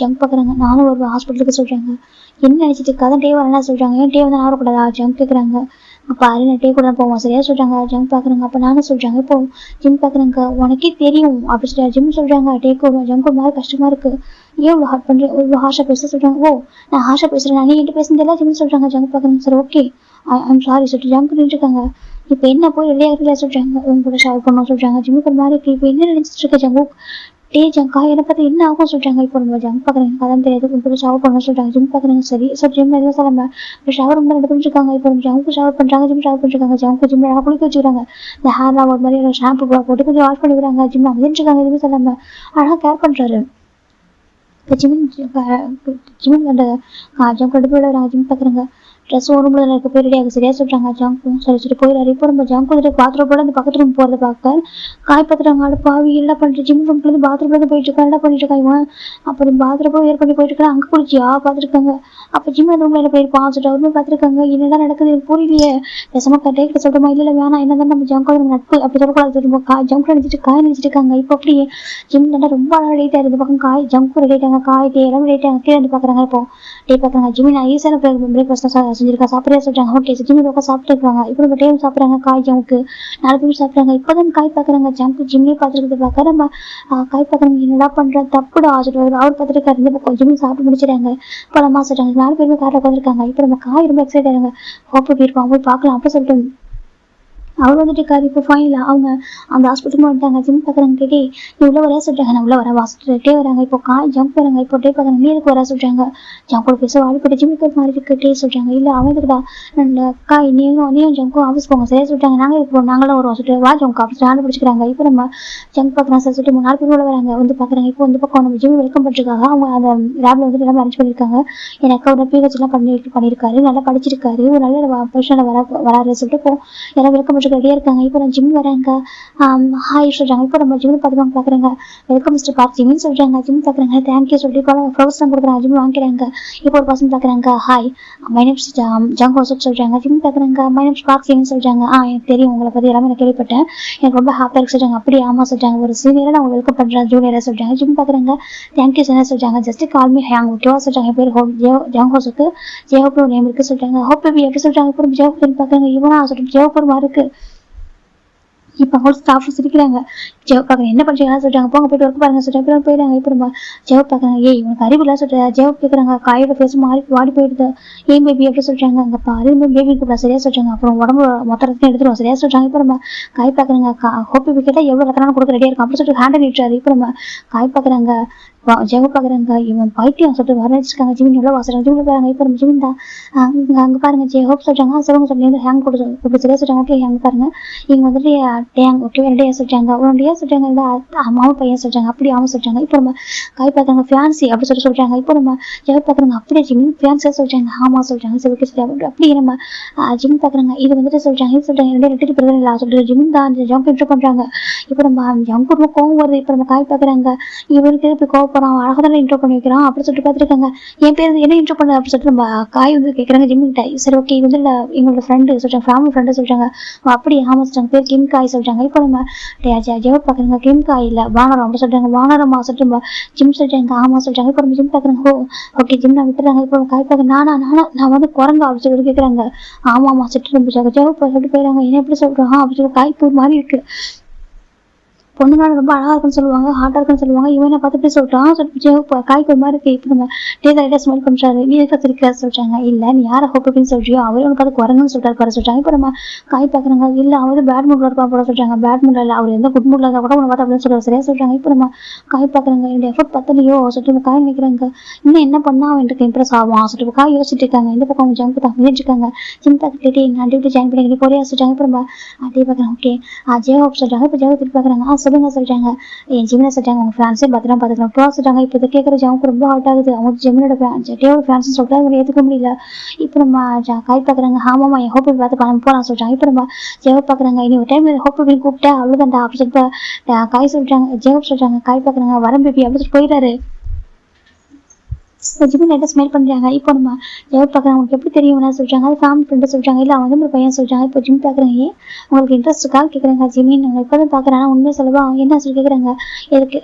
ஜங்க் பார்க்குறாங்க. நானும் ஒரு ஹாஸ்பிட்டலுக்கு சொல்கிறாங்க. என்ன நினச்சிட்டு இருக்காதான் டே வரேன்னா சொல்கிறாங்க. ஏன் டே வந்து நான் வரக்கூடாதா ஜங்க் கேட்குறாங்க. அப்போ அரை டே கூட போவோம் சரியா சொல்கிறாங்க. ஜிம் பார்க்குறாங்க. அப்போ நானும் சொல்கிறாங்க. இப்போ ஜிம் பார்க்குறாங்க. உனக்கே தெரியும் அப்படி சொல்லிட்டு ஜிம் சொல்கிறாங்க. டேக்கு ஜங்க் ஒரு மாதிரி கஷ்டமாக இருக்குது, ஏன் இவ்வளோ ஹார்ட் பண்ணுறேன் இவ்வளோ ஹார்ஷாக பேச சொல்கிறாங்க. ஓ நான் ஹார்ஷாக பேசுகிறேன், நான் என்கிட்ட பேசுனதெல்லாம் ஜிம் சொல்கிறாங்க. ஜங்க் பார்க்குறாங்க. சரி ஓகே ஐம் சாரி சொல்லிட்டு ஜங்க் நின்றுருக்காங்க. இப்போ என்ன போய் ரெடியாக இருக்கல சொல்கிறாங்க. உங்க கூட ஷவர் பண்ணணும் சொல்கிறாங்க. ஜிம்முக்கு ஒரு மாதிரி இருக்குது. இப்போ என்ன நினச்சிட்டு இருக்க ஜங்கு டே ஜங்கா என்னை பார்த்து என்ன ஆகும் சொல்கிறாங்க. இப்போ நம்ம ஜங்க் பார்க்குறாங்க. கதான் தெரியாது உங்க கூட ஷவர் பண்ணணும் சொல்கிறாங்க. ஜிம் பார்க்குறாங்க. சரி சார் ஜிம் எதுவும் சொல்லாமல் இப்போ ஷவர் ரொம்ப ரெண்டு பண்ணிருக்காங்க. இப்போ நம்ம ஜங்கு ஷவர் பண்ணுறாங்க. ஜிம் ஷவர் பண்ணிருக்காங்க. ஜங்கு ஜிம் அழகாக குளிக்க வச்சுக்கிறாங்க. இந்த ஹேர்லாம் ஒரு மாதிரி ஷாம்பு போட்டு கொஞ்சம் வாஷ் பண்ணி விடுறாங்க. ஜிம் அமைஞ்சிருக்காங்க. எதுவுமே சொல்லாமல் அழகாக கேர் பண்ணுறாரு. இப்போ ஜிமின் அந்த ஜங்க் ரெண்டு பேர் வராங்க. ஜிம் பார்க்குறாங்க. ட்ரெஸ் ஒரு ரூமில் இருக்க போய் ரெடியாக சரியா சொல்கிறாங்க. ஜங்கும் சரி சரி போயிடாரு. இப்போ நம்ம ஜங்க் வந்துட்டு பாத்ரூம் போட அந்த பக்கத்து ரூம் போகிறத பார்க்க காய் பார்த்துறாங்க. அடு பாவி என்ன பண்ணுற ஜிம் ரூம்லேருந்து பாத்ரூம்லேருந்து போயிட்டு இருக்கா என்ன பண்ணிட்டு இருக்கா இவன். அப்புறம் பாத்ரூம் போய் ஏர் பண்ணி போயிட்டு இருக்கா. அங்கே குளிச்சியா பார்த்துருக்காங்க. அப்போ ஜிம் அந்த ரூமில் போயிருப்பான் சொல்லிட்டு அவருமே பார்த்துருக்காங்க. என்னெல்லாம் நடக்குது எனக்கு புரியலையே. பேசாம கட்டே கிட்ட சொல்கிறோமா இல்லை வேணாம் என்ன தான் நம்ம ஜங்கோட நட்பு அப்படி சொல்லக்கூடாது சொல்லுவோம். ஜங்க் நினச்சிட்டு காய் நினச்சிட்டு இருக்காங்க. இப்போ அப்படியே ஜிம் நல்லா ரொம்ப அழகாக ரெடி ஆகிடுது. பக்கம் காய் ஜங்கும் ரெடி ஆகிட்டாங்க. காய் டே எல்லாம் ரெடி ஆகிட்டாங்க. கீழே வந்து பார்க்குறாங்க. இப்போ டே பார்க்குறாங்க. ஜிம் நான் ஈஸியான பிரேக்ஃபாஸ்ட் செஞ்சிருக்கா சாப்பிட்றே சொல்கிறாங்க. ஓகே ஜிம் உட்காந்து சாப்பிட்டு இருக்காங்க. இப்போ நம்ம டைம் சாப்பிட்றாங்க. காய் ஜங்க்கு 4 பேர் சாப்பிட்றாங்க. இப்போ தான் காய் பார்க்குறாங்க. ஜங்க் ஜிம்லேயே பார்த்துருக்குது பார்க்க நம்ம காய் பார்க்குறாங்க. என்னடா பண்ணுறேன் தப்புடா சொல்லிட்டு அவர் பார்த்துட்டு இந்த பக்கம் ஜிம் சாப்பிட்டு முடிச்சிட்டாங்க. இப்போ நம்ம சொல்கிறாங்க 4 பேருமே காரில் உட்காந்துருக்காங்க. இப்போ நம்ம காய் ரொம்ப எக்ஸைட் ஆகிறாங்க. ஹோப் போயிருக்கோம் போய் பார்க்கலாம் அப்போ சொல்லிட்டு அவர் வந்துட்டு இருக்காரு. இப்போ ஃபைனலாக அவங்க அந்த ஹாஸ்பிட்டலுக்கு வந்துட்டாங்க. ஜிம் பார்க்குறாங்க. டே நீ உள்ள வர சொல்கிறாங்க. நான் உள்ள வரேன் ஹாஸ்பிட்டல்ட்டே வராங்க. இப்போ காய் ஜம்ப் வராங்க. இப்போ டே பார்க்குறாங்க. நீ எதுக்கு வர சொல்கிறாங்க. ஜங்கோட பேச வாடிப்பட்டு ஜிம்முக்கு மாதிரி இருக்கட்டே சொல்கிறாங்க. இல்லை அவன் எதுக்குடா காய் நீயும் ஜங்கும் ஆஃபீஸ் போங்க சரியா சொல்லிட்டாங்க. நாங்கள் இப்போ நாங்களும் வருவோம் சொல்லிட்டு வா ஜங்க் ஆஃபீஸ் ஆண்டு பிடிச்சிக்கிறாங்க. இப்போ நம்ம ஜங்க் பார்க்குறாங்க சார் சொல்லிட்டு 3 பேர் உள்ள வராங்க. வந்து பார்க்குறாங்க. இப்போ வந்து பக்கம் நம்ம ஜிம் வெல்கம் பண்ணிருக்காங்க. அவங்க அந்த லேபில் வந்துட்டு எல்லாம் அரேஞ்ச் பண்ணியிருக்காங்க. எனக்கு ஒரு பிஹெச்லாம் பண்ணியிருக்காரு. நல்லா படிச்சிருக்காரு. ஒரு நல்ல பொசிஷனில் வராரு சொல்லிட்டு இப்போ எல்லாம் வெல்கம் ரெடியாக இருக்காங்க. இப்போ நான் ஜிம் வராங்க. ஹாய் சொல்கிறாங்க. இப்போ நம்ம ஜிம் பார்க்குறாங்க. வெல்கம் மிஸ்டர் பார்க் ஜிம்னு சொல்கிறாங்க. ஜிம் பார்க்குறாங்க. தேங்க்யூ சொல்லிட்டு இப்போ ஃப்ளவர்ஸ் தான் கொடுக்குறாங்க. ஜிம் வாங்கிக்கிறாங்க. இப்போ ஒரு பர்சன் பார்க்குறாங்க. ஹாய் மை நேம்ஸ் ஜங் ஹோசப் சொல்கிறாங்க. ஜிம் பார்க்குறாங்க. மை நேம்ஸ் பார்க் ஜிம்னு சொல்கிறாங்க. எனக்கு தெரியும் உங்களை பற்றி எல்லாமே நான் கேள்விப்பட்டேன். எனக்கு ரொம்ப ஹாப்பியாக இருக்கு சொல்கிறாங்க. அப்படி ஆமாம் சொல்கிறாங்க. ஒரு சீனியராக நான் வெல்கம் பண்ணுறேன் ஜூனியராக சொல்கிறாங்க. ஜிம் பார்க்குறாங்க. தேங்க்யூ சார் சொல்கிறாங்க. ஜஸ்ட் கால் மீ ஹேங் ஓகேவா சொல்கிறாங்க. பேர் ஜங் ஹோஸுக்கு ஜெயஹோப் ஒரு நேம் இருக்குது சொல்கிறாங்க. ஹோப் பேபி எப்படி சொல்கிறாங்க. இப்போ ஜெயஹோப் பார்க்குறாங்க. இவனா சொல்லிட்டு ஜெயஹோப் ஒரு மாதிரி இருக்குது. இப்போ அவங்க ஸ்டாஃப் சிரிக்கிறாங்க. ஜெவ் பார்க்குறேன் என்ன பண்ணுறீங்க சொல்கிறாங்க. போங்க போய்ட்டு ஒர்க் பாருங்க சொல்லிட்டு அப்புறம் போயிடுறாங்க. இப்போ நம்ம ஜெவ் பார்க்குறாங்க. ஏய் உனக்கு அறிவில்லை சொல்லிட்டு ஜெவ் கேட்குறாங்க. காயோட ஃபேஸ் வாடி போயிடுது. ஏன் பேபி எப்படி சொல்கிறாங்க. அங்கே பாரு பேபி கூப்பிடா சரியா சொல்கிறாங்க. அப்புறம் உடம்பு மொத்த ரத்தம் எடுத்துருவோம் சரியா சொல்கிறாங்க. இப்போ நம்ம காய் பார்க்குறாங்க. ஹோப் பேபி கேட்டால் எவ்வளோ ரத்தனாலும் கொடுக்க ரெடியாக இருக்கும் அப்படி சொல்லிட்டு ஹேண்டில் நீட்டுறாரு. இப்போ நம்ம காய் பார்க்குறாங்க. ஜெவ் பார்க்குறாங்க. இவன் பைத்தியம் சொல்லிட்டு வர வச்சிருக்காங்க. ஜிமின் எவ்வளோ வாசுறாங்க. ஜிமின் பாருங்க. இப்போ நம்ம ஜிமின் தான் அங்கே பாருங்க ஜெயஹோப் சொல்கிறாங்க. சொல்லுங்க சொல்லி ஹேங் கொடுத்து சரியா சொல்கிறாங்க. ஓகே ஹேங் பாருங்க. இங்கே வந்துட்டு டேங் ஓகே ரெடியாக சொல்கிறாங்க. உடனடியாக சொல்கிறாங்க. அம்மாவும் பையன் சொல்கிறாங்க. அப்படி அவன் சொல்கிறாங்க. இப்போ நம்ம காய் பார்க்குறாங்க. ஃபேன்சி அப்படி சொல்கிறாங்க. இப்போ நம்ம ஜெவ் பார்க்குறாங்க. அப்படியே ஜிமின் ஃபேன்சியாக சொல்கிறாங்க. ஆமாம் சொல்கிறாங்க. சரி ஓகே சொல்லி அப்படி நம்ம ஜிம் பார்க்குறாங்க. இது வந்துட்டு சொல்கிறாங்க. இது சொல்கிறாங்க. ரெண்டு பிரதர் இல்லை சொல்லிட்டு ஜிமின் தான் ஜங்க் இன்ட்ரோ பண்ணுறாங்க. இப்போ நம்ம ஜங்க் ரொம்ப கோவம் வருது. இப்போ நம்ம காய் பார்க்குறாங்க. இவருக்கு இப்போ கோவப்படுறான். அழகாக தானே இன்ட்ரோ பண்ணி வைக்கிறான் அப்படி சொல்லிட்டு பார்த்துருக்காங்க. என் பேர் என்ன இன்ட்ரோ பண்ண அப்படி சொல்லிட்டு நம்ம காய் வந்து கேட்குறாங்க ஜிம் கிட்ட. சரி ஓகே இது வந்து எங்களோட ஃப்ரெண்டு சொல்கிறாங்க. ஃபேமிலி ஃப்ரெண்டு சொல்கிறாங்க. அப்படி ஆமாம் சொல்கிறாங்க. பேர் கிம் காய் சொல்கிறாங்க. இப்போ நம்ம ஜெவ் பார்க்குறாங்க. கிம் காய் இல்லை வானரம் அப்படி சொல்கிறாங்க. வானரமா சொல்லிட்டு நம்ம ஜிம் சொல்கிறாங்க. ஆமாம் சொல்கிறாங்க. இப்போ நம்ம ஜிம் பார்க்குறாங்க. ஓகே ஜிம் நான் விட்டுறாங்க. இப்போ காய் பார்க்க நான் வந்து குரங்கா அப்படி சொல்லிட்டு கேட்குறாங்க. ஆமாம்மா சொல்லிட்டு நம்ம ஜெவ் சொல்லிட்டு போயிடறாங்க. என்ன எப்படி சொல்கிறோம் அப்படி சொல்லி காய் பூ மாதிரி இருக்கு. பொண்ணுங்க ரொம்ப அழகா இருக்குன்னு சொல்லுவாங்க. ஹார்ட்டா இருக்குன்னு சொல்லுவாங்க. இவனை பார்த்து போய் சொல்லிட்டான். காய்க்கு மாதிரி இருக்கு. இப்போ நம்ம டேட்டா ஸ்மெல் பண்ணுறாரு. நீ எதுக்கு சிரிக்கிற சொல்கிறாங்க. இல்லை நீ யாரை ஹோப் அப்படின்னு சொல்றியோ அவரே உனக்கு பார்த்து குரங்குன்னு சொல்லிட்டாரு சொல்கிறாங்க. இப்போ நம்ம காய் பார்க்குறாங்க. இல்லை அவர் பேட் மூட்ல இருப்பா போட சொல்கிறாங்க. பேட் மூட்ல இல்லை அவர் எந்த குட் மூட்ல இருந்தால் கூட உனக்கு பார்த்து அப்படின்னு சொல்லுவாங்க சரியா சொல்கிறாங்க. இப்போ நம்ம காய் பார்க்குறாங்க. என்னுடைய எஃபர்ட் பத்தலையோ சொல்லிட்டு காய் நினைக்கிறாங்க. இன்னும் என்ன பண்ணா அவனுக்கு இம்ப்ரெஸ் ஆகும் சொல்லிட்டு காய் யோசிச்சுட்டு இருக்காங்க. இந்த பக்கம் அவங்க ஜங்க் தான் இருக்காங்க. ஜிம் பார்த்துட்டு நான் டியூட்டி ஜாயின் பண்ணி போறியா சொல்கிறாங்க. இப்போ நம்ம அதே பார்க்குறாங்க. ஓகே ஜெயஹோப் சொல்கிறாங்க. இப்போ ஜெயஹோப் திருப்பி பார்க்குறாங்க. சொல்லுங்க சொல்றாங்க. என் ஜிமினை சொல்றாங்க உங்க ஃபேன்ஸே பத்திரம் பாத்துக்கலாம் ப்ரோ சொல்றாங்க. இப்போ இதை கேட்கற ஜாமுக்கு ரொம்ப ஹார்ட் ஆகுது. அவங்க ஜிமினோட டேவோட ஃபேன்ஸ் சொல்லிட்டு அவங்க ஏத்துக்க முடியல. இப்போ நம்ம காய் பாக்குறாங்க. ஆமாமா என் ஹோப் பார்த்து பணம் போலாம் சொல்றாங்க. இப்போ நம்ம ஜெவப் பாக்குறாங்க. இனி ஒரு டைம் ஹோப் கூப்பிட்டா அவ்வளவுதான்டா அப்படி சொல்லிட்டு காய் சொல்றாங்க. ஜெவப் சொல்றாங்க காய் பாக்குறாங்க வரம் பேபி அப்படி சொல்லிட்டு போயிட்டாரு. ஜிமின் லைட்டா ஸ்மைல் பண்றாங்க. இப்போ நம்ம ஜெவப் பாக்குறாங்க. உங்களுக்கு எப்படி தெரியும்னா சொல்றாங்க. அது ஃபேமிலி ஃப்ரெண்டு சொல்றாங்க. இல்ல அவன் ஒரு பையன் சொல்றாங்க. இப்போ ஜிம் பாக்குறாங்க. உங்களுக்கு இன்ட்ரெஸ்ட் இருக்கான்னு கேக்குறாங்க. ஜிமின் நான் இப்பதான் பாக்குறேன் உண்மையை சொல்லவா என்ன சொல்லி கேக்குறாங்க.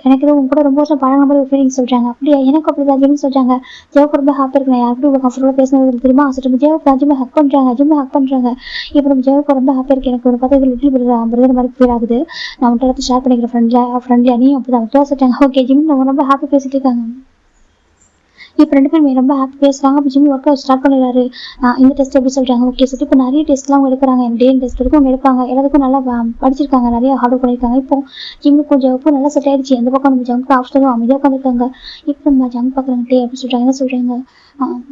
எனக்கு உங்க கூட ரொம்ப வருஷம் பழகின மாதிரி ஒரு ஃபீலிங் சொல்றாங்க. அப்படியா எனக்கு அப்படிதான் ஜிமின் சொல்றாங்க. ஜெவப் ரொம்ப ஹாப்பி இருக்கு. நான் யாருக்கும் இவ்வளவு கம்ஃபர்டபுளா பேசுனது தெரியுமா சொல்லிட்டு ஜெவப் ஜிம்மை ஹக் பண்றாங்க. ஜிம்மை ஹக் பண்றாங்க. இப்போ நம்ம ஜெவப் ரொம்ப ஹாப்பி இருக்கு. எனக்கு ஒரு பார்த்து லிட்டில் பிரதர் மாதிரி ஃபீல் ஆகுது. நான் உங்கள்கிட்ட ஷேர் பண்ணிக்கிறேன் ஃப்ரெண்ட்லியா நீ அப்படிதான் சொல்றாங்க. ஓகே ஜிம் ரொம்ப ஹாப்பி பேசிட்டு இருக்காங்க. இப்போ 2 பேரும் ரொம்ப ஹாப்பி பேசுறாங்க. அப்போ ஜிம் ஒர்க் அவுட் ஸ்டார்ட் பண்ணிடுறாரு. இந்த டெஸ்ட் எப்படி சொல்றாங்க. ஓகே சொல்லிட்டு இப்போ நிறைய டெஸ்ட்லாம் அவங்க எடுக்கிறாங்க. டேன் டெஸ்ட் வரைக்கும் அவங்க எடுப்பாங்க. எல்லாத்துக்கும் நல்லா படிச்சிருக்காங்க. நிறைய ஹார்ட் ஒர்க் பண்ணியிருக்காங்க. இப்போ ஜிம்முக்கு கொஞ்சம் நல்லா செட் ஆயிடுச்சு. அந்த பக்கம் நம்ம ஜம்ப் ஆப்ஷனும் அமைதியாக உட்காந்துருக்காங்க. இப்போ நம்ம ஜம்ப் பார்க்குறாங்க. டே அப்படி சொல்றாங்க. என்ன சொல்றாங்க.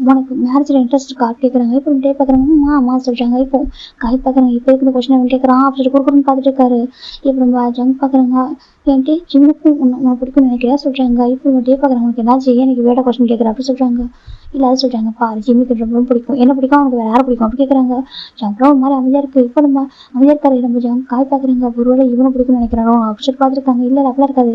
உனக்கு மேரேஜில் இன்ட்ரெஸ்ட் இருக்கா கேட்குறாங்க. இப்போ டே பார்க்குறாங்க. ஆமா சொல்றாங்க. இப்போ காய் பார்க்குறாங்க. இப்போ இந்த கொஸ்டின் அவன் கேட்குறான் அப்படி குறுக்குன்னு பார்த்துட்டு இருக்காரு. இப்போ நம்ம ஜம்ப் பார்க்குறாங்க. என்கிட்ட ஜிம்முக்கும் உனக்கு பிடிக்கும்னு நினைக்கிறேன் சொல்றாங்க. இப்போ டே பார்க்குறாங்க. உனக்கு என்னாச்சு எனக்கு வேட கொஸ்டின் கேட்குறேன் அப்படி சொல்றாங்க. இல்ல அது சொல்றாங்க. பாரு ஜிம்முக்கு ரொம்ப பிடிக்கும். என்ன பிடிக்கும் அவனுக்கு வேற யாரை பிடிக்கும் அப்படி கேட்குறாங்க. ஜம்ப்லாம் ஒரு மாதிரி அமைதியா இருக்கு. இப்போ நம்ம அமைதியா இருக்காரு. நம்ம ஜம் காய் பார்க்குறாங்க. ஒருவேளை இவனை பிடிக்கும்னு நினைக்கிறாரோ அப்படி சொல்லி பார்த்துருக்காங்க. இல்ல அப்படிலாம் இருக்காது.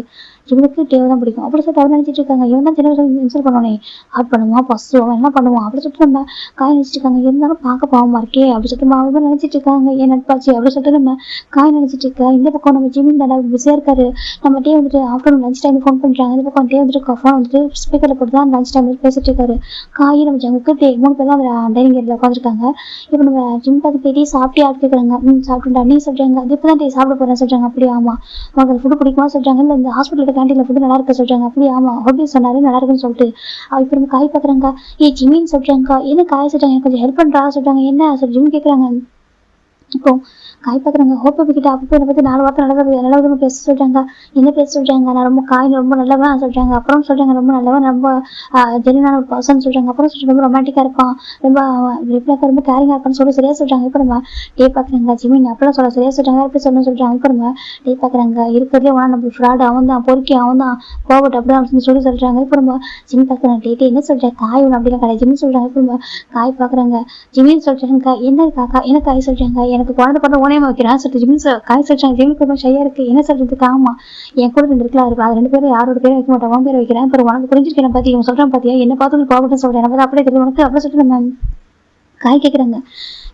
ஜிம்முக்கு டேவை தான் பிடிக்கும் அப்படி சொல்லிட்டு அவர் நினைச்சிட்டு இருக்காங்க. இவன் தான் சின்ன வயசுல இன்சல்ட் பண்ணுவானே ஹார்ட் பண்ணுவான் பஸ்ஸு அவன் என்ன பண்ணுவான் அப்படி சொல்லிட்டு நம்ம காய் நினைச்சிட்டு இருக்காங்க. இருந்தாலும் பார்க்க பாவமா இருக்கே அப்படி சொல்லிட்டு அவங்க நினைச்சிட்டு இருக்காங்க. ஏன் நட்பாச்சு அப்படி சொல்லிட்டு நம்ம காய் நினைச்சிட்டு இருக்கா. இந்த பக்கம் நம்ம ஜிம்மின் தாண்டா பிஸியா இருக்காரு. நம்ம டே வந்துட்டு ஆஃப்டர்நூன் லஞ்ச் டைம் ஃபோன் பண்றாங்க. இந்த பக்கம் டே வந்துட்டு ஃபோன் வந்துட்டு ஸ்பீக்கர்ல போட்டு தான் லஞ்ச் டைம் பேசிட்டு இருக்காரு. காய் நம்ம ஜம்முக்கு டே 3 பேர் தான் அந்த டைனிங் ஏரியால உட்காந்துருக்காங்க. இப்போ நம்ம ஜிம் பார்த்து டே சாப்பிட்டே ஆட்டு கேட்குறாங்க. சாப்பிட்டுட்டா நீ சொல்றாங்க. அது இப்போ தான் டே சாப்பிட போறேன் சொல்றாங்க. அப்படி ஆமா உங்களுக்கு ஃபுட்டு பிடிக்குமா சொல்றாங்க. இல்லை இந்த ஹாஸ்பிட்டல் கேண்டீன்ல ஃபுட்டு நல்லா இருக்கு சொல்றாங்க. அப்படி ஆமா ஹோட்டல் சொன்னாரு நல்லா இருக்குன்னு சொல்லிட்டு இப்போ நம்ம காய் பார்க்குறாங்க. ஜிமின்னு சொல்றாங்க. என்ன காய் சொல்றாங்க கொஞ்சம் ஹெல்ப் பண்றா சொல்றாங்க. என்ன சொல்லி ஜிம் கேட்குறாங்க. இப்போ காய் பார்க்குறாங்க. ஹோப் கிட்ட அப்போ என்னை பற்றி 4 வார்த்தை நல்ல விதமாக பேச சொல்றாங்க. என்ன பேச சொல்றாங்க. நான் ரொம்ப காய் ரொம்ப நல்லவன் சொல்றாங்க. அப்புறம் சொல்றாங்க ரொம்ப நல்லவன் ரொம்ப ஜென்யூனான ஒரு பர்சன் சொல்றாங்க. அப்புறம் சொல்றாங்க ரொம்ப ரொமான்டிக்கா இருப்பான் ரொம்ப ரிப்ளாக ரொம்ப கேரிங்கா இருப்பான்னு சொல்லி சரியா சொல்றாங்க. இப்போ நம்ம டே பார்க்குறாங்க. ஜிமின் அப்பெல்லாம் சொல்ல சரியா சொல்றாங்க. எப்படி சொல்லணும்னு சொல்றாங்க. இப்போ நம்ம டே பார்க்குறாங்க. இருக்கிறதுலே ஒன்றா நம்ம ஃப்ராடு அவன் தான் பொறுக்கி அவன் தான் போகட்டும் அப்படின்னு சொல்லி சொல்றாங்க. இப்போ நம்ம ஜிம் பார்க்குறாங்க. டே என்ன சொல்றேன் காய் ஒன்று அப்படிலாம் கிடையாது ஜிமின் சொல்றாங்க. இப்போ நம்ம காய் பார்க்குறாங்க. ஜிமின் சொல்றாங்க. என்ன காக்கா என்ன காய் சொல்றாங்க. எனக்கு குழந்தை பண்ண ஓனேமா வைக்கிறான் சொல்லிட்டு ஜிமின் காய் சொல்றாங்க. ஜிமினுக்கு ரொம்ப ஷையா இருக்கு. என்ன சொல்றதுக்கு ஆமா என் கூட 2 இருக்கலாம் இருக்கு. அது 2 பேரும் யாரோட பேரும் வைக்க மாட்டேன் உன் பேர் வைக்கிறேன். இப்போ உனக்கு புரிஞ்சிருக்கேன் பாத்தி இவன் சொல்றான் பாத்தியா என்ன பார்த்து போகட்டும் சொல்றேன். நம்ம அப்படியே தெரியும் உனக்கு அப்படி சொல்லிட்டு நம்ம காய் கேட்குறாங்க.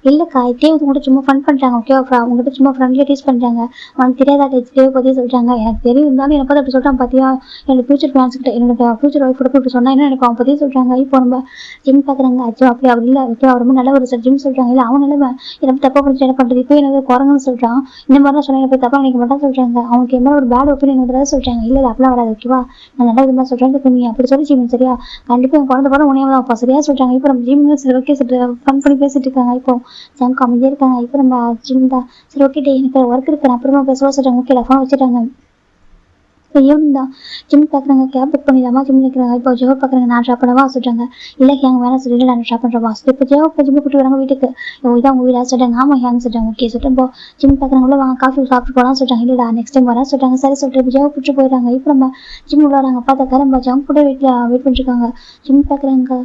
இல்லை காய் தேவை கூட சும்மா ஃபன் பண்ணுறாங்க. ஓகேவா அவங்ககிட்ட சும்மா ஃப்ரெண்ட்லியாக டீஸ் பண்ணுறாங்க. உனக்கு தெரியாதா தேவை பற்றி சொல்கிறாங்க. எனக்கு தெரியும் இருந்தாலும் என்னை பார்த்து அப்படி சொல்கிறான் பார்த்தியா என்னோட ஃபியூச்சர் பிளான்ஸ் கிட்ட என்னோட ஃபியூச்சர் ஒய்ஃப் கூட இப்படி சொன்னா என்ன நினைப்பா அவன் பற்றி சொல்கிறாங்க. இப்போ நம்ம ஜிம் பார்க்குறாங்க. அச்சோ அப்படி இல்லை ஓகே அவர் ரொம்ப நல்ல ஒரு சார் ஜிம் சொல்கிறாங்க. இல்லை அவன் நிலைமை என்ன தப்பாக பண்ணிச்சு என்ன பண்ணுறது. இப்போ எனக்கு குரங்குன்னு சொல்கிறான். இந்த மாதிரிலாம் சொன்னால் எனக்கு தப்பாக நினைக்க மாட்டான் சொல்கிறாங்க. அவனுக்கு என்ன ஒரு பேட் ஒப்பீனியன் வந்துடாது சொல்கிறாங்க. இல்லை அப்படிலாம் வராது ஓகேவா நான் நல்ல விதமாக சொல்கிறேன் நீ அப்படி சொல்லி ஜிம் சரியா கண்டிப்பாக என் குழந்தை போல உனையாக தான் சரியா சொல்கிறாங்க. இப்போ நம்ம ஜிம் சரி ஓகே ஃபன் பண்ணி பேசிட்டு இருக்காங்க. இப்போ ஜம்க்கு அமைதியாக இருக்காங்க. இப்போ நம்ம ஜிம் தான் சரி ஓகே டே எனக்கு ஒர்க் இருக்கு அப்புறமா பேசுவா சொல்றாங்க. ஓகே ஃபோன் வச்சுட்டாங்க. இப்போ ஈவினிங் தான் ஜிம் பார்க்குறாங்க. கேப் புக் பண்ணிடலாமா ஜிம் நிற்கிறாங்க. இப்போ ஜோ பார்க்குறாங்க. நான் ட்ராப் பண்ணவா சொல்கிறாங்க. இல்லை ஹேங் வேணாம் சொல்லிட்டு நான் ட்ராப் பண்ணுறவா இப்போ ஜோ ஜிம் கூப்பிட்டு வராங்க வீட்டுக்கு. இதான் உங்கள் வீடாக சொல்கிறாங்க. ஆமாம் ஹேங் சொல்கிறாங்க. ஓகே சொல்லிட்டு இப்போ ஜிம் பார்க்குறாங்க. உள்ள வாங்க காஃபி சாப்பிட்டு போகலாம் சொல்கிறாங்க. இல்லைடா நெக்ஸ்ட் டைம் வரேன் சொல்கிறாங்க. சரி சொல்லிட்டு இப்போ ஜோ கூப்பிட்டு போயிடுறாங்க. இப்போ நம்ம ஜிம் உள்ள வராங்க. பார்த்தாக்கா நம்ம ஜம் கூட வீட்டில் வெயிட் பண்ணிருக்காங்க. ஜிம் பார்க்குறாங்க.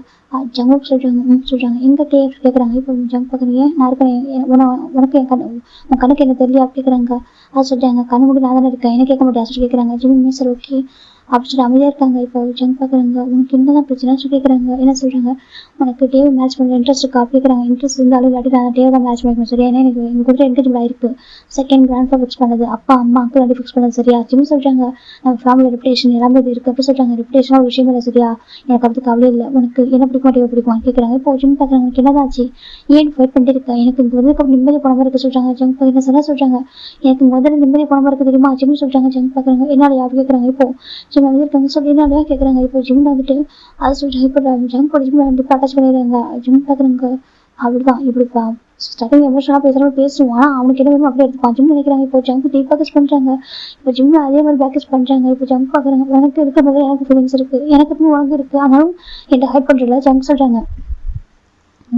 ஜம்முக்கு சொல்கிறாங்க எங்கே டே கேட்குறாங்க. இப்போ ஜம்ப் பார்க்குறீங்க நான் இருக்கேன் உனக்கு உன் கணக்கு என்ன தெரியல அப்படி கேட்குறாங்க. அது சொல்லிட்டாங்க கண்ணு கூட நான் தானே இருக்கேன் என்ன கேட்க முடியாது சொல்லி கேட்குறாங்க. ஜிம் சார் ஓகே அப்படி சொல்லிட்டு அமைதியாக இருக்காங்க. இப்போ ஜம்ப் பார்க்குறாங்க. உனக்கு என்னதான் பிரச்சனை சொல்லி கேட்குறாங்க. என்ன சொல்கிறாங்க உனக்கு டேவை மேட்ச் பண்ணுற இன்ட்ரெஸ்ட் இருக்கா அப்படி கேட்குறாங்க. இன்ட்ரெஸ்ட் இருந்தாலும் இல்லாட்டி நான் டேவை தான் மேட்ச் பண்ணிக்கணும் சரியா ஏன்னா எனக்கு எங்கள் கூட என்கேஜ்மெண்ட் ஆயிருக்கு. செகண்ட் கிராண்ட் ஃபிக்ஸ் பண்ணது அப்பா அம்மா அங்கிள் ரெண்டு ஃபிக்ஸ் பண்ணது சரியா. ஜிம் சொல்கிறாங்க நம்ம ஃபேமிலி ரெப்புடேஷன் எல்லாமே இது இருக்குது அப்படி சொல்கிறாங்க. ரெப்புடேஷனாக ஒரு விஷயம் இல்லை சரியா எனக்கு அப்படி கவலை இல்லை. உனக்கு என்ன பிடிக்க மாட்டேன் பிடிக்குமான்னு கேட்குறாங்க. இப்போ ஜிம் பார்க்குறாங்க. உனக்கு என்னதாச்சு ஏன் ஃபைட் பண்ணிட்டு இருக்கா எனக்கு இங்கே வந்து நிம்மதி போன மாதிரி இருக்க சொல்கிறாங்க. ஜங்க் என்ன சொன்னா சொல்கிறாங்க எனக்கு முதல்ல நிம்மதி போன மாதிரி இருக்கு தெரியுமா ஜிம் சொல்கிறாங்க. ஜங்க் பார்க்குறாங்க. என்னால யாரும் கேட்குறாங்க. இப்போ ஜிம் வந்து சொல்லி என்னாலையா கேட்குறாங்க. இப்போ ஜிம் வந்துட்டு அதை சொல்கிறாங்க. இப்போ ஜங்க் போட ஜிம் ரெண்டு அட்டாச் பண்ணிடுறாங்க. ஜிம் பார்க்குறாங்க. அப்படிதான் இப்படிப்பா ஸ்டார்டிங் எமோஷனாக பேசுகிறவங்க பேசுவான் அவனுக்கு என்ன வேணும் அப்படியே எடுத்துப்பான் ஜிம் நினைக்கிறாங்க. இப்போ ஜங்க் டீப் பேக்கேஜ் பண்ணுறாங்க. இப்போ ஜிம்ல அதே மாதிரி பேக்கேஜ் பண்ணுறாங்க. இப்போ ஜங்க் பார்க்குறாங்க. உனக்கு இருக்க மாதிரி எனக்கு ஃபீலிங்ஸ் இருக்குது எனக்கு உனக்கு இருக்குது ஆனாலும் என்கிட்ட ஹைட் பண்ணுறதுல ஜங்க் சொல்கிறாங்க.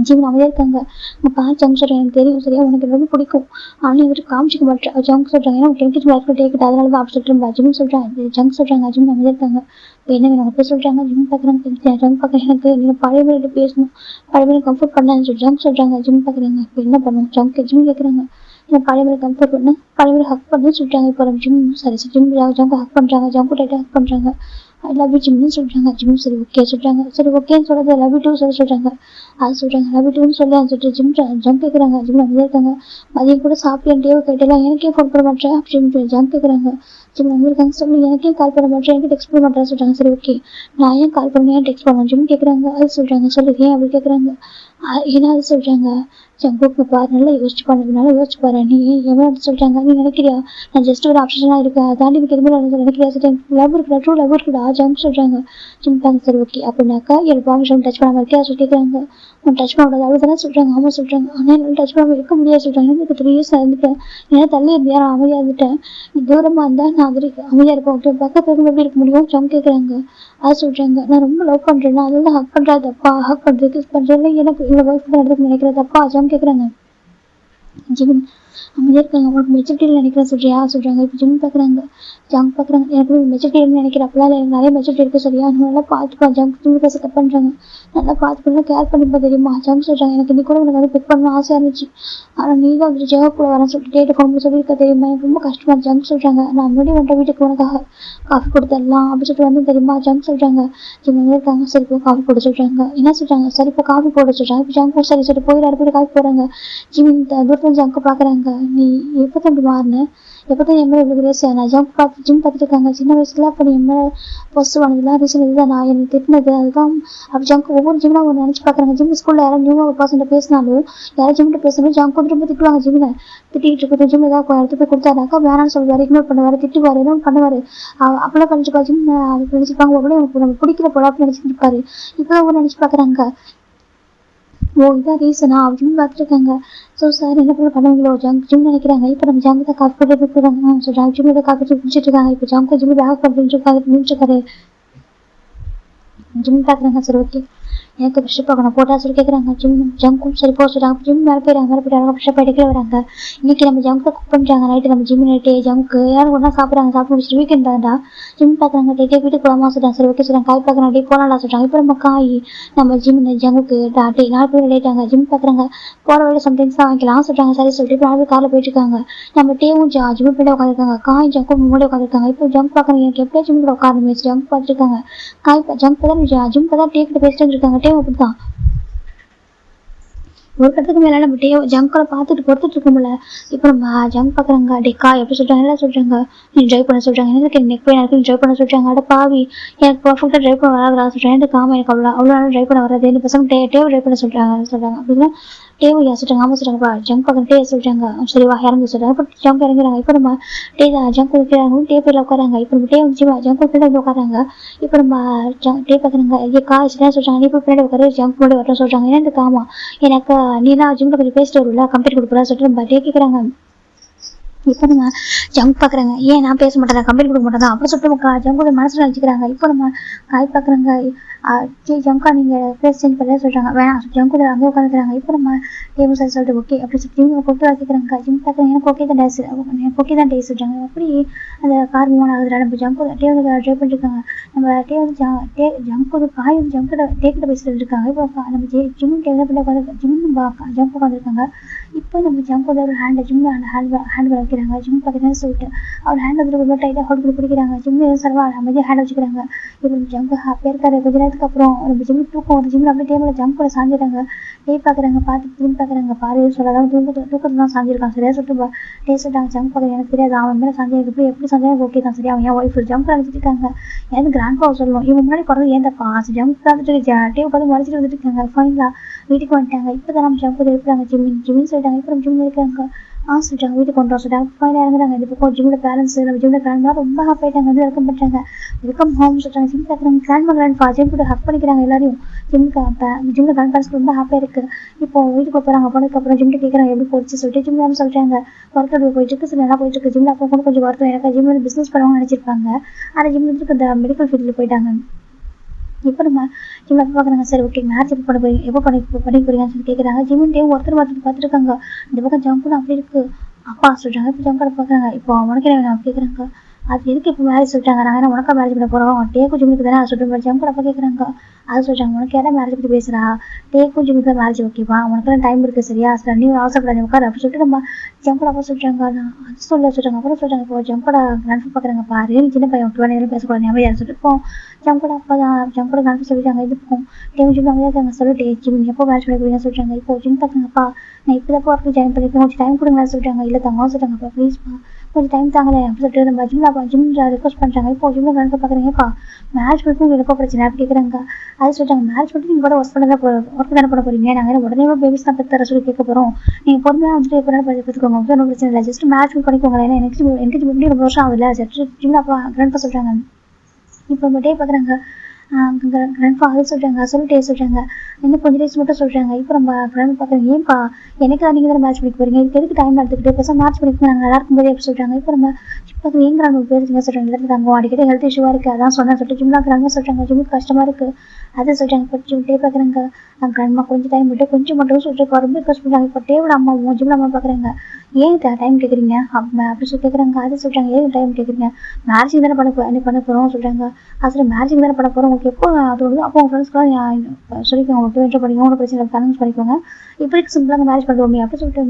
ஜிம் அமைதியா இருக்காங்க. உங்க பாரு ஜங்க் சொல்றேன், எனக்கு தெரியும் சரியா, உனக்கு ரொம்ப பிடிக்கும். ஆனால் வந்துட்டு காமிச்சிக்க மாட்டேன். ஜங்க் சொல்றாங்க, ஏன்னா டென்த் லைஃப்ல டேக்கிட்டு அதனால தான் அப்படி சொல்லிட்டு ஜிம் சொல்றாங்க, ஜங்க் சொல்றாங்க. ஜிம் அமைதியா இருக்காங்க. இப்போ என்ன வேணும் உனக்கு சொல்றாங்க. ஜிம் பாக்குறாங்க, ஜங்க் பாக்குறேன், எனக்கு நீங்க பழைய மாதிரி பேசணும், பழைய மாதிரி கம்ஃபர்ட் பண்ணான்னு சொல்லி ஜங்க் சொல்றாங்க. ஜிம் பாக்குறாங்க. இப்போ என்ன பண்ணும் ஜங்க், ஜிம் கேட்குறாங்க, எனக்கு பழைய மாதிரி கம்ஃபர்ட் பண்ணு, பழைய மாதிரி ஹக் பண்ணுன்னு சொல்றாங்க. இப்போ ஜிம் சரி ஜிம் ஜங்க் ஹக் பண்றாங்க, ஜங்க் டைட்டா ஹக் பண்றாங்க. ஐ லவ் யூ ஜிம்னு சொல்றாங்க. ஜிம் சரி ஓகே சொல்றாங்க. சரி ஓகேன்னு சொல்றது லவ் யூ டூ சொல்றாங்க. அது சொல்றாங்க லவ் யூ டூன்னு சொல்லிட்டு ஜிம் ஜம்ப் கேட்குறாங்க. ஜிம் அமைதியா இருக்காங்க. மதியம் கூட சாப்பிட்டேன் டேவ் கேட்டலாம், எனக்கே ஃபோன் பண்ண மாட்டேன் அப்படின்னு ஜம்ப் கேட்குறாங்க. ஜிம் வந்திருக்காங்க. சொல்லி எனக்கே கால் பண்ண மாட்டேன், எனக்கு டெக்ஸ்ட் பண்ண மாட்டேன்னு சொல்றாங்க. சரி ஓகே நான் ஏன் கால் பண்ணேன், ஏன் டெக்ஸ்ட் பண்ணேன் ஜிம் கேட்குறாங்க. அது சொல்றாங்க. சொல்லுது ஏன் அப்படி கேட்குறாங்க. ஏன்னா அது சொல்றாங்க. ஜம்புக்கு பாரு, நல்லா யோசிச்சு பாரு, நல்லா யோசிச்சு பாரு, நீ எவ்வளோ சொல்றாங்க, நீ நினைக்கிறியா நான் ஜஸ்ட் ஒரு ஆப்ஷனா இருக்கேன், தாண்டி எனக்கு எதுவுமே நினைக்கிறியா, சரி லவ் இருக்குடா, ட்ரூ லவ் இருக்குடா ஜம்ப் சொல்றாங்க. ஜிம் தாங்க சரி ஓகே அப்படின்னாக்கா எனக்கு பர்மிஷன் டச் பண்ணாம இருக்கியா சொல்லி கேட்குறாங்க. உன் டச் பண்ண அவ்வளோ தானே சொல்றாங்க. ஆமா சொல்றாங்க. ஆனால் என்னால் டச் பண்ணாம இருக்க முடியாது சொல்றாங்க. எனக்கு 3 years இருந்துட்டேன், ஏன்னா தள்ளி இருந்தியா நான் அமைதியாக இருந்துட்டேன், தூரமா இருந்தா நான் அது அமைதியா இருப்பேன், ஓகே பக்கத்துல இருந்து எப்படி இருக்க முடியும் ஜம்ப் கேட்குறாங்க. அது சொல்றாங்க. நான் ரொம்ப லவ் பண்றேன், அதனால ஹக் பண்றது தப்பா, ஹக் பண்றது கிஸ் பண்றது எனக்கு எங்க ஒய்ஃப் தான் எடுத்து நினைக்கிறது தப்பா ஜம்ப் கேட்குறாங்க. ஜிம் அமைதியா இருக்காங்க. அவங்களுக்கு மெச்சூரிட்டியில் நினைக்கிறேன் சொல்றியா சொல்றாங்க. இப்போ ஜிம் பார்க்குறாங்க. ஜங்க் பார்க்குறாங்க. எனக்கு மெச்சூரிட்டி நினைக்கிறேன், அப்பெல்லாம் எனக்கு நிறைய மெச்சூரிட்டி இருக்கு சரியா, நல்லா பார்த்துப்பா ஜங்க் ஜிம் பேச கட் பண்றாங்க. நல்லா பார்த்துப்பா கேர் பண்ணிப்பா தெரியுமா ஜங்க் சொல்றாங்க. எனக்கு இன்னைக்கு கூட உனக்கு வந்து பிக் பண்ணணும் ஆசையா இருந்துச்சு, ஆனா நீ தான் வந்து ஜெவ கூட வரேன்னு சொல்லிட்டு டேட் கொண்டு சொல்லியிருக்க தெரியுமா, எனக்கு ரொம்ப கஷ்டமா ஜங்க் சொல்றாங்க. நான் முன்னாடி வந்துட்ட வீட்டுக்கு உனக்காக காஃபி கொடுத்துடலாம் அப்படின்னு சொல்லிட்டு வந்து தெரியுமா ஜங்க் சொல்றாங்க. ஜிம் இருக்காங்க. சரி இப்போ காஃபி போட சொல்றாங்க. என்ன சொல்றாங்க. சரி இப்போ காஃபி போட சொல்றாங்க. இப்போ ஜங்க் சரி சரி போயிடாரு, போயிட்டு காஃபி போடுறாங்க. ஜிம் தூரத்துல ஜங்க் பாக்குறாங்க. நீ எப்பதான் இப்படி மாறின, எப்பதான் என் மேல இவ்வளவு ரேஸ், நான் ஜம்ப் பார்த்து ஜிம் பார்த்துட்டு இருக்காங்க. சின்ன வயசுல அப்ப நீ என் மேல ஃபர்ஸ்ட் வந்ததுலாம் ரீசன் இதுதான், நான் என்னை திட்டினது அதுதான். அப்படி ஜங்க் ஒவ்வொரு ஜிம்னா அவங்க நினைச்சு பாக்குறாங்க. ஜிம் ஸ்கூல்ல யாரும் நியூவா ஒரு பர்சன்ட் பேசினாலும், யாரும் ஜிம்கிட்ட பேசணும் ஜங்க் வந்து ரொம்ப திட்டுவாங்க. ஜிம்ல திட்டிட்டு இருக்கிற ஜிம் ஏதாவது எடுத்து போய் கொடுத்தாருனாக்கா வேணாம்னு சொல்லுவாரு, இக்னோர் பண்ணுவாரு, திட்டுவாரு, எதுவும் பண்ணுவாரு. அப்பெல்லாம் பண்ணிச்சுப்பா ஜிம் நினைச்சுப்பாங்க உடனே நம்ம பிடிக்கிற போல அப்படின்னு நினைச்சிட்டு இருப்பாரு. இப்பதான் அவங்க நினைச்சு பாக்குறாங்க, ஓ இதான் ரீசனா அப்படின்னு பார்த்துட்டு இருக்காங்க. ஸோ சார் என்ன பண்ணுவீங்களோ ஜங்க் ஜிம் நினைக்கிறாங்க. இப்போ நம்ம ஜங்க் தான் காஃபி போட்டு போயிடுறாங்க சொல்றாங்க. ஜிம்மில் காஃபி குடிச்சிட்டு இருக்காங்க. இப்போ ஜங்க் ஜிம்மி பேக் அப்படின்னு நின்றுருக்காரு. ஜிம் பார்க்குறாங்க. சரி ஓகே எனக்கு ஃப்ரெஷ்ஷப் ஆகணும் போட்டா சொல்லி கேட்குறாங்க. ஜிம் ஜங்க்கும் சரி போக சொல்றாங்க. ஜிம் மேலே போயிடுறாங்க. மேலே போயிட்டாங்க. ஃப்ரெஷ்ஷப் ஆகிட்டு வராங்க. இன்னைக்கு நம்ம ஜங்க்கை குக் பண்ணுறாங்க நைட்டு, நம்ம ஜிம் நைட்டு ஜங்க்கு யாரும் ஒன்றா சாப்பிட்றாங்க. சாப்பிட்டு முடிச்சுட்டு வீக்கெண்ட் தான்டா ஜிம் பார்க்குறாங்க. டே வீட்டுக்கு போகலாமா சொல்றாங்க. சரி ஓகே சொல்றாங்க. காய் பார்க்குறாங்க. டே போகலாம் சொல்றாங்க. இப்போ நம்ம காய் நம்ம ஜிம் ஜங்குக்கு டே 4 பேர் லேட்டாங்க. ஜிம் பார்க்குறாங்க. போகிற வழியில் சம்டைம்ஸ் தான் வாங்கிக்கலாம் சொல்றாங்க. சரி சொல்லிட்டு இப்போ 4 பேர் காரில் போயிட்டு இருக்காங்க. நம்ம டேவும் ஜிம் பின்னாடி உட்காந்துருக்காங்க. காய் ஜங்க்கும் முன்னாடி உட்காந்துருக்காங்க. இப்போ ஜங்க் பார்க்குறாங்க. எனக்கு எப்படியா ஜிம் கூட உட்காந்து ஜங்க் பார்த்துருக்காங்க. காய் ஜங்க் தான் ஜிம் தான் டே கிட்ட பேசிட்டு இருக்காங்க. டே அப்படிதான் ஒரு கட்டத்துக்கு மேல நம்ம டே ஜங்க்ல பார்த்துட்டு பொறுத்துட்டு இருக்கோம்ல. இப்போ நம்ம ஜங்க் பார்க்குறாங்க. டேக்கா எப்படி சொல்றாங்க, என்ன சொல்றாங்க, நீ ட்ரைவ் பண்ண சொல்றாங்க. எனக்கு நெக் பெயின் எனக்கு ட்ரைவ் பண்ண சொல்றாங்க. அட பாவி எனக்கு பர்ஃபெக்டாக ட்ரைவ் பண்ண வராதுடா சொல்றேன். எனக்கு ஆமா எனக்கு அவ்வளோ நாள் ட்ரைவ் பண்ண வராது. இந்த பசங்க டேவ் ட்ரைவ் பண்ண சொல்றாங்க அப்படின்னா டேவ் யா சொல்றாங்க. ஆமா சொல்றாங்கப்பா ஜங்க் பார்க்குற டே சொல்றாங்க. சரிவா இறங்க சொல்றாங்க. இப்போ ஜங்க் இறங்குறாங்க. இப்போ நம்ம டே ஜங்க் இருக்கிறாங்க. டே பேர்ல உட்காராங்க. இப்போ நம்ம டே வந்து ஜங்க் பேர்ல வந்து உட்காராங்க. இப்போ நம்ம டே பார்க்குறாங்க. ஐயா காசு என்ன சொல்றாங்க, நீ இப்போ பின்னாடி உட்காரு ஜங்க் முன்னாடி வரணும் சொல்றாங்க. ஏன்னா எனக்கு ஆமா எனக்கு நீ தான் ஜிம்ல கொஞ்சம் பேசிட்டு வரும்ல கம்பெனி கொடுக்குறா சொல்லிட்டு நம்ம டே கேட்குறாங்க. இப்போ நம்ம ஜங்க் பார்க்குறாங்க. ஏன் நான் பேச மாட்டேன், கம்பெனி கொடுக்க மாட்டேன் அப்படி சொல்லிட்டு ஜங்கோட மனசில் நினச்சிக்கிறாங்க. இப்போ நம்ம காய் பார்க்குறாங்க. ஜங்கா நீங்கள் ப்ளேஸ் சேஞ்ச் பண்ண சொல்கிறாங்க. வேணாம் ஜங்கோட அங்கே உட்காந்துக்கிறாங்க. இப்போ நம்ம டேபிள் சார் சொல்லிட்டு ஓகே அப்படி சொல்லி ஜிம் கொண்டு வச்சுக்கிறாங்க. ஜிம் பார்க்குறாங்க. எனக்கு ஓகே தான் டேஸ், எனக்கு ஓகே தான் டே சொல்கிறாங்க. அப்படி அந்த கார் மூவ் ஆகுதுல நம்ம ஜங்கோ டே வந்து ட்ரைவ் பண்ணிருக்காங்க. நம்ம டே வந்து ஜங்கோட காய் வந்து ஜங்கோட டே கிட்ட பேசிட்டு இருக்காங்க. இப்போ நம்ம ஜிம் என்ன பண்ணி உட்காந்து ஜிம் ஜங்க் உட்காந்துருக்காங்க. இப்போ நம்ம ஜங்கோட ஒரு ஹேண்ட் ஜிம் ஹேண்ட் வைக்கிறாங்க. ஜிம் பார்த்தீங்கன்னா சொல்லிட்டு அவர் ஹேண்ட் வந்து ரொம்ப டைட்டாக ஹோல்ட் பண்ணி பிடிக்கிறாங்க. ஜிம் சர்வா அமைதியாக ஹேண்ட் வச்சுக்கிறாங்க. இப்போ ஜங்க் ஹாப்பியாக இருக்காரு. கொஞ்ச நேரத்துக்கு அப்புறம் நம்ம ஜிம் தூக்கம் வந்து ஜிம்ல அப்படியே டேபிள் ஜங்க் கூட சாஞ்சிடுறாங்க. டே பார்க்குறாங்க. பார்த்து ஜிம் பார்க்குறாங்க. பாரு சொல்லாதான் தூக்கத்தை தான் சாஞ்சிருக்கான் சரியா சொல்லிட்டு டே சொல்லிட்டாங்க. ஜங்க் பார்க்குறது எனக்கு தெரியாது, அவன் மேலே சாஞ்சி எப்படி சாஞ்சாலும் ஓகே தான் சரியா. அவன் என் ஒய்ஃப் ஜங்க் நினச்சிட்டு இருக்காங்க. எனக்கு கிராண்ட் பா சொல்லணும் இவங்க முன்னாடி பிறகு ஏன் தப்பா ஜங்க் பார்த்துட்டு டே பார்த்து மறைச்சிட்டு வந்துட்டு இருக்காங்க. ஃபைனலாக வீட்டுக்கு வந்துட்டாங்க. இப்போ தான் நம்ம ஜங்க் இருக்கிறாங்க. ஜிம்னு சொல்லிட்டாங்க. இப்போ நம்ம ஜிம்ல இருக்காங்க. சொல்லிட்டாங்க வீட்டுக்கு கொண்டு வர சொல்லிட்டாங்க. ஃபைனலாக இறங்குறாங்க. இந்த பக்கம் ஜிம்மோட பேரண்ட்ஸ் நம்ம ஜிம்மோட கிராண்ட் ரொம்ப ஹாப்பி ஆயிட்டாங்க. வந்து வெல்கம் பண்ணுறாங்க. வெல்கம் ஹோம் சொல்லிட்டாங்க. ஜிம் பார்க்குறாங்க. கிராண்ட் ஜிம் கூட ஹக் பண்ணிக்கிறாங்க எல்லாரையும். ஜிம்ல கிராண்ட் பேரண்ட்ஸ் ரொம்ப ஹாப்பியாக இருக்கு. இப்போ வீட்டுக்கு போகிறாங்க. போனதுக்கப்புறம் ஜிம்ல கேட்குறாங்க எப்படி போச்சு சொல்லிட்டு ஜிம்ல சொல்லிட்டாங்க. ஒர்க் அவுட் போயிட்டு இருக்கு சார், நல்லா போயிட்டு இருக்கு. ஜிம்ல அப்போ கூட கொஞ்சம் வருத்தம் எனக்கு ஜிம்ல பிஸ்னஸ் பண்ணுவாங்கன்னு நினச்சிருப்பாங்க. ஆனால் ஜிம்ல இருக்கு இந்த மெடிக்கல் ஃபீல்டில் போயிட்டாங்க. இப்போ நம்ம ஜிம் எப்போ பார்க்குறாங்க, சரி ஓகே மேட்ச் எப்போ பண்ண போறீங்க, எப்போ பண்ணி போறீங்கன்னு சொல்லி கேட்குறாங்க. ஜிம்மின்டையும் ஒருத்தர் பார்த்துருக்காங்க. இந்த பக்கம் ஜம்ப் அப்படி இருக்கு அப்பா சொல்றாங்க. இப்போ ஜம்ப் பார்க்குறாங்க. இப்போ உனக்கு என்ன வேணும் அப்படி கேட்குறாங்க. அது எதுக்கு இப்போ மேரேஜ் சொல்லிட்டாங்க, நாங்கள் என்ன உனக்கா மேரேஜ் பண்ண போகிறோம், டேக்கும் ஜிம்முக்கு தானே சொல்லிட்டு ஜம்ப் அப்போ கேட்குறாங்க. அது சொல்றாங்க, உனக்கு யாரா மேரேஜ் பற்றி பேசுறா, டேக்கும் ஜிம்முக்கு தான் மேரேஜ் ஓகேவா, உனக்கு டைம் இருக்கு சரியா, சார் நீ அவசரப்படாது உட்காரு அப்படி சொல்லிட்டு நம்ம ஜம்பட அப்போ சொல்றாங்க. அது சொல்றாங்க. அப்புறம் சொல்றாங்க, இப்போ ஜம்பட கன்ஃபார்ம் பார்க்குறாங்க பாரு, சின்ன பையன் ஓகேவா, நேரம் பேசக்கூடாது ஞாபகம் யாரும் சொல்லிட்டு இப்போ ஜம்பட அப்போ தான் ஜம்பட கன்ஃபார்ம் சொல்லிட்டாங்க. இதுக்கும் டேவும் ஜிம் அமைதியாக இருக்காங்க. சொல்லிட்டு ஜிம் எப்போ மேரேஜ் பண்ணி போறீங்கன்னு சொல்றாங்க. இப்போ ஜிம் பார்க்குறாங்கப்பா, நான் இப்போ தான் ஒர்க்கு ஜாயின் பண்ணிருக்கேன், கொஞ்சம் டைம் கொடுங்களா சொல்றாங்க. இல்லை தங்க சொல்றாங்கப்பா ப்ளீஸ்ப்பா கொஞ்சம் டைம் தாங்களே அப்படி சொல்லிட்டு நம்ம ஜிம் ரிக்வஸ்ட் பண்றாங்க. இப்போ ஜிம்ல கணக்கு பாக்குறீங்கப்பா, மேரேஜ் பண்ணி எனக்கோ பிரச்சனை அப்படி கேட்குறாங்க. அது சொல்றாங்க, மேரேஜ் பண்ணி நீங்க கூட ஒர்க் தானே பண்ண போறீங்க, நாங்க உடனே பேபிஸ் தான் பெற்று தர சொல்லி கேட்க போறோம், நீங்க பொறுமையா வந்துட்டு எப்போ பார்த்துக்கோங்க, ஒன்றும் பிரச்சனை இல்லை, ஜஸ்ட் மேரேஜ் பண்ணிக்கோங்க, ஏன்னா எனக்கு எப்படி ரொம்ப வருஷம் ஆகுதுல ஜஸ்ட் ஜிம்ல அப்பா கிராண்ட்பா சொல்றாங்க. இப்போ நம்ம டே பாக்குறாங்க. கிராண்ட்பா அது சொல்றாங்க. சொல்லிட்டே சொல்றாங்க, இன்னும் கொஞ்சம் டேஸ் மட்டும் சொல்றாங்க. இப்போ நம்ம கிராண்ட் பாக்குறோம், ஏன்பா எனக்கு தான் நீங்க தான் மேட்ச் பண்ணிக்க போறீங்க, இதுக்கு எதுக்கு டைம் எடுத்துக்கிட்டு பேச மேட்ச் பண்ணிக்க நாங்கள் நல்லா இருக்கும்போது எப்படி சொல்றாங்க. இப்போ நம்ம பார்க்குறது ஏன் கிராண்ட் பேசுறீங்க சொல்றாங்க. இல்லை தங்கம் அடிக்கடி ஹெல்த் இஷ்யூவா இருக்கு அதான் சொன்னேன் சொல்லிட்டு ஜிம்லாம் கிராண்ட் சொல்றாங்க. ஜிம்முக்கு கஷ்டமா இருக்கு அதை சொல்றாங்க. இப்போ ஜிம் டே பாக்குறாங்க. கிராண்ட்மா கொஞ்சம் டைம் விட்டு கொஞ்சம் மட்டும் சொல்லிட்டு ரொம்ப ரிக்வஸ்ட் பண்றாங்க. இப்போ டேவோட அம்மாவும் ஜிம்ல அம்மா பாக்குறாங்க, ஏன் டைம் கேட்குறீங்க அப்படி சொல்லி கேட்குறாங்க. அது சொல்றாங்க, ஏன் டைம் கேட்குறீங்க, மேரேஜ் தானே பண்ண போறோம் சொல்றாங்க. அது மேரேஜ் தானே பண்ண போறோம், உங்களுக்கு எப்போ அது வந்து அப்போ உங்க ஃப்ரெண்ட்ஸ்க்குலாம் சொல்லிக்கோங்க, உங்களுக்கு என்ட்ரு பண்ணிக்கோங்க, ஒன்றும் பிரச்சனை இல்லை, கன்வின்ஸ் பண்ணிக்கோங்க, இப்போதைக்கு சிம்பிளாக மேரேஜ் பண்ணுவோமே அப்படி சொல்லிட்டு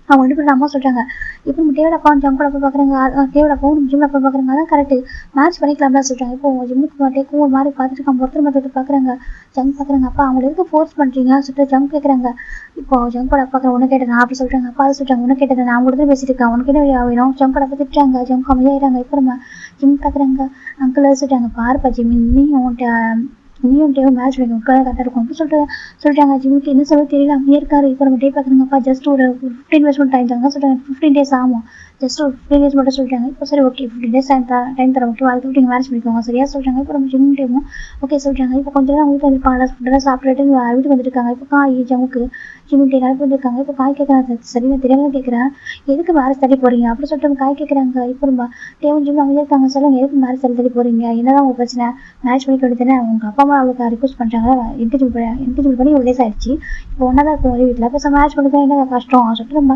அவங்க ரெண்டு பேரும் அம்மா சொல்றாங்க. இப்போ நம்ம டேவோட அப்பா ஜம் கூட போய் பாக்குறாங்க. டேவோட அப்பாவும் ஜிம்ல போய் பாக்குறாங்க. அதான் கரெக்ட் மேட்ச் பண்ணிக்கலாம்ல சொல்றாங்க. இப்போ ஜிம்முக்கு டேக்கும் ஒரு மாதிரி பார்த்துட்டு இருக்காங்க. ஒருத்தர் மட்டும் பாக்குறாங்க. ஜம் பாக்குறாங்க. அப்பா அவங்க எதுக்கு ஃபோர்ஸ் பண்றீங்க சொல்லிட்டு ஜம் கேட்கறாங்க. இப்போ ஜம் கூட பாக்குற உனக்கு கேட்டேன் அப்படி சொல்றாங்க. அப்பா அதை சொல்றாங்க, உனக்கு கேட்டது நான் கூட தான் பேசிட்டு இருக்கேன், உனக்கு என்ன வேணும் ஜம் கூட திட்டுறாங்க. ஜம் அமைதியாயிறாங்க. இப்போ நம்ம ஜிம் பாக்குறாங்க. அங்கிள் சொல்றாங்க, பாருப்பா ஜிம் நீயும் டேவும் மேட்ச் பண்ணிக்கோங்க கரெக்டாக இருக்கும் அப்படி சொல்லிட்டாங்க. ஜிம்முக்கு என்ன சொல்ல தெரியல அப்படியே இருக்காரு. இப்போ நம்ம டே பார்க்குறாங்கப்பா ஜஸ்ட் ஒரு 15 டேஸ் மட்டும் டைம் தாங்க சொல்றாங்க. 15 டேஸ் ஆகும், ஜஸ்ட் ஒரு 15 டேஸ் மட்டும் சொல்லிட்டாங்க. இப்போ சரி ஓகே 15 டேஸ் டைம் தர ஓகே அதுக்கு நீங்கள் மேரேஜ் பண்ணிக்கோங்க சரியா சொல்றாங்க. இப்போ நம்ம ஜிம் டேமும் ஓகே சொல்றாங்க. இப்போ கொஞ்சம் நேரம் வீட்டில் வந்துருப்பாங்க, ஃபுட்டெல்லாம் சாப்பிட்டுட்டு வீட்டுக்கு வந்துருக்காங்க. இப்போ காய் ஜம்முக்கு ஜிம் டே நடப்பு வந்துருக்காங்க. இப்போ காய் கேட்குறாங்க, சரி நான் தெரியாம கேட்குறேன், எதுக்கு மேரேஜ் தள்ளி போறீங்க அப்படி சொல்லிட்டு காய் கேட்குறாங்க. இப்போ நம்ம டேவும் ஜிம் அமைதியாக இருக்காங்க. சொல்லுங்க, எதுக்கு மேரேஜ் தள்ளி போறீங்க, என்னதான் உங்க பிரச்சனை, மேரேஜ் பண்ணிக்க வேண்டியதானே, உங்க அப்பா அம்மா அவளுக்கு ரிக்வஸ்ட் பண்றாங்க, என்கேஜ்மெண்ட் பண்ணி ஒரு டேஸ் ஆயிடுச்சு, இப்போ ஒன்னா தான் இருக்கும் வீட்டில், இப்போ மேரேஜ் பண்ணிக்க என்ன கஷ்டம் சொல்லிட்டு நம்ம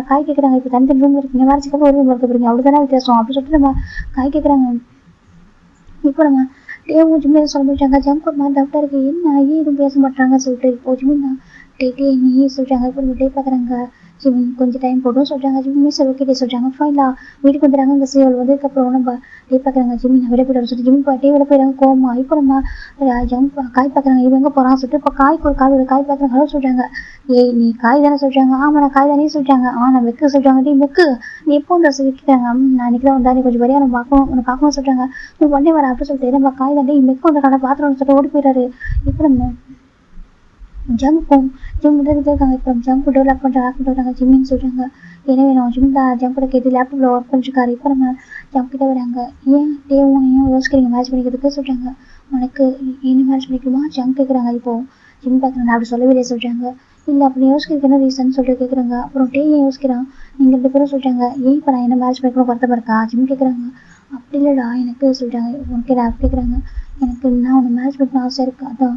காய் கேட்குறாங்க. இப்போ தனி ரூம் இருக்கீங்க, மேரேஜ்க்கு ஒரு ரூம் இருக்க போறீங்க அவ்வளோதானே வித்தியாசம் அப்படி சொல்லிட்டு நம்ம காய் கேட்குறாங்க. இப்போ நம்ம டேவும் ஜிம்ல சொல்ல போயிட்டாங்க. ஜம்ப் ஒரு மாதிரி டவுட்டாக இருக்கு, என்ன ஏன் எதுவும் பேச மாட்டாங்கன்னு சொல்லிட்டு இப்போ ஜிம்னா டே நீ சொல்றாங்க. இப்போ டே பார்க்குறாங்க. ஜிம் கொஞ்சம் டைம் போடும் சொல்றாங்க. ஜிம்மே சரி ஓகே டே சொல்றாங்க. ஃபைனலா வீட்டுக்கு வந்துடுறாங்க. இந்த சீரியல் வந்ததுக்கப்புறம் நம்ம டே பார்க்குறாங்க. ஜிம் நான் விட போயிட்டு சொல்லிட்டு ஜிம் டே விட போயிடாங்க கோமா. இப்போ நம்ம ஜம்ப் காய் பார்க்குறாங்க, இவங்க எங்கே போகிறான்னு சொல்லிட்டு இப்போ காய்க்கு ஒரு காய் பார்க்குறாங்க. ஹலோ சொல்றாங்க, ஏய் நீ காய் தானே சொல்றாங்க. ஆமா நான் காய் தானே சொல்றாங்க. நான் வெக்கு சொல்றாங்க. டே வெக்கு நீ எப்போ வந்து சொல்லிக்கிறாங்க, நான் இன்னைக்கு தான் வந்தா, நீ கொஞ்சம் வரையா உன்னை பார்க்கணும்னு சொல்றாங்க. நீ உடனே வர அப்படி சொல்லிட்டு நம்ம காய் தாண்டி மெக்கு வந்து கடை பாத்திரம்னு சொல்லிட்டு ஓடி போயிடாரு. இப்போ நம்ம ஜம்ப் இருக்காங்க. இப்போ ஜம்ப் டெவலப் பண்ணுறாங்க ஜிம்மின்னு சொல்றாங்க. என்ன வேணும் ஜிம் தான் ஜம்ப் கூட கேட்டு லேப்டாப்ல ஒர்க் பண்ணிருக்காரு. இப்போ நம்ம ஜம்ப் கிட்ட வராங்க. ஏன் டேவும் யோசிக்கிறீங்க மேட்ச் பண்ணிக்கிறதுக்கு சொல்றாங்க. உனக்கு என்ன மேட்ச் பண்ணிக்கணுமா ஜம்ப் கேட்குறாங்க. இப்போ ஜிம் பார்க்குறாங்க. அப்படி சொல்லவே இல்லையே சொல்றாங்க. இல்லை அப்படி யோசிக்கிறதுக்கு என்ன ரீசன் சொல்லிட்டு கேட்குறாங்க. அப்புறம் டே ஏன் யோசிக்கிறான், நீங்கள் 2 பேரும் சொல்றாங்க, ஏன் இப்போ நான் என்ன மேட்ச் பண்ணிக்கணும் வருத்தமாக இருக்கா ஜிம் கேட்குறாங்க. அப்படி இல்லைடா எனக்கு சொல்றாங்க. உனக்கு அப்படி கேட்குறாங்க. எனக்கு நான் உன்னை மேட்ச் பண்ண ஆசை இருக்கு, அதான்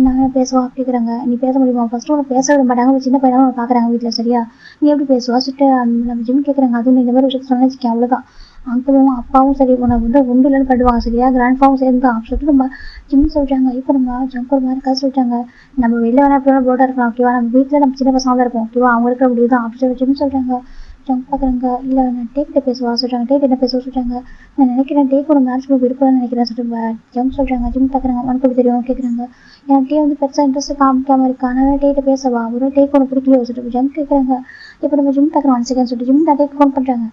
நான் பேசுவா அப்படிங்கிறாங்க. நீ பேச முடியுமா, ஃபர்ஸ்ட் உன்னை பேச விட மாட்டாங்க, சின்ன பையனாக உன்னை பார்க்குறாங்க வீட்டில் சரியா, நீ எப்படி பேசுவா சொல்லிட்டு நம்ம ஜிம் கேட்குறாங்க. அதுவும் இந்த மாதிரி விஷயத்த சொன்னச்சுக்கேன் அவ்வளோதான், அங்கிளும் அப்பாவும் சரி உன்னை வந்து ஒன்று இல்லைன்னு பண்ணுவாங்க சரியா, கிராண்ட்பாவும் சேர்ந்து தான் சொல்லிட்டு நம்ம ஜிம் சொல்றாங்க. இப்போ நம்ம ஜம்பர் மாதிரி கதை சொல்லிட்டாங்க, நம்ம வெளில வேணா எப்படி போட்டா இருக்கலாம் ஓகேவா, நம்ம வீட்டில் நம்ம சின்ன பசங்க தான் இருப்போம் ஓகேவா, அவங்க இருக்கிற முடியும் தான் அப்படி சொல்லி ஜிம் சொல்றாங்க. ஜம்ப் பார்க்குறாங்க. இல்லை நான் டேக்கிட்ட பேசுவா சொல்றாங்க. டேக் என்ன பேசுவா சொல்றாங்க. நான் நினைக்கிறேன் டேக் ஒரு மேட்ச் போய் விருப்பம்னு நினைக்கிறேன் சொல்லிட்டு ஜம்ப் சொல்றாங்க. ஜிம் பார்க்குறாங்க. உனக்கு எப்படி தெரியும் கேட்குறாங்க. எனக்கு டே வந்து பெருசாக இன்ட்ரெஸ்ட் காமிக்காம இருக்கா, அதனால டேட்ட பேசவா, ஒரு டேக் ஒன்று பிடிக்கலையோ சொல்லிட்டு ஜம்ப் கேட்குறாங்க. இப்போ நம்ம ஜிம் பார்க்குறோம் 1 செகண்ட் சொல்லிட்டு ஜிம் தான் டேக் ஃபோன் பண்ணுறாங்க.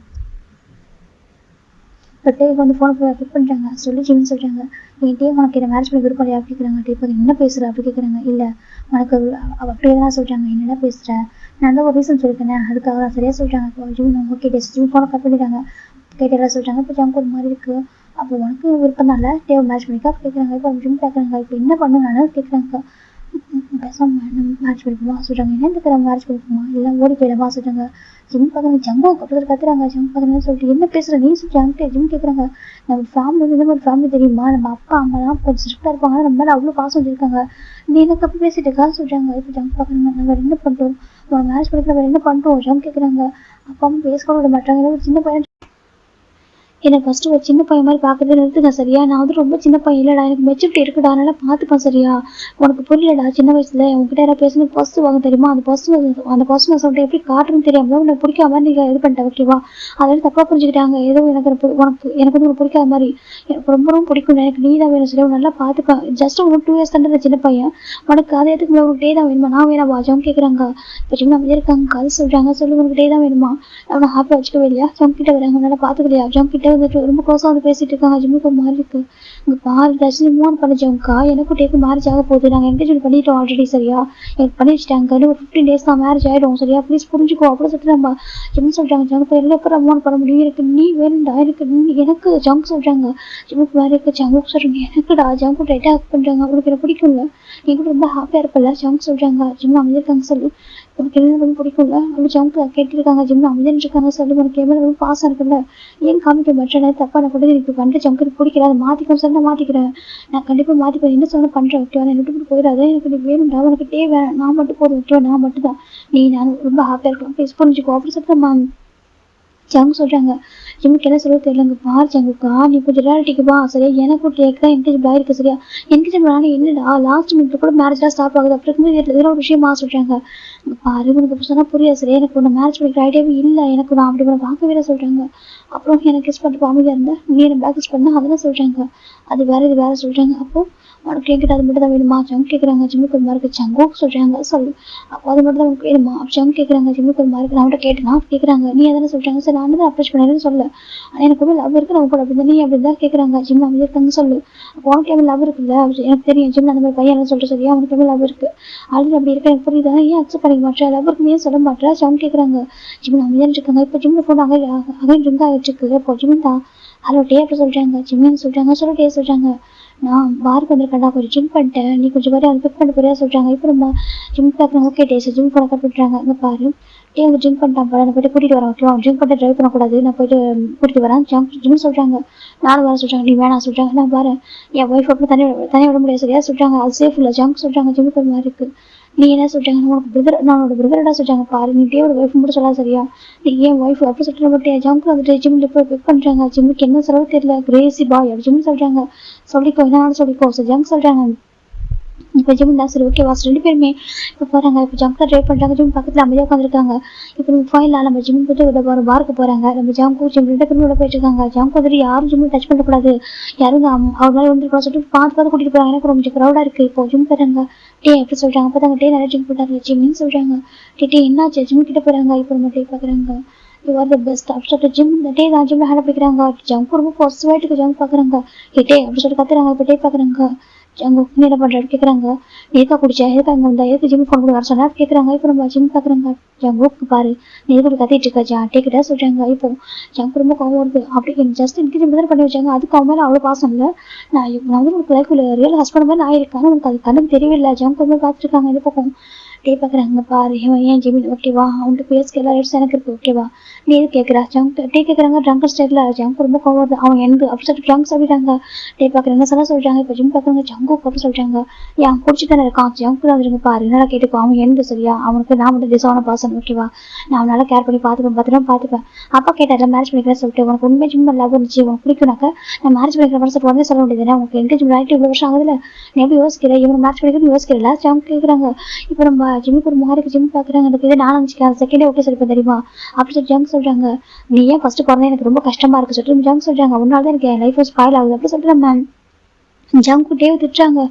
இப்போ டேக் வந்து ஃபோன் பிக் பண்ணுறாங்க. சொல்லி ஜிம் சொல்றாங்க, என் டே உனக்கு என்ன மேரேஜ் பண்ணி விருப்பம் இல்லையா அப்படி கேட்குறாங்க. டே பார்த்து என்ன பேசுகிற அப்படி கேட்குறாங்க. இல்லை உனக்கு அப்படியே தான் சொல்கிறாங்க. என்னடா பேசுகிறேன், நான் தான் ஒரு ரீசன் சொல்லிட்டேனே அதுக்காக தான் சரியா சொல்கிறாங்க. இப்போ ஜிம் ஓகே டே ஜிம் ஃபோனை கட் பண்ணிட்டாங்க. கேட்டெல்லாம் சொல்கிறாங்க. இப்போ ஜம்ப் ஒரு மாதிரி இருக்குது. அப்போ உனக்கு விருப்பம் தான் இல்லை டேவை மேட்ச் பண்ணிக்கா கேட்குறாங்க. இப்போ ஜிம் கேட்குறாங்க. இப்போ என்ன பண்ணணும் நான் கேட்குறாங்க. பேசாம நம்ம மேட்ச் படிப்போமா சொல்றாங்க. என்ன இந்த தடவை மேட்ச் படிப்போமா எல்லாம் ஓடி போயிடமா சொல்றாங்க. ஜிம் பார்க்குறாங்க, ஜம்போ பக்கத்தில் கத்துறாங்க. ஜிம் பார்க்குறேன்னு சொல்லிட்டு என்ன பேசுற நீ சொல்றாங்க. ஜிம் கேட்குறாங்க, நம்ம ஃபேமிலி வந்து இந்த மாதிரி ஃபேமிலி தெரியுமா, நம்ம அப்பா அம்மாலாம் கொஞ்சம் ஸ்ட்ரிக்டாக இருப்பாங்க, நம்ம மேலே அவ்வளோ பாசம் வச்சிருக்காங்க, நீ எனக்கு அப்படி பேசிட்டு இருக்கா சொல்றாங்க. இப்போ ஜம் பார்க்குறாங்க, நம்ம என்ன பண்ணுறோம், உன மேரேஜ் படிக்கிற வேறு என்ன பண்ணுறோம் ஜம் கேட்குறாங்க. அப்பா அம்மா பேசக்கூட விட மாட்டாங்க. ஏன்னா ஒரு சின்ன பையன் என்னை ஃபஸ்ட்டு ஒரு சின்ன பையன் மாதிரி பார்க்கறத நிறுத்துங்க சரியா. நான் வந்து ரொம்ப சின்ன பையன் இல்லைடா, எனக்கு மெச்சூரிட்டி இருக்குடா, அதனால பார்த்துப்பேன் சரியா. உனக்கு புரியலடா, சின்ன வயசுல உங்ககிட்ட யாராவது பேசுறது பர்ஸ் வாங்க தெரியுமா, அந்த பர்ஸ் நான் சொல்லிட்டு எப்படி காட்டுன்னு தெரியாம உனக்கு பிடிக்காம நீங்கள் இது பண்ணிட்டேன் ஓகேவா. அதாவது தப்பாக புரிஞ்சுக்கிட்டாங்க. ஏதோ எனக்கு எனக்கு வந்து உனக்கு பிடிக்காத மாதிரி, எனக்கு ரொம்ப ரொம்ப பிடிக்கும், எனக்கு நீ தான் வேணும் சரியா, நல்லா பார்த்துப்பேன். ஜஸ்ட் உனக்கு 2 years தானே சின்ன பையன், உனக்கு அதை எதுக்கு உனக்கு டே தான் வேணுமா, நான் வேணாம் ஜம் கேட்குறாங்க. இப்போ சின்ன அமைதியாக இருக்காங்க, கால் சொல்கிறாங்க, சொல்லி உனக்கு டே தான் வேணுமா, அவனை ஹாப்பியாக வச்சுக்கவே இல்லையா, ஜம் கிட்ட வராங்க, நல்லா பார்த்துக்கலையா. ஜம் கிட்ட வந்துட்டு ரொம்ப க்ளோஸாக வந்து பேசிட்டு இருக்காங்க. ஜிம்முக்கு ஒரு மாதிரி இருக்கு. இங்கே பாரு தர்ஷினி மூவ் பண்ண ஜம்க்கா, எனக்கும் டேக்கு மேரேஜ் ஆக போகுது, நாங்கள் என்கேஜ்மெண்ட் பண்ணிட்டோம் ஆல்ரெடி சரியா, எனக்கு பண்ணி வச்சுட்டாங்க, இன்னும் ஒரு 15 days தான் மேரேஜ் ஆகிடும் சரியா, ப்ளீஸ் புரிஞ்சுக்கோ அப்படி சொல்லிட்டு நம்ம ஜிம் சொல்கிறாங்க. ஜங்க் எல்லாம் எப்போ மூவ் பண்ண முடியும், எனக்கு நீ வேணும்டா, எனக்கு ஜங்க் சொல்கிறாங்க. ஜிம்முக்கு வேறு இருக்கு. ஜங்க் சொல்கிறாங்க, எனக்குடா ஜங்க் ரைட்டாக ஆக்ட் பண்ணுறாங்க, அவங்களுக்கு எனக்கு பிடிக்கும்ல, நீ கூட ரொம்ப ஹாப்பியாக இருப்பல ஜங்க் சொல்கிறாங்க. ஜிம் அமைதியிருக்காங்க சொல்லு, உனக்கு என்ன ரொம்ப பிடிக்கும்ல அப்படி ஜங்க் கேட்டுருக்காங்க. ஜிம்ல அமைதியாக இருக்காங்க சொல்லி, உனக்கு எவ்வளோ ரொம்ப பாசம் இருக்குல்ல, ஏன் காமிக்க மாட்டேன், தப்பா நான் கூட எனக்கு பண்ணுற ஜங்க் எனக்கு பிடிக்கல, அதை மாற்றிக்கணும் சொல்லி நான் மாற்றிக்கிறேன், நான் கண்டிப்பாக மாற்றிப்பேன், என்ன சொல்ல பண்ணுறேன் ஓகேவா, நான் விட்டு போயிடாது, எனக்கு நீ வேணும்டா, உனக்கு தேவை நான் மட்டும் போதும் ஓகேவா, நான் மட்டும் தான், நீ நான் ரொம்ப ஹாப்பியாக இருக்கலாம் ப்ளீஸ் புரிஞ்சுக்கோ அப்படி சொல்லிட்டு நம்ம ஜங்கு சொல்கிறாங்க. ஜிம்முக்கு என்ன சொல்ல தெரியலங்க. பாரு ஜங்குக்கா, நீ கொஞ்சம் ரியாலிட்டிக்கு வா சரியா, எனக்கு டேக் தான் என்கேஜ் ஆகிருக்கு சரியா, என்கேஜ் ஆனால் என்னடா லாஸ்ட் மினிட்ல கூட மேரேஜ்லாம் ஸ்டாப் ஆகுது, அப்படி இருக்கும்போது இதெல்லாம் ஒரு விஷயமா சொல்கிறாங்க. பாரு உனக்கு சொன்னால் புரியாது சரியா, எனக்கு உன்னை மேரேஜ் பண்ணிக்கிற ஐடியாவே இல்லை, எனக்கு நான் அப்படி உன்னை பார்க்கவே சொல்கிறாங்க. அப்புறம் எனக்கு கிஸ் பண்ணிட்டு அமைதியாக இருந்தேன், நீ என்ன பேக் கிஸ் பண்ண அதெல்லாம் சொல்கிறாங்க, அது வேறு இது வேறு சொல்கிறாங்க. அப்போ உனக்கு என்கிட்ட அது மட்டும் தான் வேணுமா ஜங்கு கேட்குறாங்க. ஜிம்முக்கு ஒரு மாதிரி இருக்கு. ஜங்கு சொல்கிறாங்க சொல்லு, அப்போ அது மட்டும் தான் உனக்கு வேணுமா ஜங்கு கேட்குறாங்க. ஜிம்முக்கு ஒரு மாதிரி இருக்கு. நான் அவன்கிட்ட கேட்டேனா கேட்குறாங்க, நீ எதானே சொல்கிறாங்க சரி, நான் தான் அப்ரோச் பண்ணேன்னு சொல்ல, ஆனால் எனக்கு கூட லவ் இருக்குது, நம்ம கூட அப்படி தான் நீ அப்படி தான் கேட்குறாங்க. ஜிம் அமைதியாக இருக்காங்க சொல்லு, அப்போ உனக்கு எவ்வளோ லவ் இருக்குல்ல, எனக்கு தெரியும் ஜிம் அந்த மாதிரி பையன் சொல்லிட்டு சரியா, அவனுக்கு எவ்வளோ லவ் இருக்குது ஆல்ரெடி அப்படி இருக்க எனக்கு புரியுதா, ஏன் அக்செப்ட் பண்ணிக்க மாட்டேன், லவ் இருக்குன்னு ஏன் சொல்ல மாட்டேன் ஜங்கு கேட்குறாங்க. ஜிம் அமைதியாக இருக்காங்க. இப்போ ஜிம்மில் ஃபோன் அங்கே ரிங்க் ஆகிட்டு இருக்கு. இப்போ ஜிம் தான் ஹலோ டே அப்படி சொல்கிறாங்க. ஜிம்மின்னு சொல்கிறாங்க சொல்ல டே சொல்கிறாங்க, நான் பாருக்கு வந்திருக்கேன்டா, கொஞ்சம் ஜிம் பண்ணிட்டேன், நீ கொஞ்சம் வரையா அதை பிக் பண்ண போறியா சொல்கிறாங்க. இப்போ நம்ம ஜிம் பார்க்குறாங்க. ஓகே டேஸ் ஜிம் பண்ண கட் பண்ணுறாங்க. இங்கே பாரு டே வந்து ஜிம் பண்ணிட்டான் போல, நான் போய்ட்டு கூட்டிகிட்டு வரேன் ஓகேவா, ஜிம் பண்ணிட்டு ட்ரைவ் பண்ணக்கூடாது, நான் போய்ட்டு கூட்டிகிட்டு வரேன் ஜிம் சொல்கிறாங்க. நானும் வர சொல்கிறாங்க, நீ வேணாம் சொல்கிறாங்க, நான் வரேன், என் ஒய்ஃப் அப்படி தனியாக விட முடியாது சரியா சொல்கிறாங்க, அது சேஃப் இல்லை ஜங்க் சொல்கிறாங்க. ஜிம்முக்கு ஒரு மாதிரி இருக்குது. நீ என்ன சொல்கிறாங்க, உனக்கு பிரதர் நான் உன்னோட பிரதரடா சொல்கிறாங்க. பாரு நீ டேவோட ஒய்ஃப் மட்டும் சொல்லாத சரியா, நீ ஏன் ஒய்ஃப் அப்படி சொல்லிட்டு மட்டும் ஜங்க் வந்துட்டு ஜிம்மில் போய் பிக் பண்ணுறாங்க. ஜிம்முக்கு என்ன செலவு தெரியல, கிரேசி பாய் அப்படி ஜிம் சொல்கிறாங்க. சொல்லிக்கோ என்னன்னு சொல்லிக்கோ ஜங்க் சொல்கிறாங்க. இப்போ ஜிம் தான் சரி ஓகே வாஸ் 2 பேருமே இப்போ போகிறாங்க. இப்போ ஜங்க் ட்ரைவ் பண்ணுறாங்க. ஜிம் பக்கத்தில் அமைதியாக உட்காந்துருக்காங்க. இப்போ நம்ம ஃபைனலாக நம்ம ஜிம் போட்டு ஒரு பாருக்கு போகிறாங்க. நம்ம ஜங்கும் ஜிம் 2 பேரும் உள்ள போயிட்டு இருக்காங்க. ஜங்க் வந்துட்டு யாரும் ஜிம்மில் டச் பண்ணக்கூடாது, யாரும் அவங்க மேலே வந்துருக்கா சொல்லிட்டு பார்த்து கூட்டிகிட்டு போகிறாங்க. எனக்கு கொஞ்சம் க்ரௌடாக இருக்குது. இப்போ ஜிம் போகிறாங்க. டே எப்படி சொல்கிறாங்க, அப்போ தாங்க டே நிறைய ஜிம் போட்டாங்க. ஜிம்னு சொல்கிறாங்க. டே என்னாச்சு ஜிம் கிட்ட போகிறாங்க. இப்போ நம்ம டே பார்க்குறாங்க. யூ ஆர் த பெஸ்ட் அப்படி சொல்லிட்டு ஜிம் டே தான் ஜிம்மில் ஹேண்ட் பிடிக்கிறாங்க. ஜங்க் ரொம்ப பாசிட்டிவாயிட்டுக்கு ஜங்க் பார்க்குறாங்க. டே அப்படி சொல்லிட்டு கத்துறாங்க. இப்போ டே பார்க்குறாங்க. அங்கே என்ன பண்ணுறாரு கேட்குறாங்க, எதுக்கா குடிச்சா எதுக்கு அங்கே வந்தா எதுக்கு ஜிம் ஃபோன் பண்ணி வர சொன்னா கேட்குறாங்க. இப்போ நம்ம ஜிம் பார்க்குறாங்க. ஜங்குக்கு பாரு நீ எதுக்கு கத்திட்டு இருக்கா டேக்கிட்ட சொல்கிறாங்க. இப்போ ஜங்கு ரொம்ப கோவம் வருது. அப்படி ஜஸ்ட் எனக்கு ஜிம் தான் பண்ணி வச்சாங்க, அதுக்கு அவன் மேலே அவ்வளோ பாசம் இல்லை, நான் வந்து உங்களுக்கு லைஃப்பில் ரியல் ஹஸ்பண்ட் மாதிரி நான் இருக்கேன், உனக்கு அது கண்ணுக்கு தெரியவில்லை. ஜங்கு மாதிரி பார்த்துருக்காங்க. இது பக்கம் டே பார்க்குறாங்க. பாரு இவன் ஏன் ஜிமின் ஓகேவா, அவன்கிட்ட பேசுக்கு எல்லா ரைட்ஸ் எனக்கு இருக்குது ஓகேவா, நீ எது கேட்குறா ஜங்க் டே கேட்குறாங்க. ட்ரங்கர் ஸ்டைலில் ஜங்கு ரொம்ப கோவம் வருது. அவன் எனக்கு அப்படி சொல்லிட்டு ட்ரங்க் சொல்லிட்டாங்க. டே பார்க்குறாங்க சொல்கிறாங்க. இப்போ ஜிம் பார்க்குறாங்க. ஜங்கு அப்படி சொல்கிறாங்க, ஏன் குடிச்சு தானே இருக்கான் ஜங்கு தான் இருங்க. பாரு நல்லா கேட்டுக்கோ, அவன் எனக்கு சரியா, அவனுக்கு நான் மட்டும் டிசான பாசன் ஓகேவா, நான் அவனால கேர் பண்ணி பார்த்துப்பேன். அப்பா கேட்டார் மேரேஜ் பண்ணிக்கிறேன் சொல்லிட்டு, உனக்கு உண்மை ஜிம் லவ் இருந்துச்சு, உனக்கு பிடிக்கும்னாக்க நான் மேரேஜ் பண்ணிக்கிற மாதிரி சொல்லிட்டு உடனே சொல்ல முடியாது, உனக்கு என்கேஜ் ஆகிட்டு இவ்வளோ வருஷம் ஆகுதுல, நீ எப்படி யோசிக்கிறேன், இவனை மேரேஜ் பண்ணிக்கிறது யோசிக்கிறல ஜங்கு கேட்குறாங்க. இப்போ நம்ம ஜிம்முக்கு ஒரு மாதிரி ஜிம் பார்க்குறாங்க. எனக்கு இதை நான் நினச்சிக்கிறேன் செகண்டே ஓகே சொல்லிப்பேன் தெரியுமா அப்படி சொல்லி ஜங்க் சொல்கிறாங்க. நீ ஏன் ஃபஸ்ட்டு பிறந்தா எனக்கு ரொம்ப கஷ்டமாக இருக்குது சொல்லிட்டு ஜங்க் சொல்கிறாங்க. உன்னால தான் எனக்கு என் லைஃப் ஸ்பாயில் ஆகுது அப்படி சொல்லிட்டு நம்ம ஜங்கு டேவ் திட்டுறாங்க.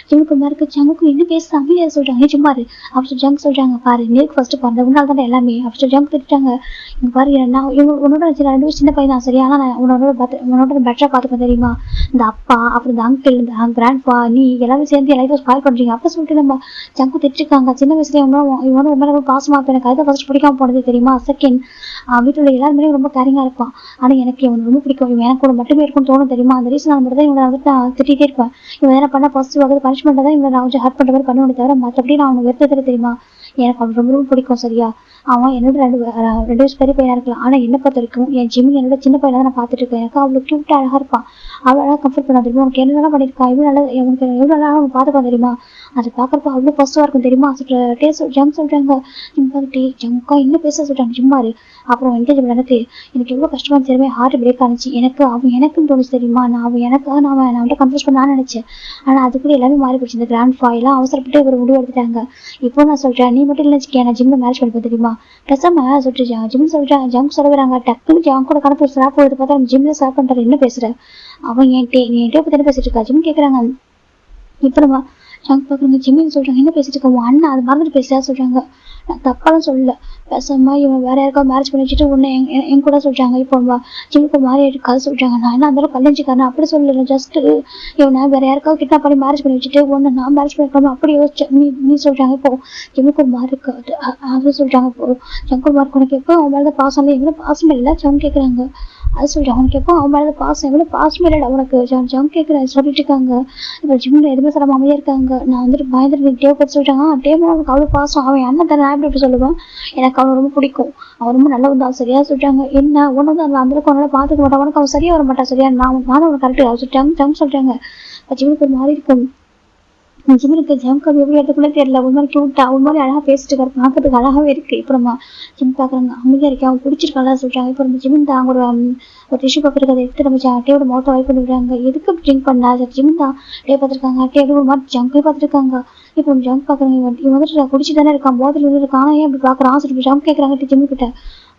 ஜிம்முக்கு மாதிரி ஜங்குக்கு என்ன பேச அமைதியாக சொல்கிறாங்க, நீ சும்மா அப்படி சொல்லி ஜங்க் சொல்கிறாங்க. பாரு நேருக்கு ஃபஸ்ட்டு பிறந்த உன்னால தானே எல்லாமே அப்படி சொல்லி ஜங்க் திட்டுறாங்க. இங்கே பாரு நான் உன்னோட 2 பேரும் சின்ன பையன் தான் சரியா, ஆனால் நான் உன்னோட பெட்டராக பார்த்துப்பேன் தெரியுமா, இந்த அப்பா அப்புறம் இந்த அங்கிள் இந்த கிராண்ட்பா நீ எல்லாமே சேர்ந்து என் லைஃப்பை ஸ்பாயில் பண்ணுறீங்க அப்படி சொல்லிட்டு நம்ம ஜங்கு திட்டுருக்காங்க. சின்ன வயசுலேயே இவனும் ரொம்ப ரொம்ப பாசமாக இருப்பேன், எனக்கு அதுதான் ஃபஸ்ட்டு பிடிக்காம போனது தெரியுமா. செகண்ட் வீட்டில் எல்லாருமே ரொம்ப கேரிங்காக இருப்பான், ஆனால் எனக்கு இவன் ரொம்ப பிடிக்கும், இவன் எனக்கு கூட மட்டுமே இருக்கும்னு தோணும் தெரியுமா. அந்த ரீசன் மட்டும் தான் இவனை வந்துட்டு நான் திட்டிகிட்டே பண்ணியிருப்பேன். இவன் என்ன பண்ண பாசிட்டிவ் ஆகுது பனிஷ்மெண்ட் தான் இவன் நான் கொஞ்சம் ஹர்ட் பண்ற மாதிரி பண்ணுவேன் தவிர மற்றபடி நான் அவனுக்கு வெறுத்தது தெரியுமா. எனக்கு அவன் ரொம்ப ரொம்ப பிடிக்கும் சரியா. அவன் என்னோட 2 வயசு பெரிய பையனா இருக்கலாம். ஆனா என்ன பொறுத்த வரைக்கும் என் ஜிம்மி என்னோட சின்ன பையனா தான் நான் பார்த்துட்டு இருக்கேன். எனக்கு அவ்வளோ கியூட்டா அழகா இருப்பான். அவ்வளோ அழகா கம்ஃபர்ட் பண்ணா தெரியுமா. உனக்கு என்னெல்லாம் பண்ணியிருக்கா இவ்வளோ நல்லா எனக்கு எவ்வளோ நல்லா அவன் பார்த்துப்பான் தெரியுமா. அது பார்க்கறப்ப அவ்வளோ பாசிட்டிவா இருக்கும் தெரியுமா. ஜங்க் சொல்றாங்க ஜங்கா இன்னும் பேச சொல்றாங்க ஜிம்மாரு. அப்புறம் என்கேஜ் நடக்கு எனக்கு எவ்வளோ கஷ்டமா தெரியுமே. ஹார்ட் பிரேக் ஆனிச்சு எனக்கு. அவன் எனக்குன்னு தோணுச்சு தெரியுமா. நான் அவன் எனக்காக நான் அவன்கிட்ட கன்ஃபியூஸ் பண்ண நினைச்சேன். ஆனா அதுக்குள்ள எல்லாமே மாறி போச்சு. இந்த கிராண்ட் ஃபாயெல்லாம் அவசரப்பட்டு ஒரு முடிவு எடுத்துட்டாங்க. இப்போ நான் சொல்றேன் நீ மட்டும் இல்லைன்னு நான் ஜிம்ல மேரேஜ் பண்ணிப்பேன் தெரியுமா. பேசாம சொல்லிட்டு ஜிம் சொல்றேன் ஜங்க் சொல்ல வராங்க. டக்குன்னு ஜங்க் கூட கணக்கு ஸ்டாப் போயிட்டு பார்த்தா ஜிம்ல ஸ்டாப் பண்றாரு. என்ன பேசுற அவன் நீ என்கிட்ட பத்தி என்ன பேசிட்டு இருக்கா ஜிம் கேக்குறாங்க. இப்ப நம்ம ஜங்க் பாக்குறாங்க ஜிம்மின்னு சொல்றாங்க என்ன பேசிட்டு இருக்க உன் அண்ணன் அது மறந்துட்டு பேசுறா சொல்றாங்க. நான் தப்பாலாம் சொல்லல. பேசாம இவன் வேற யாருக்காவது மேரேஜ் பண்ணி வச்சுட்டு உன்னை என் கூட சொல்றாங்க. இப்போ ஜிம்முக்கு மாறி இருக்காது சொல்றாங்க. நான் என்ன அந்த கல்யாணிக்காரன் அப்படி சொல்லல. ஜஸ்ட் இவனை வேற யாருக்காவது கிட்னாப் பண்ணி மேரேஜ் பண்ணி வச்சுட்டு உன்னை நான் மேரேஜ் பண்ணிருக்காம அப்படி யோசிச்சேன். நீ சொல்றாங்க இப்போ ஜிம்முக்கு ஒரு மாறி இருக்காது அது சொல்றாங்க. இப்போ ஜங்கு மார்க் உனக்கு எப்போ அவன் மேலதான் பாசம் இல்லை எவ்வளவு பாசம் இல்லை ஜங்கு கேக்குறாங்க. அது சொல்றான் அவனுக்கு எப்போ அவன் மேலதான் பாசம் எவ்வளவு பாசமே இல்லடா உனக்கு ஜங்கு கேக்குறேன் சொல்லிட்டு இருக்காங்க. இப்போ ஜிம்ல எதுவுமே சொல்லாம அமைதியா இருக்காங்க. நான் வந்துட்டு பயந்துட்டு டேவ் பத்தி சொல்றாங்க. டேவ் அவனுக்கு அவ்வளவு பாசம் அவன் அண்ணன் தானே நான் எப்படி சொல்லுவேன். எனக்கு அவன் ரொம்ப பிடிக்கும். அவன் ரொம்ப நல்லவன் தான் சரியா சொல்றாங்க. என்ன ஒண்ணு வந்து அந்த அளவுக்கு அவனால பாத்துக்க மாட்டான். அவனுக்கு அவன் சரியா வர மாட்டான் சரியா. நான் அவனுக்கு கரெக்ட் சொல்லிட்டாங்க சொல்றாங்க. ஜிம்முக்கு ஒரு மாதிரி இருக்கும். ஜிம்முக்கு ஜம்க்கு எப்படி எடுத்துக்குள்ளே தெரியல. ஒரு மாதிரி கியூட்டா ஒரு மாதிரி அழகா பேசிட்டு இருக்காரு. பார்க்கறதுக்கு அழகாவே இருக்கு. இப்போ நம்ம ஜிம் பாக்குறாங்க அமைதியா இருக்கேன் அவன் பிடிச்சிருக்காளா சொல்றாங்க. இப்போ நம்ம ஜிம் தான் ஒரு டிஷ்யூ பேப்பர் இருக்கிறத எடுத்து நம்ம டேவோட மௌத்தை வாய்ப்பு பண்ணிடுறாங்க. எதுக்கு ட்ரிங்க் பண்ணா ஜிம் தான் டே பார்த்துருக்காங்க. டே ஒரு மாதிரி ஜங்கே பார்த்துருக்காங்க. இப்போ ஜங்க் பாக்குறாங்க இவன் வந்துட்டு குடிச்சு தானே இருக்கான் போதில் இருக்கான். ஆனா ஏன் இப்படி பாக்குறான் சொல்லி ஜம்ப் கேட்கறாங்க ஜிம்மு கிட்ட.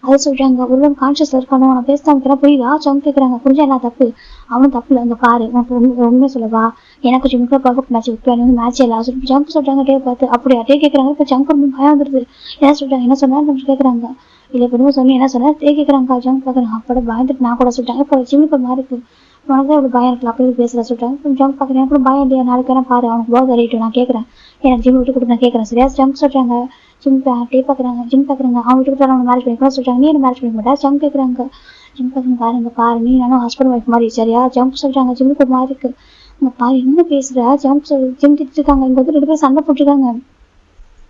அதை சொல்றாங்க ஒரு கான்சியஸ்ல இருக்கானோ அவனை பேசாம புரியுதா ஜம்ப் கேட்கறாங்க. புரிஞ்சா என்ன தப்பு அவனும் தப்பு இல்லை. அங்க பாரு உனக்கு உண்மையை சொல்லவா எனக்கு ஜிம்முக்கு பர்ஃபெக்ட் மேட்ச் வைப்பேன் மேட்ச் எல்லாம் சொல்லி ஜங்க் சொல்றாங்க. டே பார்த்து அப்படி அதே கேட்கறாங்க. இப்போ ஜங்க் ரொம்ப பயம் வந்துருது. என்ன சொல்றாங்க என்ன சொன்னா நம்ம கேட்கறாங்க. இல்லை இப்போ சொல்லி என்ன சொன்னா தே கேட்கறாங்க. ஜங்க் பாக்குறாங்க அப்பட பயந்துட்டு நான் கூட சொல்றாங்க. இப்போ ஜிம்முக்கு மாதிரி இருக்கு உனக்கு தான் இவ்வளவு பயம் இருக்கலாம் அப்படி பேசுற சொல்றாங்க. ஜங்க் பாக்குறேன் எனக்கு பயம் இல்லையா நாளைக்கு வேணா பாரு அவனுக்கு போக தரையிட்டு நான் கேட்கறேன். எனக்கு ஜிம் விட்டு கொடுத்து நான் கேட்கறேன் சரியா. ஜங்க் சொல்றாங்க ஜிம் டே பாக்குறாங்க ஜிம் பாக்குறாங்க அவன் விட்டு கொடுத்தா அவனை மேரேஜ் பண்ணி சொல்றாங்க. நீ என்ன மேரேஜ் பண்ண மாட்டா ஜங்க் கேட்கறாங்க. ஜிம் பாக்குறாங்க பாரு நீ நானும் ஹஸ்பண்ட் ஒய்ஃப் மாதிரி சரியா. ஜம்ப் சொல்றாங்க ஜிம்முக்கு ஒரு மாதிரி இருக்கு. அங்க பாரு என்ன பேசுற ஜம்ப் ஜிம் திட்டிருக்காங்க. இங்க வந்து 2 பேரும் சண்டை போட்டுருக்காங்க.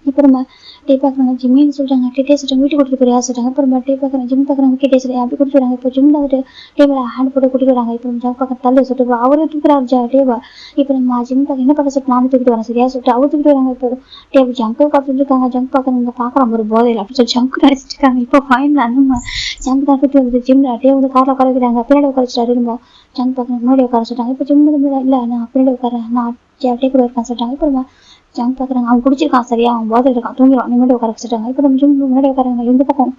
இப்போ நம்ம டே பாக்குறாங்க ஜிம்மின்னு சொல்றாங்க. டே சொல்றாங்க வீட்டுக்கு கூட்டிட்டு போறியா சொல்றாங்க. இப்போ நம்ம டே பாக்குறாங்க ஜிம் பாக்குறாங்க கேட்டே சரி அப்படி கூட்டிட்டு வராங்க. இப்போ ஜிம்ல வந்துட்டு டேபிள் ஹேண்ட் போட்டு கூட்டிட்டு வராங்க. இப்போ ஜம் பக்கம் தள்ளு சொல்லிட்டு அவரு தூக்குறாரு டேவா. இப்போ நம்ம ஜிம் பாக்க என்ன பண்ண சொல்லிட்டு நானும் தூக்கிட்டு வரேன் சரியா சொல்லிட்டு அவரு தூக்கிட்டு வராங்க. இப்போ டேபிள் ஜங்கு பார்த்துட்டு இருக்காங்க. ஜங்க் பாக்குறாங்க பாக்குறாங்க ஒரு போதையில அப்படி சொல்லி ஜங்கு நினைச்சிட்டு இருக்காங்க. இப்போ ஃபைன் நம்ம ஜங்க் தான் கூட்டி வந்து ஜிம்ல டே வந்து கார்ல உட்கார வைக்கிறாங்க. பின்னாடி உட்காரிச்சிட்டாரு இருந்தோம் ஜங்க் பாக்குறாங்க முன்னாடி உட்கார சொல்றாங்க. இப்போ ஜிம் இல்ல நான் பின்னாடி உட்காரேன் நான் டே கூட இருக்கான்னு சொல்றாங்க. இப்போ நம்ம ஜங்க் பாக்குறாங்க அவன் குடிச்சிருக்கான் சரியா அவன் போதை இருக்கான் தூங்கிடுவான் முன்னாடி உட்கார வச்சுட்டாங்க. இப்போ நம்ம ஜிம் முன்னாடி உட்காராங்க. எந்த பக்கம்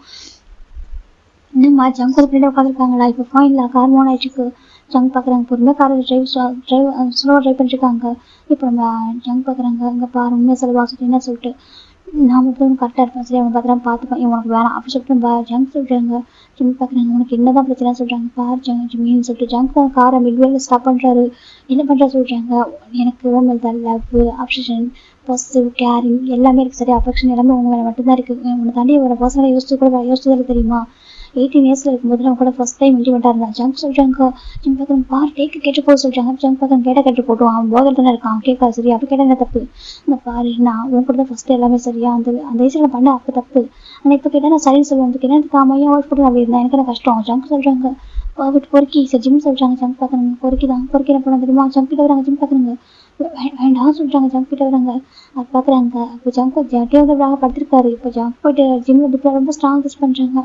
என்னம்மா ஜங்க் ஒரு பின்னாடி உட்காந்துருக்காங்களா. இப்போ ஃபைன்ல கார் மோன் ஆயிடுச்சு. ஜங்க் பாக்குறாங்க பொறுமையா கார் ஸ்லோவா ட்ரைவ் பண்ணிருக்காங்க. இப்போ நம்ம ஜங்க் பாக்குறாங்க இங்க பாரு உண்மையா செலவா சொல்லிட்டு என்ன சொல்லிட்டு நான் மட்டும் கரெக்டா இருப்பேன் சரி அவன் பார்த்துலாம் பார்த்துப்பேன் இவனுக்கு வேணாம் அப்படி சொல்லிட்டு ஜங்க் சொல்றாங்க. ஜிம் பாக்குறாங்க உனக்கு என்னதான் பிரச்சனை சொல்றாங்க. பாரு ஜிம்மின்னு சொல்லிட்டு ஜங்க் காரை மிட்வேல ஸ்டாப் பண்றாரு. என்ன பண்றா சொல்றாங்க. எனக்கு ஓமல் தான் லவ் அப்சஷன் பாசிட்டிவ் கேரிங் எல்லாமே இருக்கு சரி. அஃபெக்ஷன் எல்லாமே உங்க மேல மட்டும்தான் இருக்கு. உன்னை தாண்டி ஒரு பர்சனலை யோசிச்சதில்லை தெரியுமா. 18 இயர்ஸ்ல இருக்கும்போது நான் கூட ஃபர்ஸ்ட் டைம் இன்டிமெண்டா இருந்தேன். ஜங்க் சொல்றாங்க ஜிம் பாக்குறேன் பாரு டேக்கு கேட்டு போக சொல்றாங்க. ஜங்க் பாக்குறேன் கேட்டு போட்டோம் அவன் போதில் தானே இருக்கான் கேட்காது சரி அப்படி கேட்டா என்ன தப்பு. இந்த பாரு நான் உன் கூட தான் ஃபர்ஸ்ட் எல்லாமே சரியா அந்த வயசுல பண்ண அப்ப தப்பு. ஆனா இப்ப கேட்டா நான் சரின்னு சொல்லுவேன். கேட்டா எனக்கு காமையா ஒய்ஃப் கூட அப்படி இருந்தேன் எனக்கு கஷ்டம். ஜங்க் சொல்றாங்க விட்டு பொறுக்கி சார் ஜிம் சொல்றாங்க. ஜங்க் பாக்குறாங்க பொறுக்கி என்ன பண்ண தெரியுமா. ஜங்க் கிட்ட வராங்க ஜிம் பாக்குறாங்க வேண்டாம் சொல்றாங்க. ஜங்க் கிட்ட வராங்க அது பாக்குறாங்க. இப்போ ஜங்க் ஜாட்டியா வந்து படுத்திருக்காரு. இப்போ ஜங்க் போயிட்டு ஜிம்ல ரொம்ப ஸ்ட்ராங் யூஸ் பண்றாங்க.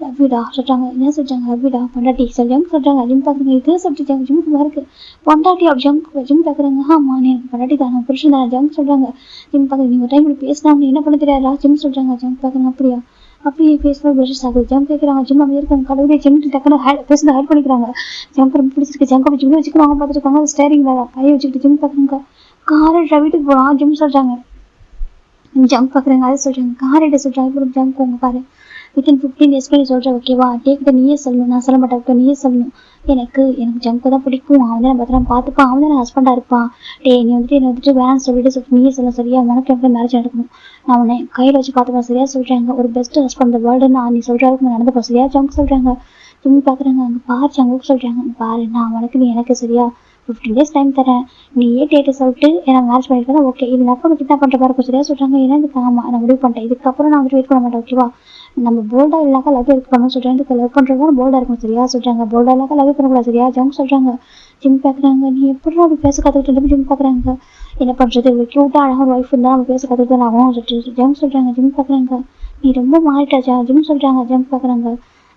லவ்விடா சொல்றாங்க. என்ன சொல்றாங்க லவ்விடா பொண்டாட்டி சொல்றாங்க சொல்றாங்க. ஜிம் பாக்குறாங்க இது சொல்லிட்டு ஜிம்முக்கு இருக்கு பொண்டாட்டி அப்படி ஜிம் பாக்குறாங்க. ஆமா நீ எனக்கு பொண்டாட்டி தான் புருஷன் தான் ஜங்க் சொல்றாங்க. ஜிம் பாக்குறேன் நீங்க டைம் இப்படி பேசினா என்ன பண்ண தெரியாதா ஜிம் சொல்றாங்க. ஜங்க் பாக்குறாங்க அப்படியா அப்படியே பேசுறது பெஸ்ட் ஆகுது. ஜம்ப் கேட்கறாங்க ஜிம் அப்படி இருக்காங்க கடவுளே ஜிம் டக்குன்னு பேசுறது ஹேட் பண்ணிக்கிறாங்க. ஜங்க் ரொம்ப பிடிச்சிருக்கு ஜங்க் அப்படி ஜிம் வச்சுக்கிறாங்க பார்த்துருக்காங்க. ஸ்டேரிங் வேலை கையை வச்சுக்கிட்டு ஜிம் பாக்குறாங்க. காரை வீட்டுக்கு போறான் ஜிம் சொல்றாங்க. ஜங்க் பாக்குறாங்க அதை சொல்றாங்க கார் எடுத்து சொல்றாங்க. ஜங்க் போங்க பாரு வித்தின் 15 days நீ சொல்ற ஓகேவா டேக்கிட்ட நீயே சொல்லணும் நான் சொல்ல மாட்டேன் நீயே சொல்லணும். எனக்கு ஜங்க் தான் பிடிக்கும் அவன் தான் பத்திரம் பார்த்துப்பான் அவன் தான் ஹஸ்பண்டா இருப்பான். டே நீ வந்துட்டு என்ன வந்துட்டு வேணாம்னு சொல்லிட்டு நீயே சொல்ல சரியா உனக்கு எனக்கு மேரேஜ் நடக்கணும் நான் உன்னை கையில வச்சு பார்த்துப்பேன் சரியா சொல்றாங்க. ஒரு பெஸ்ட் ஹஸ்பண்ட் வேர்ல்டு நான் நீ சொல்ற அளவுக்கு நான் நடந்துப்பேன் சரியா ஜங்க் சொல்றாங்க. ஜிம் பாக்குறாங்க அங்க பாரு ஜங்க் சொல்றாங்க பாரு நான் உனக்கு நீ எனக்கு சரியா 15 days டைம் தரேன், நீயே டேட்டு சொல்லிட்டு எனக்கு மேரேஜ் பண்ணிருக்கா ஓகே, இல்லைனாக்கா உனக்கு கிட்னாப் பண்ணுற மாதிரி இருக்கும் சரியா சொல்கிறாங்க. ஏன்னா இதுக்கு ஆமாம் நான் முடிவு பண்ணிட்டேன், இதுக்கப்புறம் நான் வந்துட்டு வெயிட் பண்ண மாட்டேன் ஓகேவா. நம்ம போல்டா இல்லைனாக்கா லவ் இருக்கணும்னு சொல்கிறேன், இதுக்கு லவ் பண்ணுறவங்க போல்டா இருக்கும் சரியா சொல்கிறாங்க. போல்டா இல்லைனாக்கா லவ் பண்ணக்கூடாது சரியா. ஜங்க் சொல்கிறாங்க. ஜிம் பார்க்குறாங்க, நீ எப்படி அப்படி பேச கற்றுக்கிட்டு ஜிம் பார்க்குறாங்க. என்ன பண்ணுறது, ஒரு க்யூட்டாக அழகாக ஒரு ஒய்ஃப் இருந்தால் நம்ம பேச கற்றுக்கிட்டு ஆகும் சொல்லிட்டு ஜங்க் சொல்கிறாங்க. ஜிம் பார்க்குறாங்க, நீ ரொம்ப மாறிட்டாச்சா ஜிம் சொல்கிறாங்க. ஜங்க் பார்க்குறாங்க,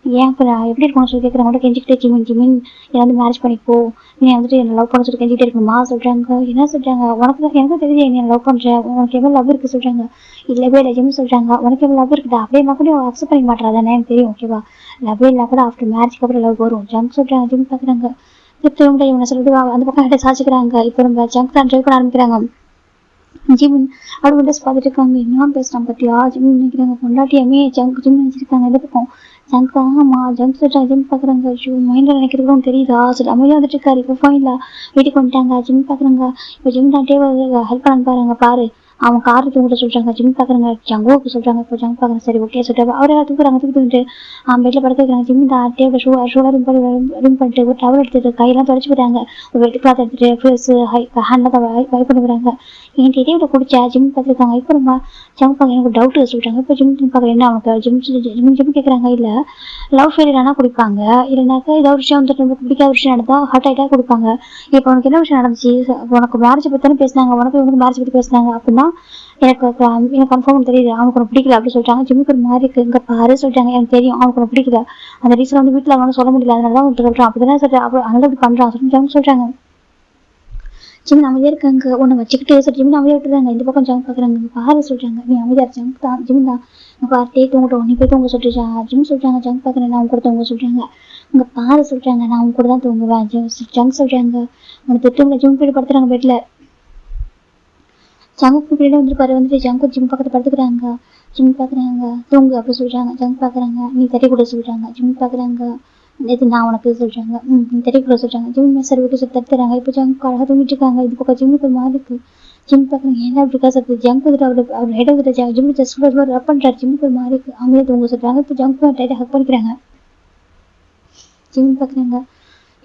ஏன் இப்போ நான் எப்படி இருக்கணும்னு சொல்லி கேட்குறாங்க. கெஞ்சிக்கிட்டே ஜிமின் ஜிமின் என்னை வந்து மேரேஜ் பண்ணிப்போ, நீ வந்துட்டு என்ன லவ் பண்ண சொல்லி கெஞ்சிக்கிட்டே இருக்கணுமா சொல்கிறாங்க. என்ன சொல்கிறாங்க, உனக்கு எனக்கு தெரியுது நீ லவ் பண்ணுற, உனக்கு எவ்வளோ லவ் இருக்குது சொல்கிறாங்க. இல்லவே இல்லை ஜிம் சொல்கிறாங்க, உனக்கு எவ்வளோ லவ் இருக்குதா அப்படியே நான் கூட அக்செப்ட் பண்ணிக்க மாட்டேறாதானே எனக்கு தெரியும் ஓகேவா. லவ் இல்லை கூட ஆஃப்டர் மேரேஜ்க்கு அப்புறம் லவ் வரும் ஜங்க் சொல்கிறாங்க. ஜிம் பார்க்குறாங்க, திரும்ப இவனை சொல்லிட்டு அந்த பக்கம் சாச்சிக்கிறாங்க. இப்போ நம்ம ஜங்க் தான் ட்ரைவ் பண்ண ஆரம்பிக்கிறாங்க. ஜிமின் அப்படி விண்டோஸ் பார்த்துட்டு இருக்காங்க, என்ன பேசுகிறான் பத்தியா ஜிமின் நினைக்கிறாங்க. பொண்டாட்டியாமே ஜங்க் ஜிம் நினைச்சிருக்காங்க. இந்த பக்கம் ஜங்க் ஆமா ஜங்க் சொல்கிறாங்க. ஜிம் பார்க்குறாங்க, ஐயோ மைண்டில் நினைக்கிறதுக்கும் தெரியுதா சொல்லி அமைதியாக வந்துட்டு இருக்காரு. இப்போ ஃபைனில் வீட்டுக்கு வந்துட்டாங்க. ஜிம் பார்க்குறாங்க, இப்போ ஜிம் தான்ட்டே ஹெல்ப் பண்ண பாருங்க பாரு, அவன் கார் தூக்கிட்ட சொல்கிறாங்க. ஜிம் பார்க்குறாங்க, ஜங்குவுக்கு சொல்கிறாங்க. இப்போ ஜங்க் பார்க்குறாங்க, சரி ஓகே சொல்லிட்டு அவரை தூக்குறாங்க. தூக்கிட்டு பெட்டில் படுத்து வைக்கிறாங்க. ஜிம் தான் டேபிள் ஷூலாம் ரூம் பண்ணிட்டு ஒரு டவல் எடுத்துட்டு கையெல்லாம் தொடச்சி போயிட்டாங்க. ஒரு வெட்டு கிளாத் எடுத்துட்டு ஃபேஸ் ஹேண்ட்லாம் வைப் பண்ணி விடுறாங்க. என் டேவிட குடிச்சா ஜிம் பார்த்துருக்காங்க. இப்போ நம்ம ஜிம் பார்க்க எனக்கு டவுட் சொல்லிட்டாங்க. இப்போ ஜிம் பார்க்குற என்ன அவனுக்கு ஜிம் கேட்குறாங்க. இல்லை லவ் ஃபெயிலியர் ஆனால் குடிப்பாங்க, இல்லைனாக்கா ஏதாவது விஷயம் வந்துட்டு நமக்கு பிடிக்காத விஷயம் நடந்தால் ஹார்ட் அட்டாக் கொடுப்பாங்க. இப்போ உனக்கு என்ன விஷயம் நடந்துச்சு, உனக்கு மேரேஜ் பற்றி தானே பேசினாங்க, உனக்கு இவனுக்கு மேரேஜ் பற்றி பேசினாங்க அப்படின்னா எனக்கு கன்ஃபார்ம் தெரியுது அவனுக்கு ஒன்று பிடிக்கல அப்படி சொல்லிட்டாங்க. ஜிம்முக்கு ஒரு மாதிரி இருக்கு இங்கே பாரு சொல்லிட்டாங்க. எனக்கு தெரியும் அவனுக்கு ஒன்று பிடிக்கல, அந்த ரீசன் வந்து வீட்டில் அவனால சொல்ல முடியல, அதனால தான் உங்களுக்கு சொல்கிறான் அப்படி தானே சொல்கிறேன். அப்போ அதனால இப்படி பண்ணுறான் சொல்லி சொல்கிறாங்க. ஜிம் அமைதியாக இருக்காங்க, ஒன்று வச்சுக்கிட்டு சொல்லி ஜிம் அமைதியாக விட்டுறாங்க. இந்த பக்கம் ஜங்க் பார்க்குறாங்க, பாரு சொல்கிறாங்க. நீ அமைதியாக ஜங்க் தான் ஜிம் தான் பார்த்து தூங்கட்டும், நீ போய் தூங்க சொல்லிட்டு ஜிம் சொல்கிறாங்க. ஜங்க் பார்க்குறேன், நான் அவங்க கூட தூங்க சொல்கிறாங்க. உங்கள் பாரு சொல்கிறாங்க, நான் அவங்க கூட தான் தூங்குவேன் ஜங்க் சொல்கிறாங்க. உனக்கு திட்டு ஜிம் போய் படுத்துறாங்க பெட்டில். ஜங்குக்கு பின்னாடி வந்துருப்பாரு, வந்துட்டு ஜங்கு ஜிம் பக்கத்தில் படுத்துக்கிறாங்க. ஜிம் பார்க்குறாங்க, தூங்கு அப்படி சொல்கிறாங்க. ஜங்க் பார்க்குறாங்க, நீ தட்டி கூட சொல்கிறாங்க. ஜிம் பார்க்குறாங்க, இது நான் உனக்கு சொல்கிறாங்க. நீ தட்டி கூட சொல்கிறாங்க. ஜிம் சரி விட்டு சொல்லி தட்டுறாங்க. இப்போ ஜங்க் அழகாக தூங்கிட்டு இருக்காங்க. இது பக்கம் ஜிம்முக்கு ஒரு மாதிரி இருக்குது. ஜிம் பார்க்குறாங்க, என்ன அப்படி இருக்கா சார் ஜங்க் வந்துட்டு அவர் ஹெட் வந்துட்டு ஜிம் ஜஸ்ட் ரப் பண்ணுறாரு. ஜிம்முக்கு ஒரு மாதிரி இருக்குது, அவங்களே தூங்க சொல்கிறாங்க. இப்போ ஜங்க் டைட்டாக ஹக் பண்ணிக்கிறாங்க. ஜிம் பார்க்குறாங்க,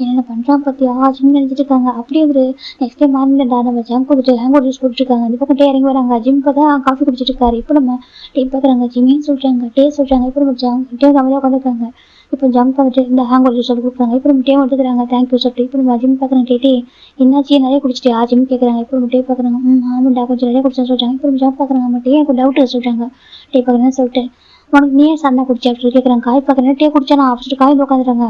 என்னென்ன பண்ணுறான் பார்த்தியா ஜிம் நினைச்சிட்டு இருக்காங்க. அப்படியே ஒரு நெக்ஸ்ட் டைம் மார்னிங்டா நம்ம ஜங்க் கொடுத்துட்டு ஹேங்கோட் ஜூஸ் போட்டுருக்காங்க. இந்த பக்கம் டே இறங்கி வராங்க. ஜிம் பார்த்தா காஃபி குடிச்சிட்டு இருக்காரு. இப்போ நம்ம டே பார்க்குறாங்க, ஜிம்மின்னு சொல்கிறாங்க, டே சொல்கிறாங்க. இப்போ நம்ம டே அமைதியாக உட்காந்துருக்காங்க. இப்போ ஜங்க் வந்துட்டு இந்த ஹேங்கோட் ஜூஸ் சொல்லி கொடுக்குறாங்க. இப்போ நம்ம டே எடுத்துக்கிறாங்க, தேங்க்யூ சொல்லிட்டு. இப்போ நம்ம ஜிம் பார்க்குறாங்க, டே என்னாச்சு நிறைய குடிச்சிட்டு ஜிம் கேட்குறாங்க. இப்போ நம்ம டே பார்க்குறாங்க, ஆமாண்டா கொஞ்சம் நிறைய குடிச்சேன்னு சொல்கிறாங்க. இப்போ நம்ம ஜங்க் பார்க்குறாங்க, நம்ம டே எனக்கு டவுட்டு சொல்கிறாங்க. டே பார்க்குறேன்னு சொல்லிட்டு உனக்கு நீ சண்டை குடிச்சா அப்படி கேட்குறாங்க. காய் பார்க்குறேன், டே குடிச்சா நான் அப்படி காய் உட்காந்துறாங்க.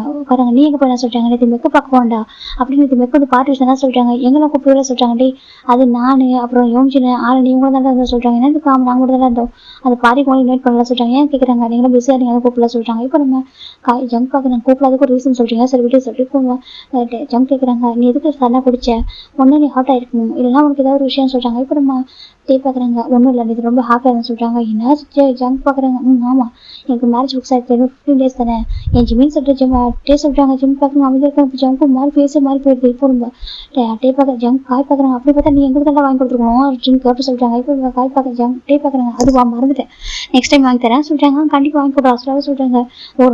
நீ எங்கே போய் சொல்கிறாங்க, நேற்று மெக்க பார்க்க போண்டா அப்படின்னு நேற்று மெக்க வந்து பார்ட்டி விஷயம் தான் சொல்கிறாங்க. எங்களை கூப்பிட்டு சொல்கிறாங்க. டே அது நான் அப்புறம் யோசிச்சுன்னு ஆளு இவங்க தான் இருந்தால் சொல்கிறாங்க. என்ன காம நாங்கள் கூட தான் இருந்தோம், அது பார்ட்டி கூட இன்வைட் பண்ணலாம் சொல்கிறாங்க. ஏன் கேட்குறாங்க, நீங்களும் பிஸியாக நீங்கள் அதை கூப்பிடலாம் சொல்கிறாங்க. இப்போ நம்ம காய் ஜங்க் பார்க்குறாங்க, கூப்பிடாதுக்கு ஒரு ரீசன் சொல்கிறீங்க. சரி விட்டு சொல்லிட்டு இப்போ ஜங்க் கேட்குறாங்க, நீ எதுக்கு சண்டை குடிச்ச, ஒன்று நீ ஹார்ட் ஆகிருக்கணும், இல்லைன்னா உனக்கு ஏதாவது ஒரு விஷயம் சொல்கிறாங்க. இப்போ நம்ம டே பார்க்குறாங்க, ஒன்றும் இல்லை இது ரொம்ப ஹாப்பியாக சொல்கிறாங்க. என்ன ஜங்க் பார்க்குறாங்க, ஆமாம் எனக்கு மேரேஜ் புக்ஸ் ஆகிடுச்சு 15 days தானே என் ஜிம்மின்னு சொல்லிட்டு டே சொல்கிறாங்க. ஜிம் பார்க்குறாங்க, அமைதியாக இருக்காங்க. இப்போ ஜங்க்கு மாறி ஃபேஸே மாறி போயிடுது. இப்போ ரொம்ப டே பார்க்குற ஜங்க் காய் பார்க்குறாங்க. அப்படி பார்த்தா நீ எங்களுக்கு தான் வாங்கி கொடுத்துருக்கணும் ஜிம்க்கு அப்படி சொல்கிறாங்க. இப்போ காய் பார்க்க ஜங்க் டே பார்க்குறாங்க, அதுவா மறந்துட்டேன் நெக்ஸ்ட் டைம் வாங்கி தரேன் சொல்கிறாங்க. கண்டிப்பாக வாங்கி கொடுறா அசலாக சொல்கிறாங்க.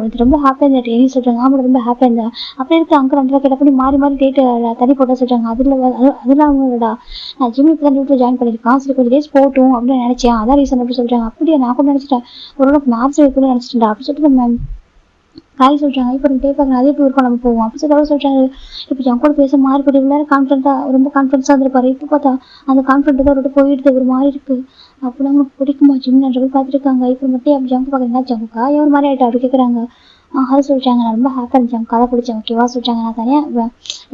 இது ரொம்ப ஹாப்பியாக இருந்தேன் டே சொல்கிறாங்க. ஆமாம் ரொம்ப ஹாப்பியாக இருந்தேன். அப்படியே இருக்கு அங்கே ரெண்டு கேட்ட பண்ணி மாறி மாறி டேட்டு தண்ணி போட்டால் சொல்கிறாங்க. அதெல்லாம் அவங்களோட நான் ஜிம் இப்போ தான் டியூட்டில் ஜாயின் பண்ணியிருக்கான், சரி கொஞ்சம் டேஸ் போட்டும் அப்படின்னு நினச்சேன், அதான் ரீசன் அப்படி சொல்கிறாங்க. அப்படியே நான் கூட நினச்சிட்டேன் ஓரளவுக்கு மேரேஜ் வைக்கணும்னு நினச்சிட்டேன் அப்படி சொல்லிட்டு நம்ம காய் சொல்கிறாங்க. இப்போ நம்ம பார்க்குறேன், அதே இப்போ இருக்கும் நம்ம போவோம் அப்படி சொல்லி சொல்கிறாரு. இப்போ என் கூட பேச மாறி போட்டு எல்லாரும் கான்ஃபிடென்ட்டாக ரொம்ப கான்ஃபிடென்ஸாக இருந்திருப்பாரு. இப்போ பார்த்தா அந்த கான்ஃபிடென்ட் தான் விட்டு போயிடுது, ஒரு மாதிரி இருக்குது. அப்போ அவங்களுக்கு பிடிக்குமா ஜிம்ன்ற போய் பார்த்துருக்காங்க. இப்போ மட்டும் அப்படி ஜங்கு பார்க்குறீங்க ஜங்குக்கா எவ்வளோ மாதிரி ஆகிட்டா அப்படி கேட்குறாங்க. அதை சொல்லிட்டாங்க, நான் ரொம்ப ஹாப்பியாக இருந்துச்சு கதை பிடிச்சேன் ஓகேவா சொல்லிட்டாங்க. நான் தனியாக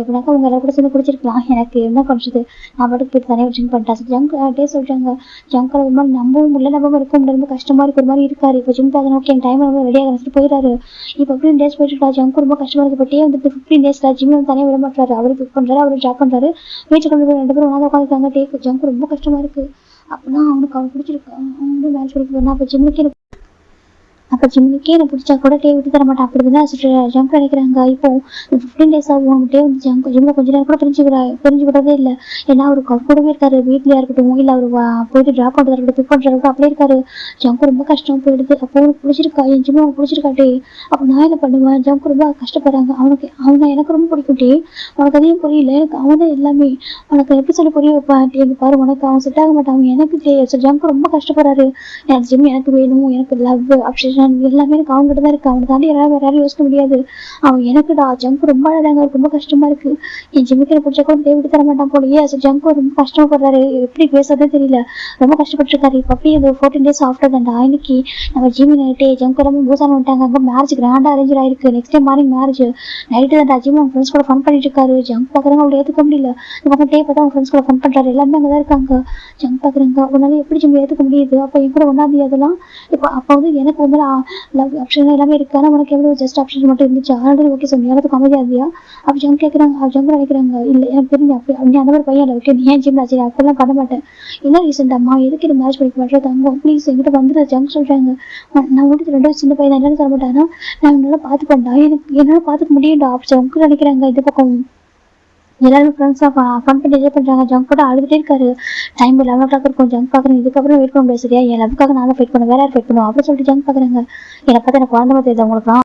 எப்படினாக்கா உங்கள் எல்லாரும் கூட சேர்ந்து பிடிச்சிருக்கலாம், எனக்கு என்ன பண்ணுறது, நான் பாட்டுக்கு போய் தனியாக ட்ரிங்க் பண்ணிட்டேன் ஜங்க் டே சொல்லிட்டாங்க. ஜங்கால் ஒரு மாதிரி நம்பவும் முடியல, நம்ப இருக்க முடியல, ரொம்ப கஷ்டமாக இருக்கு, ஒரு மாதிரி இருக்காரு. இப்போ ஜிம் பார்க்கணும் ஓகே என் டைம் ரொம்ப ரெடியாக நினச்சிட்டு போயிடாரு. இப்போ 15 days போயிட்டு ஜங்க் ரொம்ப கஷ்டமாக இருக்குது. பட்டே வந்துட்டு 15 days ஜிம் வந்து தனியாக விட மாட்டாரு, அவரு பிக் பண்ணுறாரு, அவரு ட்ராப் பண்ணுறாரு, வீட்டுக்கு கொண்டு போய் 2 பேரும் ஒன்றா உட்காந்துருக்காங்க. டே ஜங்க் ரொம்ப கஷ்டமாக இருக்குது. அப்படின்னா அவனுக்கு அவன் பிடிச்சிருக்கு, அவன் வந்து மேரேஜ் பண்ணிட்டு போனா அப்போ ஜிம்முக்கு அப்ப ஜிம்முக்கே எனக்கு பிடிச்சா கூட டே விட்டு தர மாட்டேன் அப்படிதான் ஜங்க் நினைக்கிறாங்க. இப்போ 15 days ஆகும் டே வந்து ஜிம்ல கொஞ்ச நேரம் கூட பிரிஞ்சு விடவே இல்லை. ஏன்னா அவருக்கு அவர் கூடவே இருக்காரு, வீட்லயா இருக்கட்டும் இல்ல அவரு போயிட்டு டிராப் பண்றதா இருக்கட்டும் பிக் பண்றதா இருக்கட்டும் அப்படியே இருக்காரு. ஜங்க் ரொம்ப கஷ்டம் போயிடுது. அப்போ உனக்கு பிடிச்சிருக்கா என் ஜிம் உனக்கு பிடிச்சிருக்கா டே? அப்ப நான் என்ன பண்ணுவேன்? ஜங்க் ரொம்ப கஷ்டப்படுறாங்க. அவனை எனக்கு ரொம்ப பிடிக்கும் டே. உனக்கு அதையும் புரியல, எனக்கு அவன் எல்லாமே. உனக்கு எப்படி சொல்லி புரிய வைப்பேன் டே? பாரு உனக்கு அவன் செட் ஆக மாட்டான், எனக்கு டே. ஜங்க் ரொம்ப கஷ்டப்படுறாரு. எனக்கு ஜிம் எனக்கு வேணும், எனக்கு லவ் அப்சஷன் எல்லாமே எனக்கு அவங்ககிட்ட தான் இருக்கு. அவனை தாண்டி வேற யாரும் யோசிக்க முடியாது. அவன் எனக்குடா. ஜங்க் ரொம்ப அழகாங்க, அவருக்கு ரொம்ப கஷ்டமா இருக்கு. என் ஜிம்முக்கு எனக்கு பிடிச்ச கூட டே விட்டு தர மாட்டான் போலயே. ஜங்க் ரொம்ப கஷ்டப்படுறாரு, எப்படி பேசுறதே தெரியல, ரொம்ப கஷ்டப்பட்டுருக்காரு. இப்போ அப்படியே 14 days ஆஃப்டர் தான்டா இன்னைக்கு நம்ம ஜிம் நைட்டே ஜங்க் ரொம்ப பூசான விட்டாங்க. அங்கே மேரேஜ் கிராண்டா அரேஞ்ச் ஆயிருக்கு. Next day morning marriage. Night தான்டா ஜிம் அவங்க ஃப்ரெண்ட்ஸ் கூட ஃபன் பண்ணிட்டு இருக்காரு. ஜங்க் பாக்குறாங்க, அவளை ஏத்துக்க முடியல. இந்த டே பார்த்தா அவங்க ஃப்ரெண்ட்ஸ் கூட ஃபன் பண்றாரு, எல்லாருமே அங்கதான் இருக்காங்க. ஜங்க் பாக்குறாங்க, உன்னால எப்படி ஜிம் ஏத்துக்க முடியுது? அப்ப என் கூட ஒன்னாதி அதெல்லாம் இப்போ அப்போ வந்து எனக்கு வந்து லவ் ஆப்ஷன் எல்லாமே இருக்கு. ஆனால் உனக்கு எவ்வளோ ஜஸ்ட் ஆப்ஷன் மட்டும் இருந்துச்சு, ஆல்ரெடி ஓகே சொன்னீங்க, எனக்கு அமைதியா இருந்தியா? அப்போ ஜங்க் கேட்குறாங்க. ஜங்க் நினைக்கிறாங்க, இல்லை எனக்கு தெரிஞ்சு அப்படி நீ அந்த மாதிரி பையன் ஓகே நீ ஏன் ஜிம்ல சரி அப்படிலாம் பண்ண மாட்டேன். என்ன ரீசெண்ட் அம்மா எதுக்கு இது மேரேஜ் பண்ணிக்க மாட்டேன் தங்கம் ப்ளீஸ் என்கிட்ட வந்துடு. ஜங்க் சொல்றாங்க, நான் வந்துட்டு 2 சின்ன பையன் என்ன தர மாட்டேன்னா நான் என்னால பார்த்துப்பேன்டா, எனக்கு என்னால் பார்த்துக்க முடியும்டா. அப்போ ஜங்க் நினைக்கிறாங்க இந்த பக்கம் எல்லாரும் ஃப்ரெண்ட்ஸா ஃபன் பண்ணி என்ஜாய் பண்றாங்க. ஜங்க் கூட அழுதுட்டே இருக்காரு. டைம் 11 o'clock இருக்கும். ஜங்க் பாக்குறேன், இதுக்கப்புறம் வெயிட் பண்ண முடியாது சரியா? என் லவ்க்காக நான் ஃபைட் பண்ணுவேன், வேற யார் ஃபைட் பண்ணுவோம் அப்படின்னு சொல்லிட்டு ஜங்க் பாக்குறாங்க. என்னை பார்த்தா எனக்கு குழந்தை மாதிரி தெரியுது உங்களுக்கு.